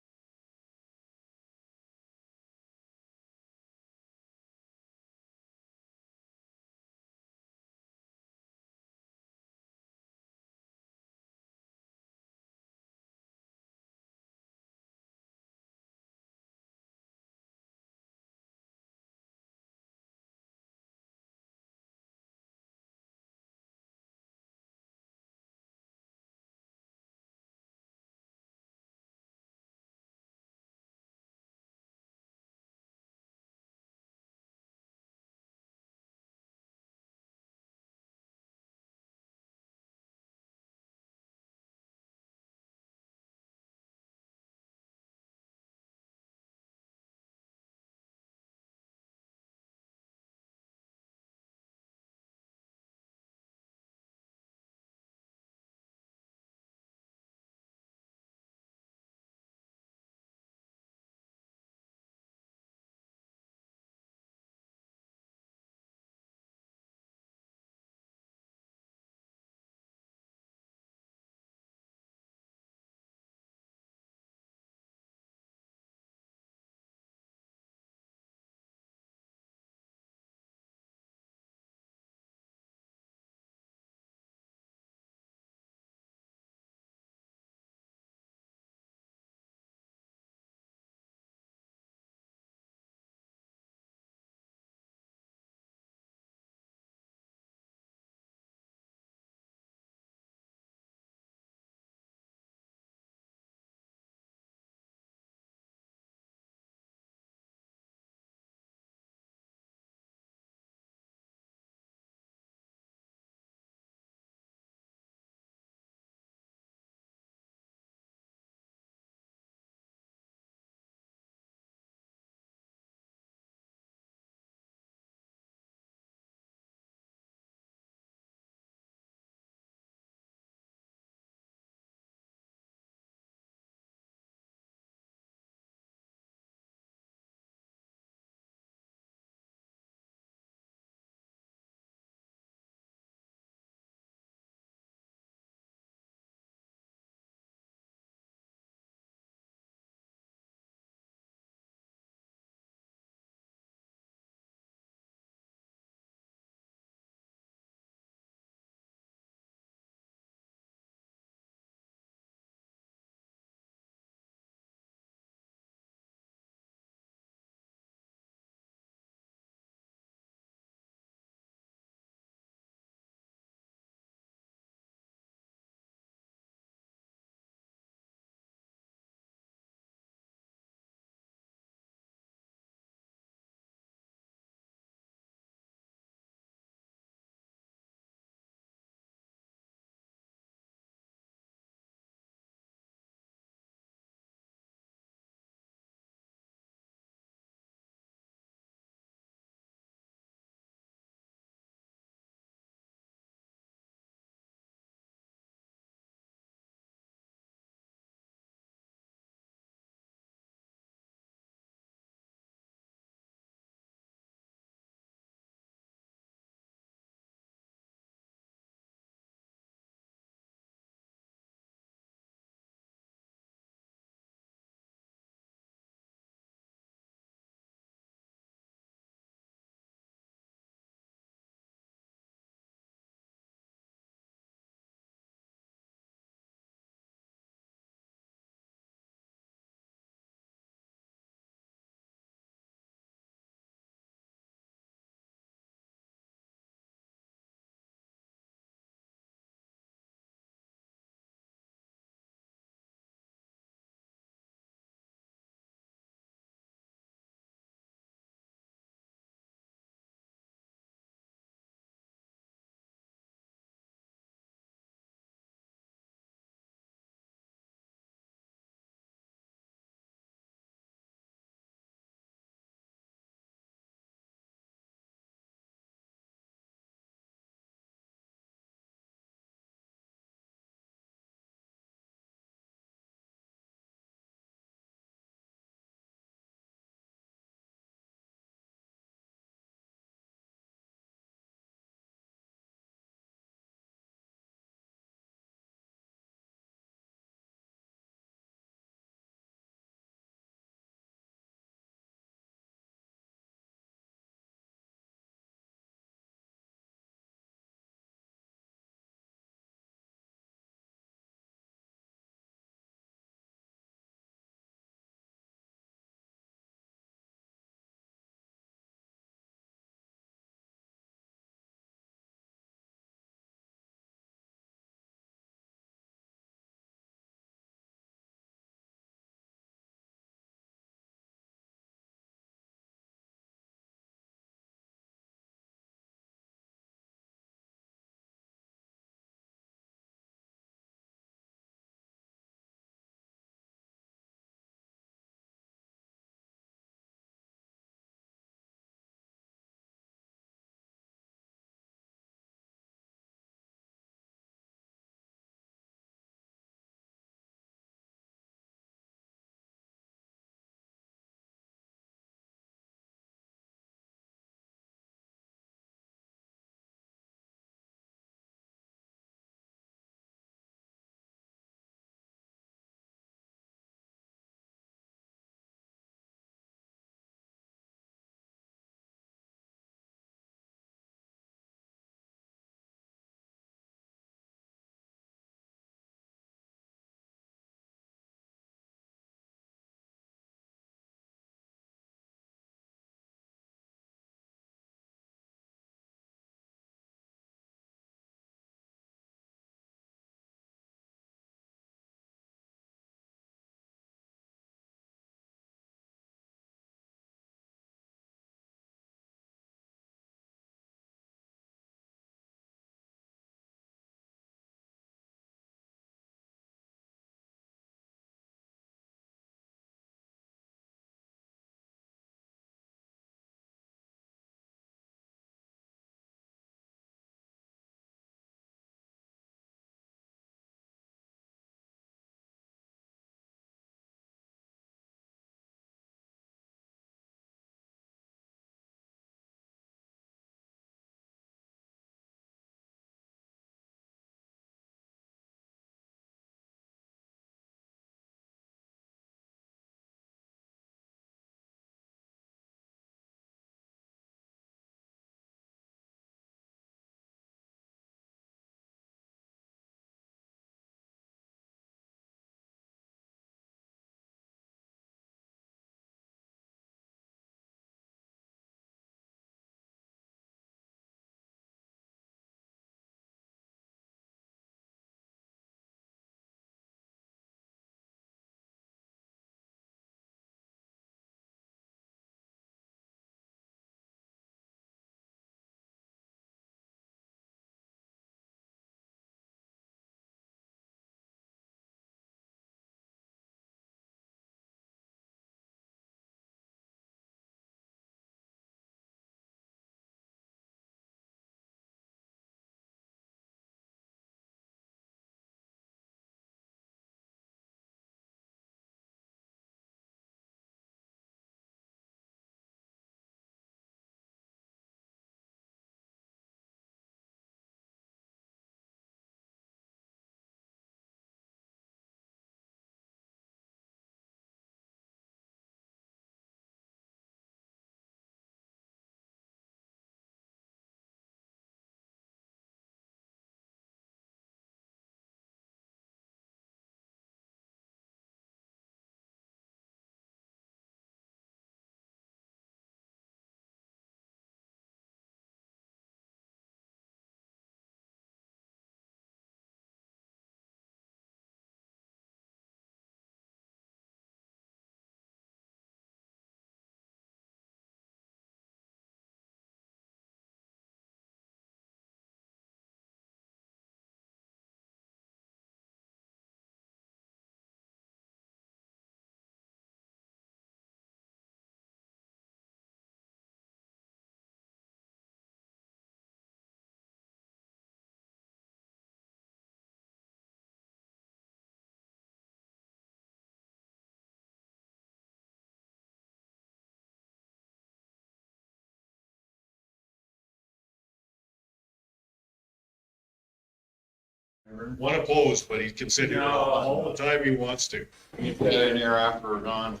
One opposed, but he can sit here all the time he wants to. You put it in here after we're gone.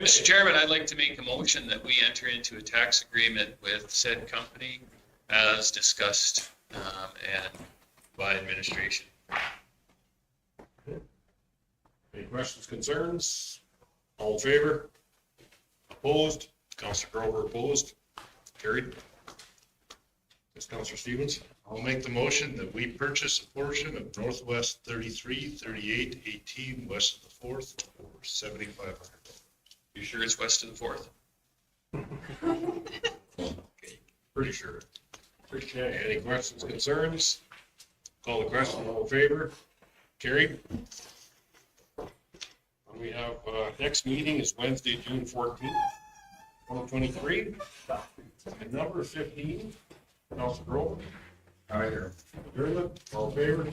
Mr. Chairman, I'd like to make a motion that we enter into a tax agreement with said company as discussed and by administration. Any questions, concerns? All in favor? Opposed? Counselor Grover opposed? Carried. Yes, Counselor Stevens? I'll make the motion that we purchase a portion of Northwest 33, 38, 18, west of the 4th for $7,500. You sure it's west of the 4th? Pretty sure. Okay, any questions, concerns? Call the question, all in favor? Carried. We have, next meeting is Wednesday, June 14th, 2023. And number 15, Councilor Grover. All right, here. All in favor?